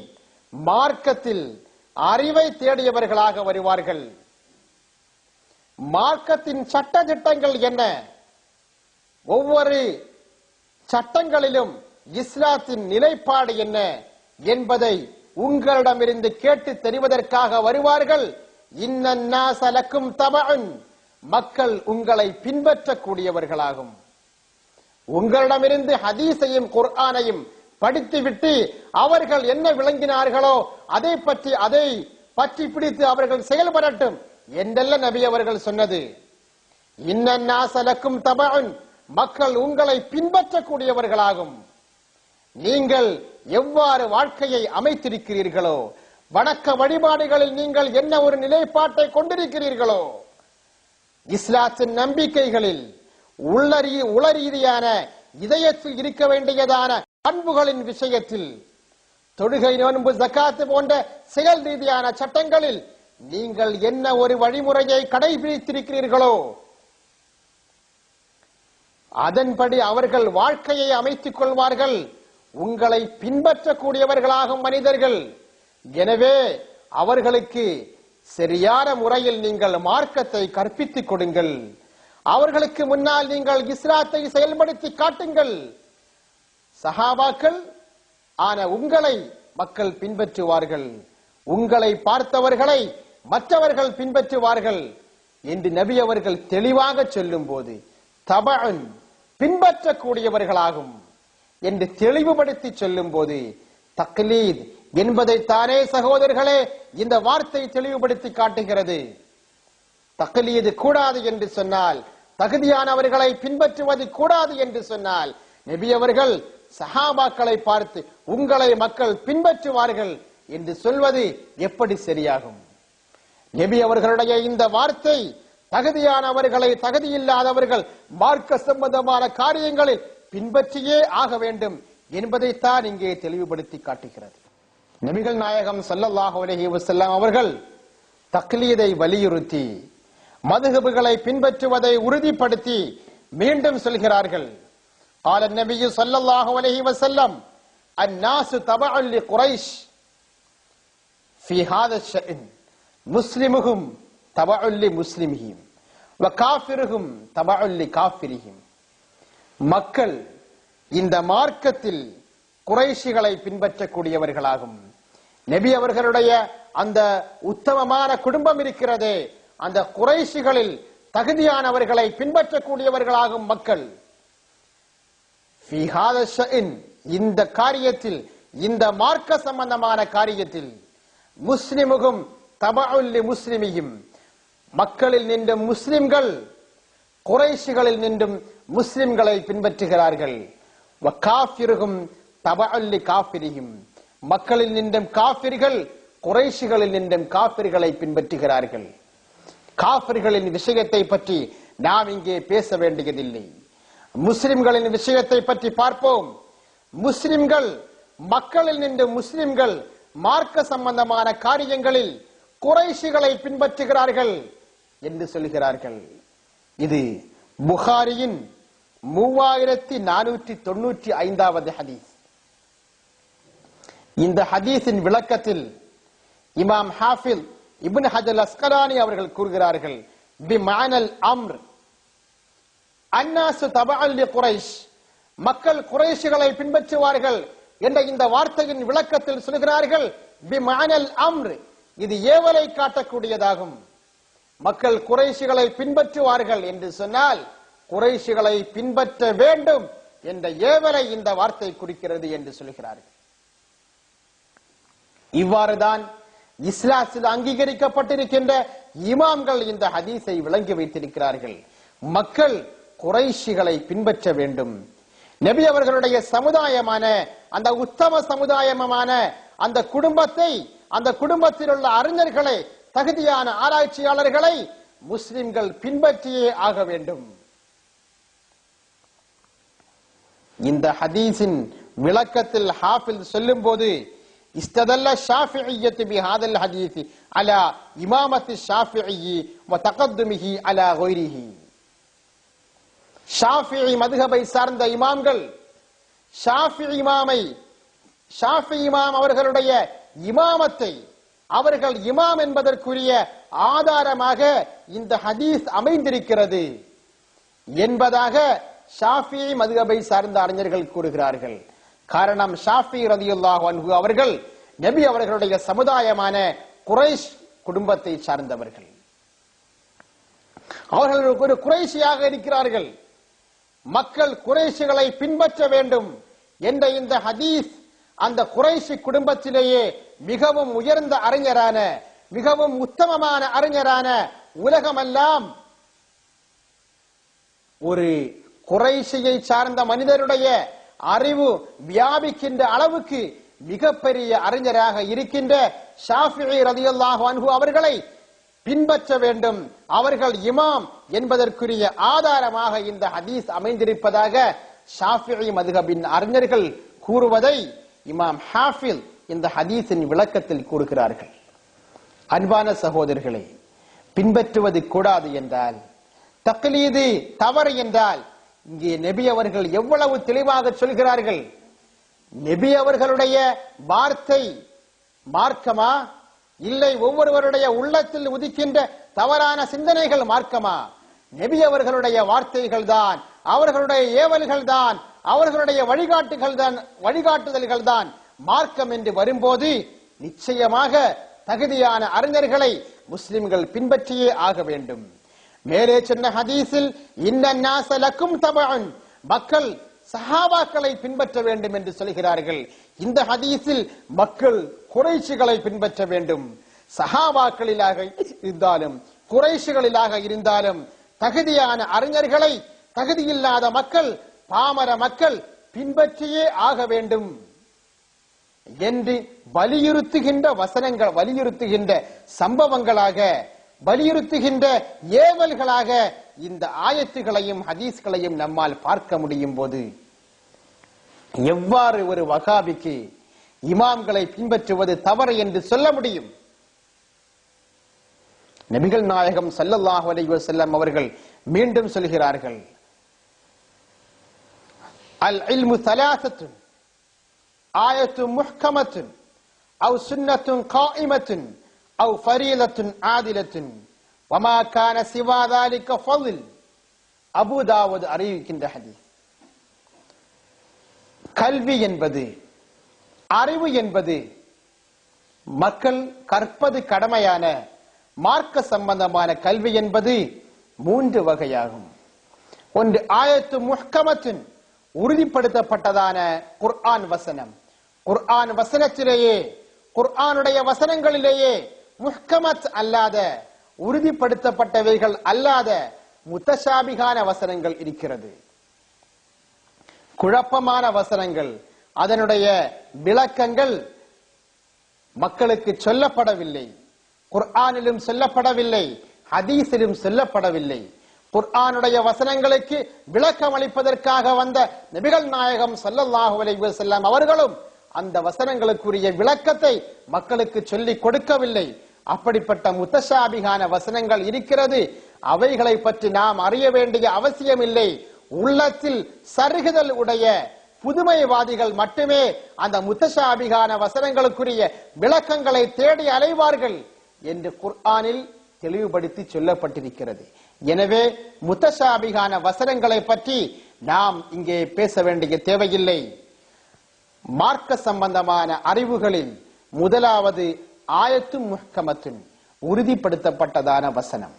[SPEAKER 2] மார்க்கத்தில் அறிவை தேடியவர்களாக வருவார்கள். மார்க்கத்தின் சட்ட திட்டங்கள் என்ன, ஒவ்வொரு சட்டங்களிலும் இஸ்லாத்தின் நிலைப்பாடு என்ன என்பதை உங்களிடமிருந்து கேட்டு தெரிவதற்காக வருவார்கள். இன்னன் நாஸ லக்கும் தபஅன், மக்கள் உங்களை பின்பற்றக்கூடியவர்களாகும். உங்களிடமிருந்து ஹதீஸையும் குர்ஆனையும் படித்துவிட்டு அவர்கள் என்ன விளங்கினார்களோ அதை பற்றி பிடித்து அவர்கள் செயல்படட்டும் என்றல்ல நபி அவர்கள் சொன்னது. இன்னன் நாஸ லக்கும் தபஅன், மக்கள் உங்களை பின்பற்றக்கூடியவர்களாகும். நீங்கள் எவ்வாறு வாழ்க்கையை அமைத்திருக்கிறீர்களோ, வணக்க வழிபாடுகளில் நீங்கள் என்ன ஒரு நிலைப்பாட்டை கொண்டிருக்கிறீர்களோ, இஸ்லாத்தின் நம்பிக்கைகளில் உளரீதியான இதயத்தில் இருக்க வேண்டியதான பண்புகளின் விஷயத்தில், தொழுகை, நோன்பு, ஜகாத் போன்ற செயல் ரீதியான சட்டங்களில் நீங்கள் என்ன ஒரு வழிமுறையை கடைபிடித்திருக்கிறீர்களோ அதன்படி அவர்கள் வாழ்க்கையை அமைத்துக் கொள்வார்கள். உங்களை பின்பற்றக்கூடியவர்களாகும் மனிதர்கள். எனவே அவர்களுக்கு சரியான முறையில் நீங்கள் மார்க்கத்தை கற்பித்துக் கொடுங்கள். அவர்களுக்கு முன்னால் நீங்கள் இஸ்லாத்தை செயல்படுத்தி காட்டுங்கள். சஹாபாக்கள் ஆன உங்களை மக்கள் பின்பற்றுவார்கள். உங்களை பார்த்தவர்களை மற்றவர்கள் பின்பற்றுவார்கள். என்று நபி அவர்கள் தெளிவாக சொல்லும் போது தபஅன் பின்பற்றக்கூடியவர்களாகும் என்று தெளிவுபடுத்தி சொல்லும் போது தக்லீத் என்பதைத்தானே சகோதரர்களே இந்த வார்த்தை தெளிவுபடுத்தி காட்டுகிறது. தக்லீது கூடாது என்று சொன்னால், தகுதியானவர்களை பின்பற்றுவது கூடாது என்று சொன்னால், நபி அவர்கள் சஹாபாக்களை பார்த்து உங்களை மக்கள் பின்பற்றுவார்கள் என்று சொல்வது எப்படி சரியாகும்? நபி அவர்களுடைய இந்த வார்த்தை தகுதியானவர்களை தகுதியில்லாதவர்கள் மார்க்க சம்பந்தமான காரியங்களில் பின்பற்றியே ஆக வேண்டும் என்பதைத்தான் இங்கே தெளிவுபடுத்தி காட்டுகிறது. நபிகள் நாயகம் ஸல்லல்லாஹு அலைஹி வஸல்லம் அவர்கள் தக்லீதை வலியுறுத்தி மதுஹபுகளை பின்பற்றுவதை உறுதிப்படுத்தி மீண்டும் சொல்கிறார்கள். قال النبي صلى الله عليه وسلم الناس تبع لقريش في هذا الشأن مسلمهم تبع لمسلمهم وكافرهم تبع لكافرهم. மக்கள் இந்த மார்க்கத்தில் குறைஷிகளை பின்பற்றக்கூடியவர்களாகும். நபி அவர்களுடைய அந்த உத்தமமான குடும்பம் இருக்கிறதே, அந்த குறைஷிகளில் தகுதியானவர்களை பின்பற்றக்கூடியவர்களாகும் மக்கள். இந்த காரியத்தில், இந்த மார்க்க சம்பந்தமான காரியத்தில் முஸ்லிமுகும் தபஉல் முஸ்லிமியும், மக்களில் நின்றும் முஸ்லிம்கள் குறைஷிகளில் நின்றும் முஸ்லிம்களை பின்பற்றுகிறார்கள். வகாஃபிருகும் தபஉல் காஃபிரிஹிம், மக்களில் நின்றும் காஃபிர்கள் குறைஷிகளில் நின்றும் காஃபிர்களை பின்பற்றுகிறார்கள். காஃபிர்களின் விஷயத்தை பற்றி நாம் இங்கே பேச வேண்டியதில்லை. முஸ்லிம்களின் விஷயத்தை பற்றி பார்ப்போம். முஸ்லிம்கள், மக்களில் நின்று முஸ்லிம்கள் மார்க்க சம்பந்தமான காரியங்களில் குறைஷிகளை பின்பற்றுகிறார்கள் என்று சொல்கிறார்கள். இது புகாரியின் 3495வது ஹதீஸ். இந்த ஹதீஸின் விளக்கத்தில் இமாம் ஹாஃபில் இப்னு ஹஜர் அஸ்கலானி அவர்கள் கூறுகிறார்கள், பிமானல் அம்ர் அன்னாசு தபஅல் லிகுரைஷ், மக்கள் குறைஷிகளை பின்பற்றுவார்கள் என்ற இந்த வார்த்தையின் விளக்கத்தில் சொல்கிறார்கள், பிமானல் அம்ர், இது ஏவலை காட்டக்கூடியதாகும். மக்கள் குறைஷிகளை பின்பற்றுவார்கள் என்று சொன்னால் குறைஷிகளை பின்பற்ற வேண்டும் என்ற ஏவலை இந்த வார்த்தை குறிக்கிறது என்று சொல்கிறார்கள். இவ்வாறுதான் இஸ்லாத்தில் அங்கீகரிக்கப்பட்டிருக்கின்ற இமாம்கள் இந்த ஹதீஸை விளங்கி வைத்திருக்கிறார்கள். மக்கள் குறைஷிகளை பின்பற்ற வேண்டும். நபி அவர்களுடைய சமுதாயமான அந்த உத்தம சமுதாயமான அந்த குடும்பத்தை, அந்த குடும்பத்தில் உள்ள அறிஞர்களை, தகுதியான ஆராய்ச்சியாளர்களை முஸ்லிம்கள் பின்பற்றியே ஆக வேண்டும். இந்த ஹதீஸின் விளக்கத்தில் ஹாஃபில் சொல்லும் போது, استدل الشافعية بهذا الحديث على إمامة الشافعي وتقدمه على غيره. ஷாஃபிஈ மதுஹபை சார்ந்த இமாம்கள் ஷாஃபி இமாம் அவர்களுடைய இமாமத்தை, அவர்கள் இமாம் என்பதற்குரிய ஆதாரமாக இந்த ஹதீஸ் அமைந்திருக்கிறது என்பதாக ஷாஃபிஈ மதுஹபை சார்ந்த அறிஞர்கள் கூறுகிறார்கள். காரணம், ஷாஃபி ரலியல்லாஹு அன்ஹு அவர்கள் நபி அவர்களுடைய சமுதாயமான குறைஷ் குடும்பத்தை சார்ந்தவர்கள். அவர்கள் ஒரு குறைஷியாக இருக்கிறார்கள். மக்கள் குறைஷிகளை பின்பற்ற வேண்டும் என்ற இந்த ஹதீஸ் அந்த குறைஷி குடும்பத்திலேயே மிகவும் உயர்ந்த அறிஞரான, மிகவும் உத்தமமான அறிஞரான, உலகமெல்லாம் ஒரு குறைஷியை சார்ந்த மனிதருடைய அறிவு வியாபிக்கின்ற அளவுக்கு மிகப்பெரிய அறிஞராக இருக்கின்ற ஷாஃபிஈ ரலியல்லாஹு அன்ஹு அவர்களை பின்பற்ற வேண்டும், அவர்கள் இமாம் என்பதற்குரிய ஆதாரமாக இந்த ஹதீஸ் அமைந்திருப்பதாக ஷாஃபிஈ மதுஹபின் அறிஞர்கள் கூறுவதை இமாம் ஹாஃபில் இந்த ஹதீஸின் விளக்கத்தில் கூறுகிறார்கள். அன்பான சகோதரர்களே, பின்பற்றுவது கூடாது என்றால், தக்லீது தவறு என்றால், இங்கே நபி அவர்கள் எவ்வளவு தெளிவாக சொல்கிறார்கள். நபி அவர்களுடைய வார்த்தை மார்க்கமா, இல்லை ஒவ்வொருவருடைய உள்ளத்தில் உதிக்கின்ற தவறான சிந்தனைகள் மார்க்கமா? நபி அவர்களுடைய வார்த்தைகள் தான், அவர்களுடைய ஏவல்கள் தான், அவர்களுடைய வழிகாட்டுதல்கள் தான் மார்க்கம் என்று வரும்போது நிச்சயமாக தகுதியான அறிஞர்களை முஸ்லிம்கள் பின்பற்றியே ஆக வேண்டும். மேலே சொன்ன ஹதீஸில் இன்னன்னாஸ லக்கும் தபஅன், மக்கள் சஹாபாக்களை பின்பற்ற வேண்டும் என்று சொல்கிறார்கள். இந்த ஹதீஸில் மக்கள் குறைஷிகளை பின்பற்ற வேண்டும். சஹாபாக்களிலாக இருந்தாலும் குறைஷிகளிலாக இருந்தாலும் தகுதியான அறிஞர்களை தகுதியில்லாத மக்கள், பாமர மக்கள் பின்பற்றியே ஆக வேண்டும் என்று வலியுறுத்துகின்ற வசனங்கள், வலியுறுத்துகின்ற சம்பவங்களாக, வலியுறுத்துகின்ற ஏவல்களாக இந்த ஆயத்துகளையும் ஹதீஸ்களையும் நம்மால் பார்க்க முடியும் போது எவ்வாறு ஒரு வகாபிக்கு இமாம்களை பின்பற்றுவது தவறு என்று சொல்ல முடியும்? நபிகள் நாயகம் ஸல்லல்லாஹு அலைஹி வஸல்லம் அவர்கள் மீண்டும் சொல்கிறார்கள், அல் இல்மு ثلاثة ஆயத்து முஹ்கமத்துன் அவ் சுன்னத்துன் காயிமத்துன் அவ் ஃபரீலத்துன் ஆதிலத்துன் வமா கான சிவா ذلك ஃபضல். அபூ தாவூத் அறிவிக்கின்ற ஹதீஸ். கல்வி என்பது, அறிவு என்பது மக்கள் கற்பது கடமையான மார்க்க சம்பந்தமான கல்வி என்பது 3 வகையாகும். ஒன்று ஆயத்து முஹ்கமத்துன், உறுதிப்படுத்தப்பட்டதான குர்ஆன் வசனம். குர்ஆன் வசனத்திலேயே, குர்ஆனுடைய வசனங்களிலேயே முஹ்கமத் அல்லாத, உறுதிப்படுத்தப்பட்டவைகள் அல்லாத முத்தஷாபிகான வசனங்கள் இருக்கிறது. குழப்பமான வசனங்கள், அதனுடைய விளக்கங்கள் மக்களுக்கு சொல்லப்படவில்லை. குர்ஆனிலும் சொல்லப்படவில்லை, ஹதீஸிலும் சொல்லப்படவில்லை. குர்ஆனுடைய வசனங்களுக்கு விளக்கம் அளிப்பதற்காக வந்த நபிகள் நாயகம் ஸல்லல்லாஹு அலைஹி வஸல்லம் அவர்களும் அந்த வசனங்களுக்குரிய விளக்கத்தை மக்களுக்கு சொல்லிக் கொடுக்கவில்லை. அப்படிப்பட்ட முத்தஷாபிகான வசனங்கள் இருக்கிறது. அவைகளை பற்றி நாம் அறிய வேண்டிய அவசியமில்லை. உள்ளத்தில் சருகுதல் உடைய புதுமைவாதிகள் மட்டுமே அந்த முத்தஷாபிகான வசனங்களுக்குரிய விளக்கங்களை தேடி அலைவார்கள் என்று குர்ஆனில் தெளிவுபடுத்தி சொல்லப்பட்டிருக்கிறது. எனவே முத்தஷாபிகான வசனங்களை பற்றி நாம் இங்கே பேச வேண்டிய தேவையில்லை. மார்க்க சம்பந்தமான அறிவுகளில் முதலாவது ஆயத்து முஹ்கமத்துன், உறுதிப்படுத்தப்பட்டதான வசனம்.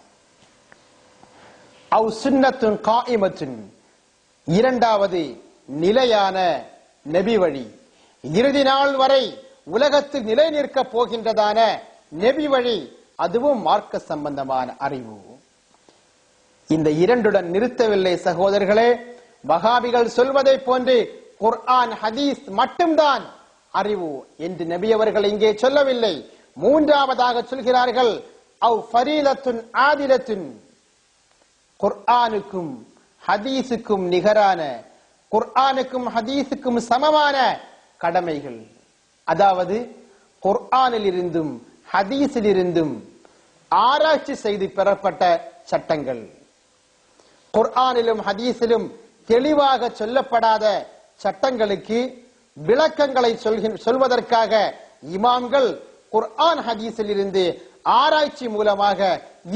[SPEAKER 2] அவ் சுன்னத்துன் காயிமத்துன், இரண்டாவது நிலையான நபி வழி, இறுதி நாள் வரை உலகத்தில் நிலை நிற்க போகின்றதான நபி வழி, அதுவும் மார்க்க சம்பந்தமான அறிவு. இந்த இரண்டுடன் நிறுத்தவில்லை சகோதரர்களே. வஹாபிகள் சொல்வதை போன்று குர்ஆன் ஹதீஸ் மட்டும்தான் அறிவு என்று நபி அவர்கள் இங்கே சொல்லவில்லை. மூன்றாவதாக சொல்கிறார்கள், அவ் ஃபரீலத்துன் ஆதிலத்துன், குர்ஆனுக்கும் ஹதீஸுக்கும் நிகரான, குர்ஆனுக்கும் ஹதீஸுக்கும் சமமான கடமைகள். அதாவது குர்ஆனில் இருந்தும் ஹதீஸில் இருந்தும் ஆராய்ச்சி செய்து பெறப்பட்ட சட்டங்கள், குர்ஆனிலும் ஹதீஸிலும் தெளிவாக சொல்லப்படாத சட்டங்களுக்கு விளக்கங்களை சொல்வதற்காக இமாம்கள் குர்ஆன் ஹதீஸில் இருந்து ஆராய்ச்சி மூலமாக,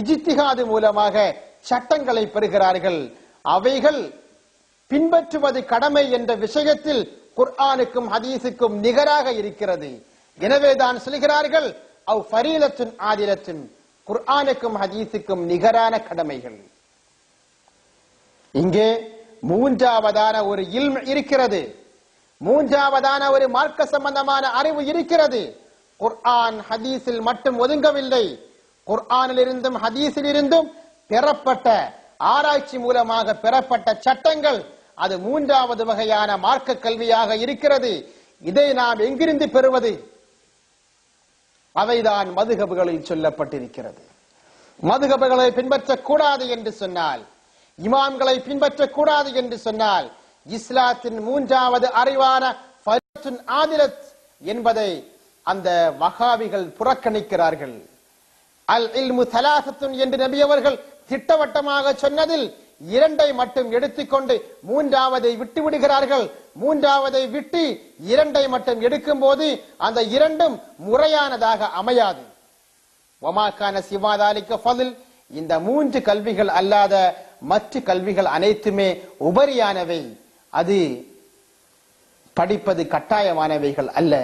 [SPEAKER 2] இஜ்திஹாது மூலமாக சட்டங்களை பெறுகிறார்கள். அவைகள் பின்பற்றுவது கடமை என்ற விஷயத்தில் குர்ஆனுக்கும் ஹதீஸுக்கும் நிகராக இருக்கிறது. எனவேதான் சொல்கிறார்கள், அவ் ஃபரீலத்துன் ஆதிலத்துன், குர்ஆனுக்கும் ஹதீஸுக்கும் நிகரான கடமைகள். இங்கே மூன்றாவதான ஒரு இல்ம் இருக்கிறது, மூன்றாவதான ஒரு மார்க்க சம்பந்தமான அறிவு இருக்கிறது. குர்ஆன் ஹதீஸில் மட்டும் ஒதுங்கவில்லை. குர்ஆனில் இருந்தும் ஹதீஸில் இருந்தும் பெறப்பட்ட, ஆராய்ச்சி மூலமாக பெறப்பட்ட சட்டங்கள், அது மூன்றாவது வகையான மார்க்க கல்வியாக இருக்கிறது. இதை நாம் எங்கிருந்து பெறுவது? அவைதான் மதுஹபுகளில் சொல்லப்பட்டிருக்கிறது. மதுஹபுகளை பின்பற்றக்கூடாது என்று சொன்னால், இமாம்களை பின்பற்றக்கூடாது என்று சொன்னால், இஸ்லாத்தின் மூன்றாவது அறிவான ஃபரீலத்துன் ஆதிலத் என்பதை அந்த வஹாபிகள் புறக்கணிக்கிறார்கள். அல் இல்மு ஸலாஸத்துன் என்று நபி அவர்கள் திட்டவட்டமாக சொன்னதில் இரண்டை மட்டும் எடுத்துக்கொண்டு மூன்றாவதை விட்டு விடுகிறார்கள். மூன்றாவதை விட்டு இரண்டை மட்டும் எடுக்கும் போது அந்த இரண்டும் முறையானதாக அமையாது. வமா கான சிவா ذلك ஃபضல், இந்த மூன்று கல்விகள் அல்லாத மற்ற கல்விகள் அனைத்துமே உபரியானவை, அது படிப்பது கட்டாயமானவைகள் அல்ல.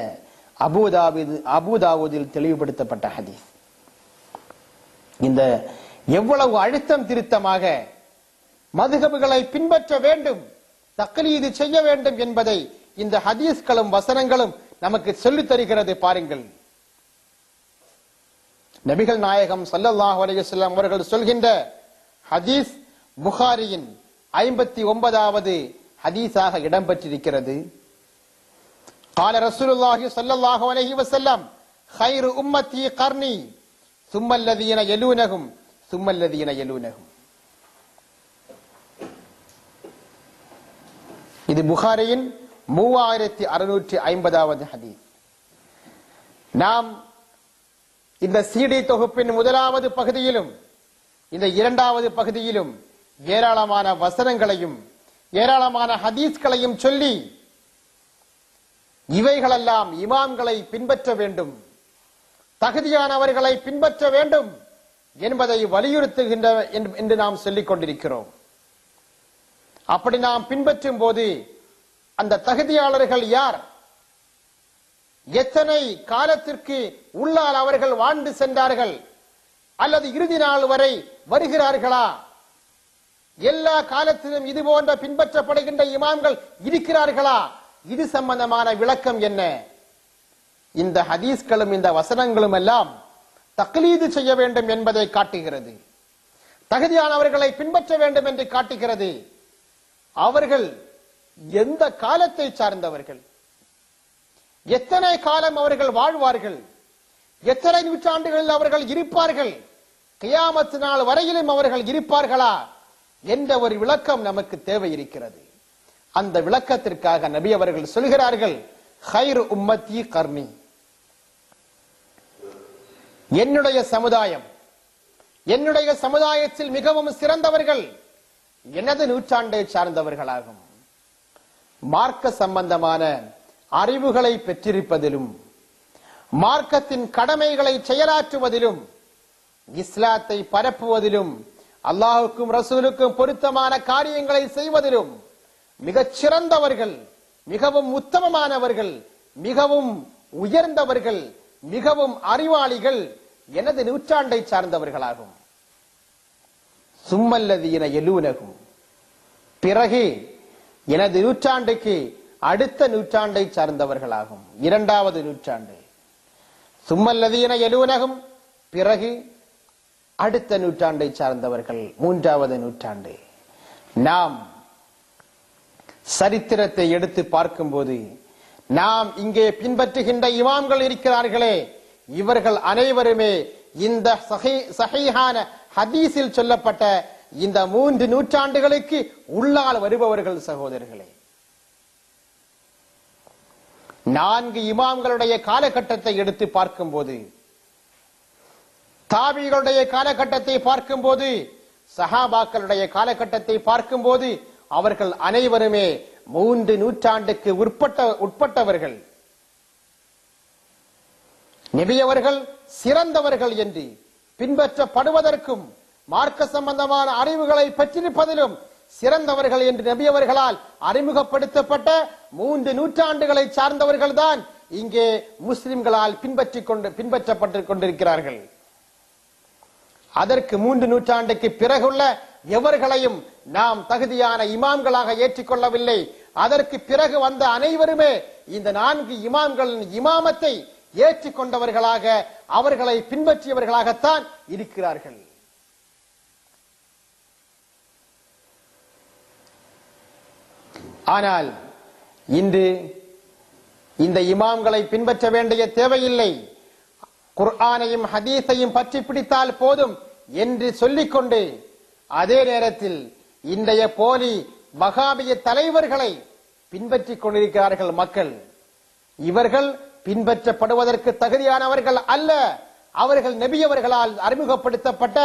[SPEAKER 2] அபூதாவூதில் தெளிவுபடுத்தப்பட்ட ஹதீஸ். இந்த எவ்வளவு அழுத்தம் திருத்தமாக மதுஹபுகளை பின்பற்ற வேண்டும், தக்லீது செய்ய வேண்டும் என்பதை இந்த ஹதீஸ்களும் வசனங்களும் நமக்கு சொல்லித் தருகிறது. பாருங்கள், நபிகள் நாயகம் ஸல்லல்லாஹு அலைஹி வஸல்லம் அவர்கள் சொல்கின்ற ஹதீஸ் புகாரியின் 59வது ஹதீஸாக இடம்பெற்றிருக்கிறது. قال رسول الله صلى الله عليه وسلم خير امتي قرني ثم الذين يلونهم ثم الذين يلونهم. இது புகாரியின் 3650வது ஹதீஸ். நாம் இந்த சிடி தொகுப்பின் முதலாவது பகுதியிலும் இந்த இரண்டாவது பகுதியிலும் ஏராளமான வசனங்களையும் ஏராளமான ஹதீஸ்களையும் சொல்லி இவைகளெல்லாம் இமாம்களை பின்பற்ற வேண்டும், தகுதியானவர்களை பின்பற்ற வேண்டும் என்பதை வலியுறுத்துகின்ற என்று நாம் சொல்லிக் கொண்டிருக்கிறோம். அப்படி நாம் பின்பற்றும் போது அந்த தகுதியாளர்கள் யார், எத்தனை காலத்திற்கு உள்ளால் அவர்கள் வாழ்ந்து சென்றார்கள், அல்லது இறுதி நாள் வரை வருகிறார்களா, எல்லா காலத்திலும் இது போன்ற பின்பற்றப்படுகின்ற இமாம்கள் இருக்கிறார்களா, இது சம்பந்தமான விளக்கம் என்ன? இந்த ஹதீஸ்களும் இந்த வசனங்களும் எல்லாம் தக்லீது செய்ய வேண்டும் என்பதை காட்டுகிறது, தகுதியானவர்களை பின்பற்ற வேண்டும் என்று காட்டுகிறது. அவர்கள் எந்த காலத்தை சார்ந்தவர்கள், எத்தனை காலம் அவர்கள் வாழ்வார்கள், எத்தனை நூற்றாண்டுகளில் அவர்கள் இருப்பார்கள், கியாமத் நாள் வரையிலும் அவர்கள் இருப்பார்களா என்ற ஒரு விளக்கம் நமக்கு தேவை இருக்கிறது. அந்த விளக்கத்திற்காக நபி அவர்கள் சொல்கிறார்கள், ஹைரு உம்மத்தி கர்னி, என்னுடைய சமுதாயம், என்னுடைய சமுதாயத்தில் மிகவும் சிறந்தவர்கள் எனது நூற்றாண்டை சார்ந்தவர்களாகும். மார்க்க சம்பந்தமான அறிவுகளை பெற்றிருப்பதிலும் மார்க்கத்தின் கடமைகளை செயலாற்றுவதிலும் இஸ்லாத்தை பரப்புவதிலும் அல்லாஹுக்கும் ரசூலுக்கும் பொருத்தமான காரியங்களை செய்வதிலும் மிகச் சிறந்தவர்கள், மிகவும் உத்தமமானவர்கள், மிகவும் உயர்ந்தவர்கள், மிகவும் அறிவாளிகள் எனது நூற்றாண்டை சார்ந்தவர்களாகும். சும்மல்லதீன யலூனகும், பிறகு எனது நூற்றாண்டுக்கு அடுத்த நூற்றாண்டை சார்ந்தவர்களாகும், இரண்டாவது நூற்றாண்டு. சும்மல்லதீன யலூனகும், பிறகு அடுத்த நூற்றாண்டை சார்ந்தவர்கள், மூன்றாவது நூற்றாண்டு. நாம் சரித்திரத்தை எடுத்து பார்க்கும்போது நாம் இங்கே பின்பற்றுகின்ற இமாம்கள் இருக்கிறார்களே, இவர்கள் அனைவருமே இந்த சஹீஹான ஹதீஸில் சொல்லப்பட்ட இந்த 3 நூற்றாண்டுகளுக்கு உள்ளால் வருபவர்கள் சகோதரர்களே. 4 இமாம்களுடைய காலகட்டத்தை எடுத்து பார்க்கும்போது, தாபிகளுடைய காலகட்டத்தை பார்க்கும்போது, சஹாபாக்களுடைய காலகட்டத்தை பார்க்கும்போது அவர்கள் அனைவருமே 3 நூற்றாண்டுக்கு உட்பட்டவர்கள். நபி அவர்கள் சிறந்தவர்கள் என்று பின்பற்றப்படுவதற்கும் மார்க்க சம்பந்தமான அறிவுகளை பெற்றிருப்பதிலும் சிறந்தவர்கள் என்று நபி அவர்களால் அறிமுகப்படுத்தப்பட்ட 3 நூற்றாண்டுகளை சார்ந்தவர்கள் தான் இங்கே முஸ்லிம்களால் பின்பற்றப்பட்டுக் கொண்டிருக்கிறார்கள். அதற்கு 3 நூற்றாண்டுக்கு பிறகுள்ள எவர்களையும் நாம் தகுதியான இமாம்களாக ஏற்றுக்கொள்ளவில்லை. அதற்கு பிறகு வந்த அனைவருமே இந்த 4 இமாம்களின் இமாமத்தை ஏற்றுக்கொண்டவர்களாக, அவர்களை பின்பற்றியவர்களாகத்தான் இருக்கிறார்கள். ஆனால் இன்று இந்த இமாம்களை பின்பற்ற வேண்டிய தேவையில்லை, குர்ஆனையும் ஹதீஸையும் பற்றி பிடித்தால் போதும் என்று சொல்லிக்கொண்டு அதே நேரத்தில் இன்றைய போலி வஹாபிய தலைவர்களை பின்பற்றிக் கொண்டிருக்கிறார்கள் மக்கள். இவர்கள் பின்பற்றப்படுவதற்கு தகுதியானவர்கள் அல்ல. அவர்கள் நபி அவர்களால் அறிமுகப்படுத்தப்பட்ட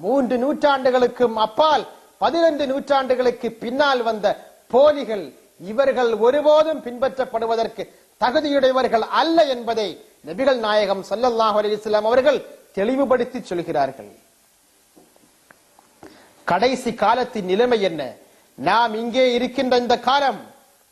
[SPEAKER 2] 3 நூற்றாண்டுகளுக்கும் அப்பால் 12 நூற்றாண்டுகளுக்கு பின்னால் வந்த போலிகள். இவர்கள் ஒருபோதும் பின்பற்றப்படுவதற்கு தகுதியுடையவர்கள் அல்ல என்பதை நபிகள் நாயகம் ஸல்லல்லாஹு அலைஹி வஸல்லம் அவர்கள் தெளிவுபடுத்தி சொல்கிறார்கள். கடைசி காலத்தின் நிலைமை என்ன? நாம் இங்கே இருக்கின்ற இந்த காலம்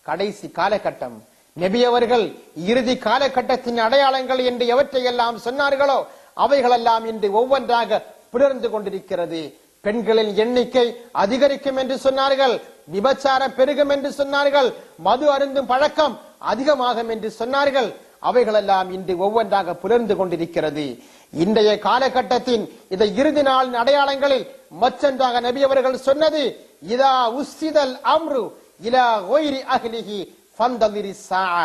[SPEAKER 2] கடைசி காலகட்டம். நபி அவர்கள் இறுதி காலகட்டத்தின் அடையாளங்கள் என்று எவற்றையெல்லாம் சொன்னார்களோ அவைகளெல்லாம் இன்று ஒவ்வொன்றாக புலர்ந்து கொண்டிருக்கிறது. பெண்களின் எண்ணிக்கை அதிகரிக்கும் என்று சொன்னார்கள், விபச்சாரம் பெருகும் என்று சொன்னார்கள், மது அருந்தும் பழக்கம் அதிகமாகும் என்று சொன்னார்கள். அவைகளெல்லாம் இன்று ஒவ்வொன்றாக புலர்ந்து கொண்டிருக்கிறது. இன்றைய காலகட்டத்தின் இந்த இறுதி நாளின் அடையாளங்களில் மற்றொன்றாக நபி அவர்கள் சொன்னது, இதா உஸ்ஸிதல் அம்ரு இலா ஒய்ரி அஹ்லிஹி ஃபந்தலிரி ஸாஅ.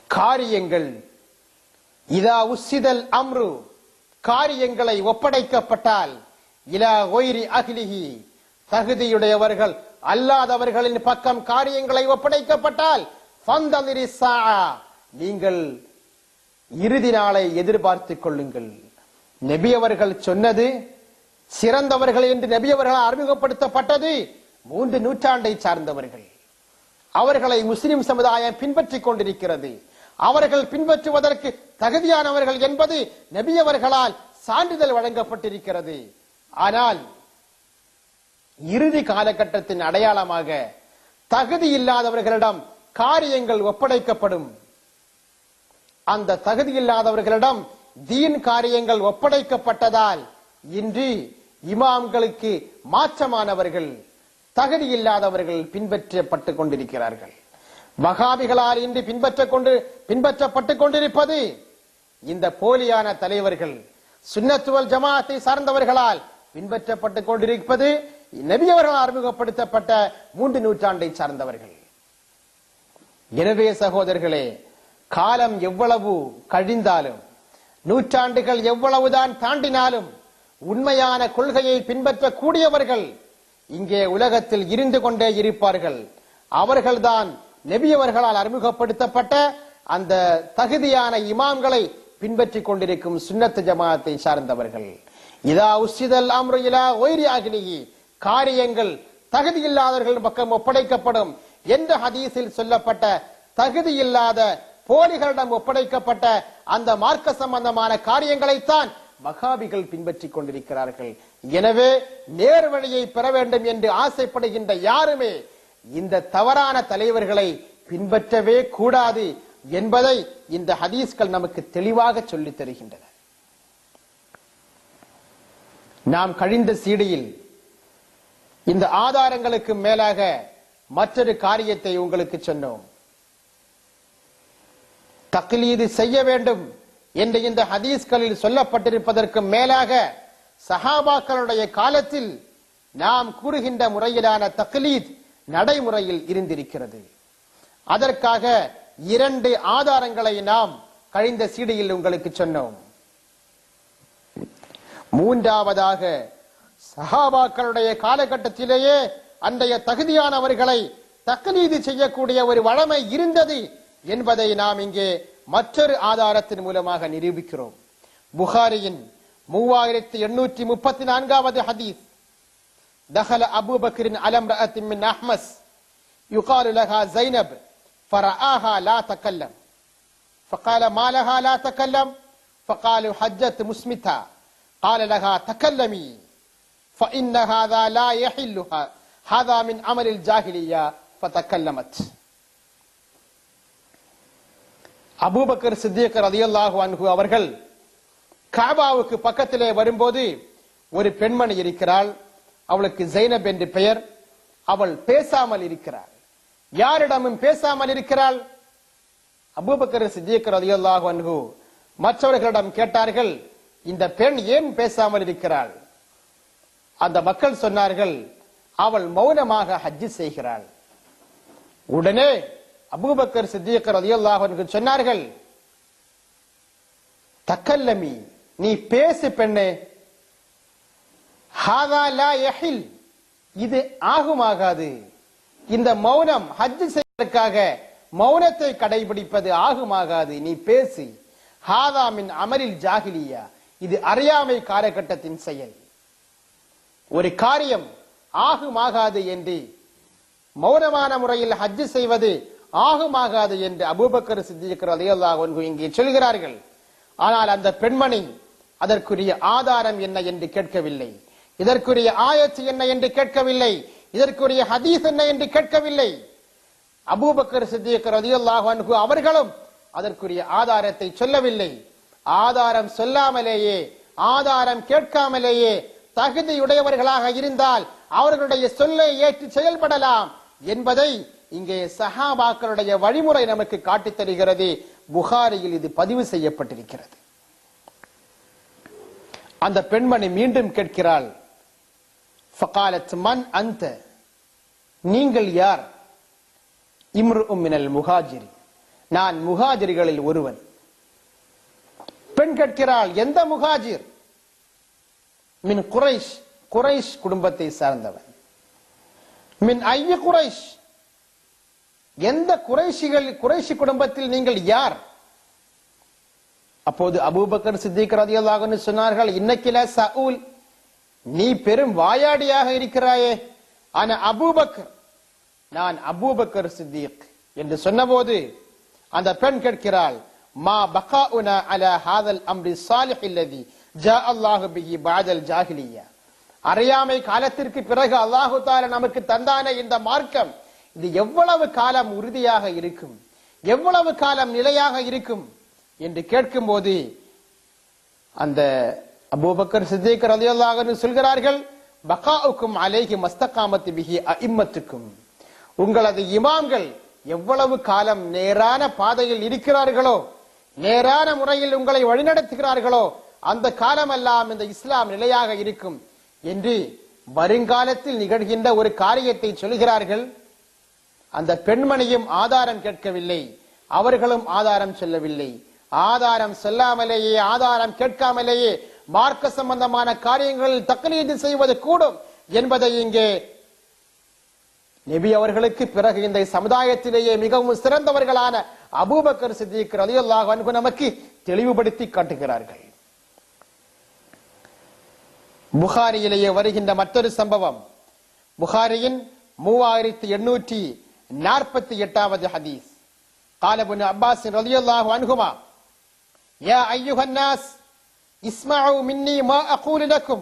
[SPEAKER 2] காரியங்கள், இதா உஸ்ஸிதல் அம்ரு, காரியங்களை ஒப்படைக்கப்பட்டால், இலா ஒய்ரி அஹ்லிஹி, தகுதியுடையவர்கள் அல்லாதவர்களின் பக்கம் காரியங்களை ஒப்படைக்கப்பட்டால், ஃபந்தலிரி ஸாஅ, நீங்கள் இறுதி நாளை எதிர்பார்த்துக் கொள்ளுங்கள். நபி அவர்கள் சொன்னது சிறந்தவர்கள் என்று நபி அவர்கள் அறிமுகப்படுத்தப்பட்டது 3 நூற்றாண்டை சார்ந்தவர்கள். அவர்களை முஸ்லிம் சமுதாயம் பின்பற்றிக் கொண்டிருக்கிறது. அவர்கள் பின்பற்றுவதற்கு தகுதியானவர்கள் என்பது நபி அவர்களால் சான்றிதழ் வழங்கப்பட்டிருக்கிறது. ஆனால் இறுதி காலகட்டத்தின் அடையாளமாக தகுதி இல்லாதவர்களிடம் காரியங்கள் ஒப்படைக்கப்படும். அந்த தகுதி இல்லாதவர்களிடம் தீன் காரியங்கள் ஒப்படைக்கப்பட்டதால் இன்று இமாம்களுக்கு மாற்றமானவர்கள், தகுதி இல்லாதவர்கள் பின்பற்றப்பட்டுக் கொண்டிருக்கிறார்கள். வஹாபிகளால் இன்று பின்பற்றப்பட்டுக் கொண்டிருப்பது இந்த போலியான தலைவர்கள், சுன்னத்துவல் ஜமாஅத்தை சார்ந்தவர்களால் பின்பற்றப்பட்டுக் கொண்டிருப்பது நபி அவர்களால் அறிமுகப்படுத்தப்பட்ட 3 நூற்றாண்டை சார்ந்தவர்கள். எனவே சகோதரர்களே, காலம் எவ்வளவு கழிந்தாலும், நூற்றாண்டுகள் எவ்வளவுதான் தாண்டினாலும், உண்மையான கொள்கையை பின்பற்றக்கூடியவர்கள் இங்கே உலகத்தில் இருந்து கொண்டே இருப்பார்கள். அவர்கள்தான் நபி அவர்களால் அறிமுகப்படுத்தப்பட்ட அந்த தகுதியான இமாம்களை பின்பற்றிக் கொண்டிருக்கும் சுன்னத் ஜமாஅத்தை சார்ந்தவர்கள். இதா உஸ்ஸிதல் அம்ரு இலா ஒய்ரி அஹ்லிஹி, காரியங்கள் தகுதியில்லாதவர்கள் பக்கம் ஒப்படைக்கப்படும் என்ற ஹதீஸில் சொல்லப்பட்ட தகுதியில்லாத போலிகளிடம் ஒப்படைக்கப்பட்ட அந்த மார்க்க சம்பந்தமான காரியங்களைத்தான் வஹாபிகள் பின்பற்றிக் கொண்டிருக்கிறார்கள். எனவே நேர் வழியை பெற வேண்டும் என்று ஆசைப்படுகின்ற யாருமே இந்த தவறான தலைவர்களை பின்பற்றவே கூடாது என்பதை இந்த ஹதீஸ்கள் நமக்கு தெளிவாக சொல்லித் தருகின்றன. நாம் கழிந்த சீடியில் இந்த ஆதாரங்களுக்கு மேலாக மற்றொரு காரியத்தை உங்களுக்கு சொன்னோம். தக்லீது செய்ய வேண்டும் என்று இந்த ஹதீஸ்களில் சொல்லப்பட்டிருப்பதற்கு மேலாக சஹாபாக்களுடைய காலத்தில் நாம் கூறுகின்ற முறையிலான தக்லீத் நடைமுறையில் இருந்திருக்கிறது. அதற்காக 2 ஆதாரங்களை நாம் கழிந்த சீடியில் உங்களுக்கு சொன்னோம். மூன்றாவதாக, சஹாபாக்களுடைய காலகட்டத்திலேயே அன்றைய தகுதியானவர்களை தக்லீது செய்யக்கூடிய ஒரு வழமை இருந்தது என்பதை நாம் இங்கே மற்றொரு ஆதாரத்தின் மூலமாக நிரூபிக்கிறோம். புகாரியின் 3834வது ஹதீஸ், دخل أبو بكر على امرأة من أحمس يقال لها زينب فرآها لا تكلم فقال ما لها لا تكلم فقالوا حجت مسمتها قال لها تكلمي فإن هذا لا يحلها هذا من عمل الجاهلية فتكلمت. அபூபக்கர் சித்திக் ரலியல்லாஹு அன்ஹு அவர்கள் காபாவுக்கு பக்கத்திலே வரும்போது ஒரு பெண்மணி இருக்கிறாள். அவளுக்கு ஜைனப் என்று பெயர். அவள் பேசாமல் இருக்கிறாள். யாரிடமும் பேசாமல் இருக்கிறாள். அபூபக்கர் சித்திக் ரலியல்லாஹு அன்ஹு மற்றவர்களிடம் கேட்டார்கள், இந்த பெண் ஏன் பேசாமல் இருக்கிறாள்? அந்த மக்கள் சொன்னார்கள், அவள் மௌனமாக ஹஜ் செய்கிறாள். உடனே அபூபக்கர் சித்திக் ரலியல்லாஹு அன்ஹு சொன்னார்கள், தக்கல்லமி, நீ பேசு பெண்ணே. ஹாதா லா யஹில், இது ஆகுமாகாது. இந்த மௌனம் ஹஜ் செய்வதற்காக மௌனத்தை கடைபிடிப்பது ஆகுமாகாது, நீ பேசு. ஹாதா மின் அமலில் ஜாஹிலியா, இது அறியாமை காலகட்டத்தின் செயல். ஒரு காரியம் ஆகுமாகாது என்று, மௌனமான முறையில் ஹஜ் செய்வது ஆகுமாகாது என்று அபூபக்கர் சித்திக் ரலியல்லாஹு அன்ஹு இங்கே சொல்கிறார்கள். ஆனால் அந்த பெண்மணி அதற்குரிய ஆதாரம் என்ன என்று கேட்கவில்லை, இதற்குரிய ஆயத்து என்ன என்று கேட்கவில்லை, இதற்குரிய ஹதீஸ் என்ன என்று கேட்கவில்லை. அபூபக்கர் சித்திக் ரலியல்லாஹு அன்ஹு அவர்களும் அதற்குரிய ஆதாரத்தை சொல்லவில்லை. ஆதாரம் சொல்லாமலேயே ஆதாரம் கேட்காமலேயே தகுதியுடையவர்களாக இருந்தால் அவர்களுடைய சொல்லை ஏற்று செயல்படலாம் என்பதை இங்கே சஹாபாக்களுடைய வழிமுறை நமக்கு காட்டித் தருகிறது. புகாரியில் இது பதிவு செய்யப்பட்டிருக்கிறது. அந்த பெண்மணி மீண்டும் கேட்கிறாள், ஃபகாலத் மன் அன்த, நீங்கள் யார்? இம்ருஉம் மினல் முஹாஜிரி, நான் முஹாஜிர்களில் ஒருவன். பெண் கேட்கிறாள், எந்த முஹாஜிர்? மின் குரைஷ், குரைஷ் குடும்பத்தை சார்ந்தவன். மின் ஐய குரைஷ், எந்த குறைஷி குடும்பத்தில் நீங்கள் யார்? அப்போது அபூபக்கர் சித்திக் ரலியல்லாஹு அன்ஹு சொன்னார்கள், இன்னக்கில சஊல், நீ பெரும் வாயாடியாக இருக்கிறாயே. ஆனா அபூபக்கர், நான் அபூபக்கர் சித்திக் என்று சொன்னபோது அந்த பெண் கேட்கிறாள், மா பகாஉனா அலா ஹாதல் அம்ரி ஸாலிஹ் அல்லதி ஜா அல்லாஹு பிஹி பஅதல் ஜாஹிலிய்யா, அறியாமை காலத்திற்கு பிறகு அல்லாஹு தஆலா நமக்கு தந்தான இந்த மார்க்கம், இது எவ்வளவு காலம் உறுதியாக இருக்கும், எவ்வளவு காலம் நிலையாக இருக்கும் என்று கேட்கும் போது அந்த அபூபக்கர் சித்திக் ரலியல்லாஹு அன்ஹு சொல்கிறார்கள், பகாஉக்கும் அலைஹி மஸ்தகாமத் பிஹி அஇம்மத்துக்கும், உங்களது இமாம்கள் எவ்வளவு காலம் நேரான பாதையில் இருக்கிறார்களோ, நேரான முறையில் உங்களை வழிநடத்துகிறார்களோ, அந்த காலமெல்லாம் இந்த இஸ்லாம் நிலையாக இருக்கும் என்று வருங்காலத்தில் நிகழ்கின்ற ஒரு காரியத்தை சொல்கிறார்கள். அந்த பெண்மணியும் ஆதாரம் கேட்கவில்லை, அவர்களும் ஆதாரம் சொல்லவில்லை. ஆதாரம் சொல்லாமலேயே ஆதாரம் கேட்காமலேயே மார்க்க சம்பந்தமான காரியங்களில் தக்லீது செய்வது கூடும் என்பதை இங்கே நபி அவர்களுக்கு பிறகு இந்த சமுதாயத்திலேயே மிகவும் சிறந்தவர்களான அபூபக்கர் சித்திக் ரலியல்லாஹு அன்ஹு நமக்கு தெளிவுபடுத்தி காட்டுகிறார்கள். புகாரியிலேயே வருகின்ற மற்றொரு சம்பவம், புகாரியின் 3848வது ஹதீஸ். قال ابن عباس رضي الله عنهما يا ايها الناس اسمعوا مني ما اقول لكم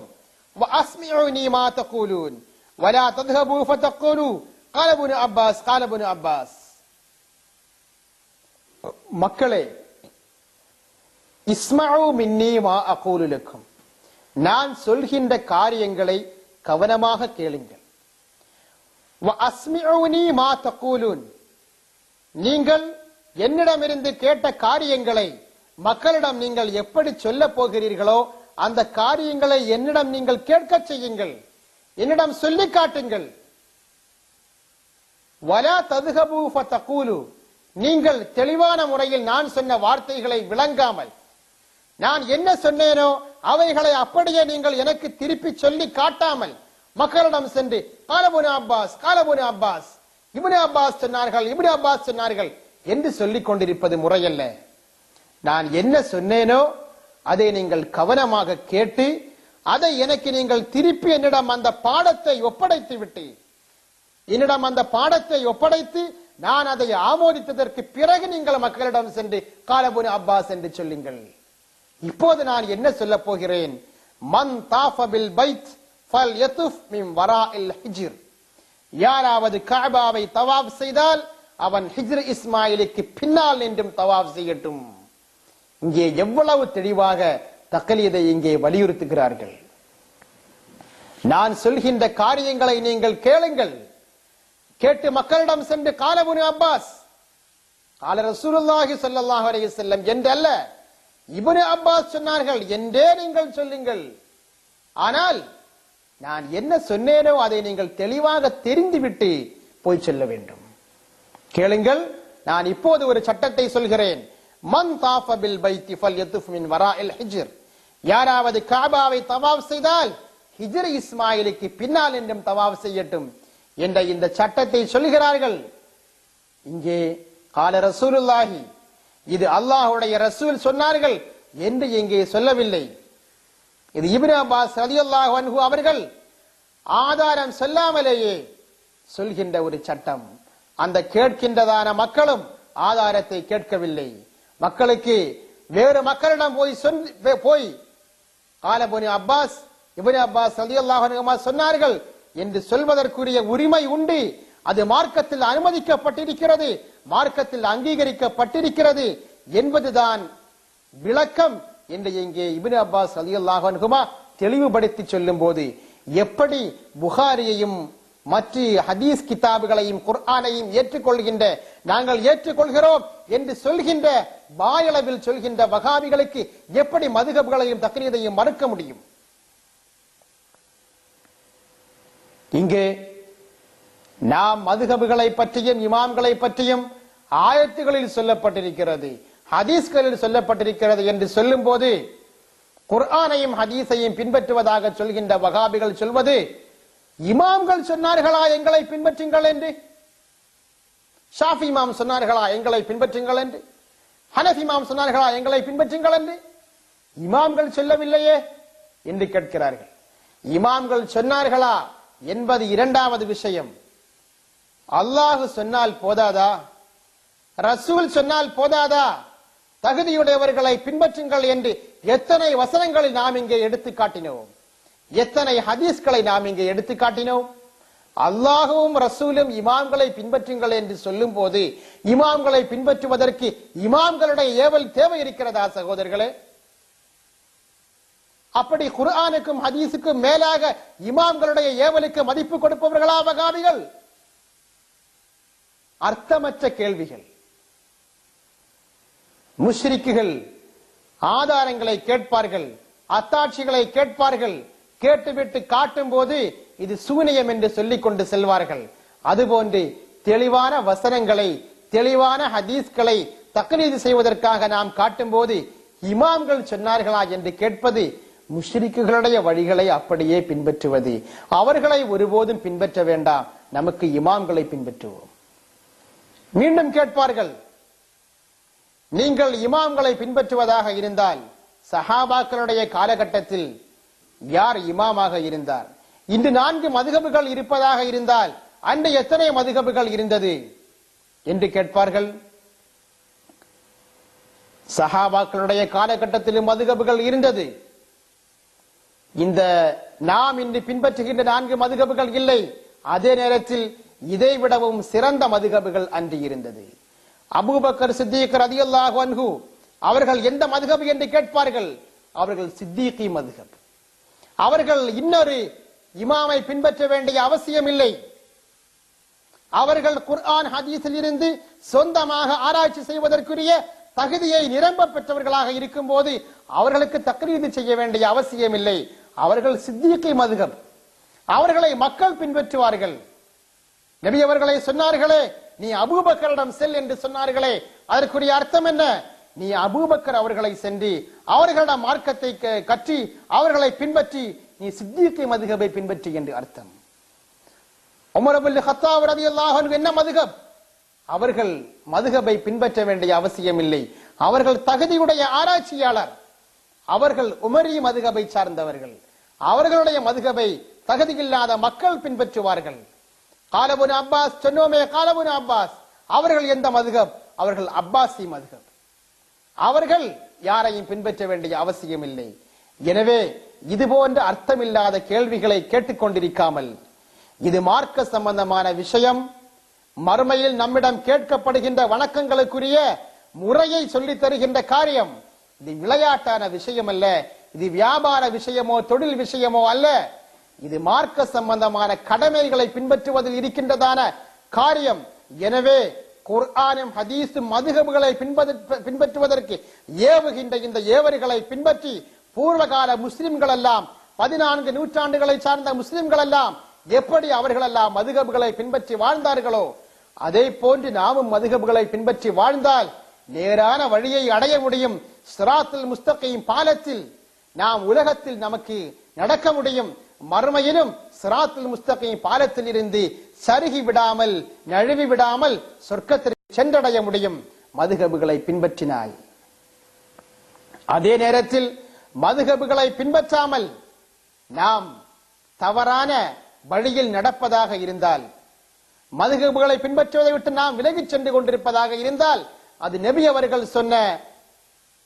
[SPEAKER 2] واسمعوني ما تقولون ولا تذهبوا فتقولوا قال ابن عباس قال ابن عباس. மக்களே, இஸ்மஉ மின்னி மா அகூலு லக்கும், நான் சொல்கின்ற காரியங்களை கவனமாக கேளுங்கள். வ அஸ்மிஊனி மா தகூலூன், நீங்கள் என்னிடமிருந்து கேட்ட காரியங்களை மக்களிடம் நீங்கள் எப்படி சொல்ல போகிறீர்களோ அந்த காரியங்களை என்னிடம் நீங்கள் கேட்க செய்யுங்கள், என்னிடம் சொல்லி காட்டுங்கள். வலா ததுஹபு ஃபதகூலு, நீங்கள் தெளிவான முறையில் நான் சொன்ன வார்த்தைகளை விளங்காமல் நான் என்ன சொன்னேனோ அவைகளை அப்படியே நீங்கள் எனக்கு திருப்பி சொல்லி காட்டாமல் மக்களிடம் சென்று காலபுன அப்பாஸ் காலபுன அப்பாஸ், இப்னு அப்பாஸ் சொன்னார்கள், இப்னு அப்பாஸ் சொன்னார்கள் என்று சொல்லிக் கொண்டிருப்பது முறையல்ல. நான் என்ன சொன்னேனோ அதை நீங்கள் கவனமாக கேட்டு அதை எனக்கு நீங்கள் திருப்பி என்னிடம் அந்த பாடத்தை ஒப்படைத்து விட்டு என்னிடம் அந்த பாடத்தை ஒப்படைத்து நான் அதை ஆமோதித்ததற்கு பிறகு நீங்கள் மக்களிடம் சென்று காலபுன அப்பாஸ் என்று சொல்லுங்கள். இப்போது நான் என்ன சொல்ல போகிறேன், மன் தாஃப பில் பைத் ஃபல்யதுஃப் மின் வராஇல் ஹிஜ்ர், யாராவது கஅபாவை தவாப் செய்தால் அவன் ஹிஜ்ர் இஸ்மாயிலுக்கு பின்னால் நின்றும் தவாப் செய்யட்டும். இங்கே எவ்வளவு தெளிவாக தக்லீதை இங்கே வலியுறுத்துகிறார்கள். நான் சொல்கின்ற காரியங்களை நீங்கள் கேளுங்கள், கேட்டு மக்களிடம் சென்று காலபுனு அப்பாஸ் கால ரசூலுல்லாஹி ஸல்லல்லாஹு அலைஹி வஸல்லம் என்றல்ல, இப்னு அப்பாஸ் சொன்னார்கள் என்றே நீங்கள் சொல்லுங்கள். ஆனால் நான் என்ன சொன்னேனோ அதை நீங்கள் தெளிவாக தெரிந்துவிட்டு போய் சொல்ல வேண்டும். கேளுங்கள், நான் இப்போது ஒரு சட்டத்தை சொல்கிறேன். மன் தாஃப பில் பைத்தி ஃபல்யதுஃப் மின் வராஇல் ஹிஜ்ர், யாராவது கஅபாவை தவாப் செய்தால் ஹிஜ்ர் இஸ்மாயிலுக்கு பின்னால் என்றும் தவாப் செய்யட்டும் என்ற இந்த சட்டத்தை சொல்கிறார்கள். இங்கே கால ரசூலுல்லாஹி, இது அல்லாஹ்வுடைய ரசூல் சொன்னார்கள் என்று இங்கே சொல்லவில்லை. இது இப்னு அப்பாஸ் ரலியல்லாஹு அன்ஹு அவர்கள் ஆதாரம் சொல்லாமலேயே சொல்கின்ற ஒரு சட்டம். அந்த கேட்கின்றதான மக்களும் ஆதாரத்தை கேட்கவில்லை. மக்களுக்கு வேறு மக்களிடம் போய் காலபுனு அப்பாஸ் இப்னு அப்பாஸ் ரலியல்லாஹு அன்ஹு சொன்னார்கள் என்று சொல்வதற்குரிய உரிமை உண்டு. அது மார்க்கத்தில் அனுமதிக்கப்பட்டிருக்கிறது, மார்க்கத்தில் அங்கீகரிக்கப்பட்டிருக்கிறது என்பதுதான் விளக்கம் என்று இங்கே இப்னு அப்பாஸ் ரலியல்லாஹு அன்ஹுமா தெளிவுபடுத்தி சொல்லும் போது, எப்படி புகாரியையும் மற்ற ஹதீஸ் கிதாபுகளையும் குர்ஆனையும் ஏற்றுக்கொள்கின்ற நாங்கள் ஏற்றுக்கொள்கிறோம் என்று சொல்கின்ற வாயளவில் சொல்கின்ற வகாபிகளுக்கு எப்படி மதுஹப்களையும் தக்லீதையும் மறுக்க முடியும்? இங்கே நாம் மதுஹப்களை பற்றியும் இமாம்களை பற்றியும் ஆயத்துகளில் சொல்லப்பட்டிருக்கிறது, ஹதீஸ்களில் சொல்லப்பட்டிருக்கிறது என்று சொல்லும் போது குர்ஆனையும் ஹதீஸையும் பின்பற்றுவதாக சொல்கின்ற வகாபிகள் சொல்வது, இமாம்கள் சொன்னார்களா எங்களை பின்பற்றுங்கள் என்று, ஷாஃபி இமாம் சொன்னார்களா எங்களை பின்பற்றுங்கள் என்று, ஹனஃபி இமாம் சொன்னார்களா எங்களை பின்பற்றுங்கள் என்று, இமாம்கள் சொல்லவில்லையே என்று கேட்கிறார்கள். இமாம்கள் சொன்னார்களா என்பது இரண்டாவது விஷயம். அல்லாஹ் சொன்னால் போதாதா? ரசூல் சொன்னால் போதாதா? தகுதியுடையவர்களை பின்பற்றுங்கள் என்று எத்தனை வசனங்களை நாம் இங்கே எடுத்து காட்டினோம், எத்தனை ஹதீஸ்களை நாம் இங்கே எடுத்து காட்டினோம். அல்லாஹுவும் ரசூலும் இமாம்களை பின்பற்றுங்கள் என்று சொல்லும் போது இமாம்களை பின்பற்றுவதற்கு இமாம்களுடைய ஏவல் தேவை இருக்கிறதா சகோதரர்களே? அப்படி குர்ஆனுக்கும் ஹதீஸுக்கும் மேலாக இமாம்களுடைய ஏவலுக்கு மதிப்பு கொடுப்பவர்களா வகாபிகள்? அர்த்தமற்ற கேள்விகள். முஷ்ரிக்குகள் ஆதாரங்களை கேட்பார்கள், அத்தாட்சிகளை கேட்பார்கள், கேட்டுவிட்டு காட்டும் போது இது சூனியம் என்று சொல்லிக் கொண்டு செல்வார்கள். அதுபோன்று தெளிவான வசனங்களை தெளிவான ஹதீஸ்களை தக்லீது செய்வதற்காக நாம் காட்டும் போது இமாம்கள் சொன்னார்களா என்று கேட்பது முஷ்ரிக்குகளுடைய வழிகளை அப்படியே பின்பற்றுவது. அவர்களை ஒருபோதும் பின்பற்ற வேண்டாம், நமக்கு இமாம்களை பின்பற்றுவோம். மீண்டும் கேட்பார்கள், நீங்கள் இமாம்களை பின்பற்றுவதாக இருந்தால் சஹாபாக்களுடைய காலகட்டத்தில் யார் இமாமாக இருந்தார்? இன்று 4 மதுஹபுகள் இருப்பதாக இருந்தால் அன்று எத்தனை மதுஹபுகள் இருந்தது என்று கேட்பார்கள். சஹாபாக்களுடைய காலகட்டத்திலும் மதுஹபுகள் இருந்தது. இந்த நாம் இன்று பின்பற்றுகின்ற 4 மதுஹபுகள் இல்லை. அதே நேரத்தில் இதை விடவும் சிறந்த மதுஹபுகள் அன்று இருந்தது. அபூபக்கர் சித்திக் ரலியல்லாஹு அன்ஹு அவர்கள் எந்த மதுஹப் என்று கேட்பார்கள். அவர்கள் சித்திகி மதுஹப். அவர்கள் இன்னொரு இமாமை பின்பற்ற வேண்டிய அவசியம் இல்லை. அவர்கள் குர்ஆன் ஹதீஸில் இருந்து சொந்தமாக ஆராய்ச்சி செய்வதற்குரிய தகுதியை நிரம்ப பெற்றவர்களாக இருக்கும் போது அவர்களுக்கு தக்லீது செய்ய வேண்டிய அவசியம் இல்லை. அவர்கள் சித்திகி மதுஹப். அவர்களை மக்கள் பின்பற்றுவார்கள். நபி அவர்களை சொன்னார்களே, நீ அபூபக்கரிடம் செல் என்று சொன்னார்களே, அதற்குரிய அர்த்தம் என்ன? நீ அபூபக்கர் அவர்களை சென்று அவர்களிடம் மார்க்கத்தை கற்றி அவர்களை பின்பற்றி நீ சித்திகி மதுஹபை பின்பற்றி என்று அர்த்தம். உமர் இப்னு கத்தாப் ரலியல்லாஹு அன்ஹு என்ன மதுஹப்? அவர்கள் மதுஹபை பின்பற்ற வேண்டிய அவசியம் இல்லை. அவர்கள் தகுதியுடைய ஆராய்ச்சியாளர். அவர்கள் உமரி மதுஹபை சார்ந்தவர்கள். அவர்களுடைய மதுஹபை தகுதியில்லாத மக்கள் பின்பற்றுவார்கள். காலபுன் அப்பாஸ் சொன்னோமே, காலபுன் அப்பாஸ் அவர்கள் எந்த மதுஹப்? அவர்கள் அப்பாசி மதுஹப். அவர்கள் யாரையும் பின்பற்ற வேண்டிய அவசியம் இல்லை. எனவே இது போன்ற அர்த்தமில்லாத கேள்விகளை கேட்டுக்கொண்டிருக்காமல், இது மார்க்க சம்பந்தமான விஷயம், மறுமையில் நம்மிடம் கேட்கப்படுகின்ற வணக்கங்களுக்குரிய முறையை சொல்லித் தருகின்ற காரியம். இது விளையாட்டான விஷயம் அல்ல, இது வியாபார விஷயமோ தொழில் விஷயமோ அல்ல. இது மார்க்க சம்பந்தமான கடமைகளை பின்பற்றுவதில் இருக்கின்றதான காரியம். எனவே குர்ஆனும் ஹதீஸும் மதுஹபுகளை பின்பற்றுவதற்கு ஏவுகின்ற இந்த ஏவர்களை பின்பற்றி பூர்வகால முஸ்லிம்கள் எல்லாம் 14 நூற்றாண்டுகளை சார்ந்த முஸ்லிம்கள் எல்லாம் எப்படி அவர்கள் எல்லாம் மதுஹபுகளை பின்பற்றி வாழ்ந்தார்களோ அதே போன்று நாமும் மதுஹபுகளை பின்பற்றி வாழ்ந்தால் நேரான வழியை அடைய முடியும். சிராத்துல் முஸ்தகீம் பாலத்தில் நாம் உலகத்தில் நமக்கு நடக்க முடியும். மறுமையிலும் சிராத்துல் முஸ்தகீம் பாலத்தில் இருந்து சருகி விடாமல் நழுவி விடாமல் சொர்க்கத்திற்கு சென்றடைய முடியும் மதுஹபுகளை பின்பற்றினால். அதே நேரத்தில் மதுஹபுகளை பின்பற்றாமல் நாம் தவறான வழியில் நடப்பதாக இருந்தால், மதுஹபுகளை பின்பற்றுவதை விட்டு நாம் விலகிச் சென்று கொண்டிருப்பதாக இருந்தால், அது நபி அவர்கள் சொன்ன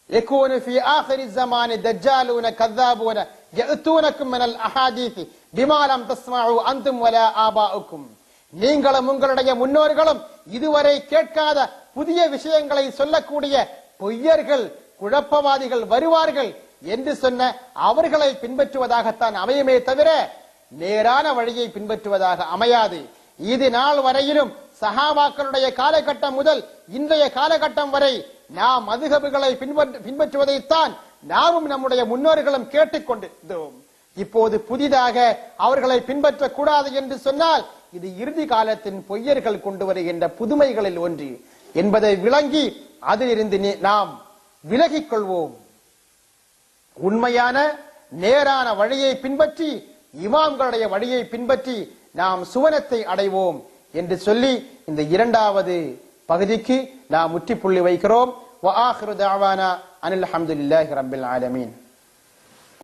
[SPEAKER 2] யகூனு ஃபீ ஆகிரி ஸமானி தஜ்ஜாலூன கذாபூன யஅதூனகும் மினல் அஹாதீஸ் பிமா லம் தஸ்மஉ அன்தும் வலா ஆபாஉக்கும், நீங்களும் உங்களுடைய முன்னோர்களும் இதுவரை கேட்காத புதிய விஷயங்களை சொல்லக்கூடிய பொய்யர்கள் குழப்பவாதிகள் வருவார்கள் என்று சொன்ன அவர்களை பின்பற்றுவதாகத்தான் அமையுமே தவிர நேரான வழியை பின்பற்றுவதாக அமையாது. இது நாள் வரையிலும் சஹாபாக்களுடைய காலகட்டம் முதல் இன்றைய காலகட்டம் வரை நாம் மதுஹபுகளை பின்பற்றுவதைத்தான் நாமும் நம்முடைய முன்னோர்களும் கேட்டுக்கொண்டிருந்தோம். இப்போது புதிதாக அவர்களை பின்பற்றக்கூடாது என்று சொன்னால் இது இறுதி காலத்தின் பொய்யர்கள் கொண்டு வருகின்ற புதுமைகளில் ஒன்று என்பதை விளங்கி அதிலிருந்து நாம் விலகிக் கொள்வோம். உண்மையான நேரான வழியை பின்பற்றி இமாம்களுடைய வழியை பின்பற்றி நாம் சுவனத்தை அடைவோம் என்று சொல்லி இந்த இரண்டாவது பகுதிக்கு நாம் முற்றுப்புள்ளி வைக்கிறோம். வஆகிரு தஅவானா அனில் ஹம்துலில்லாஹி ரப்பில் ஆலமீன்.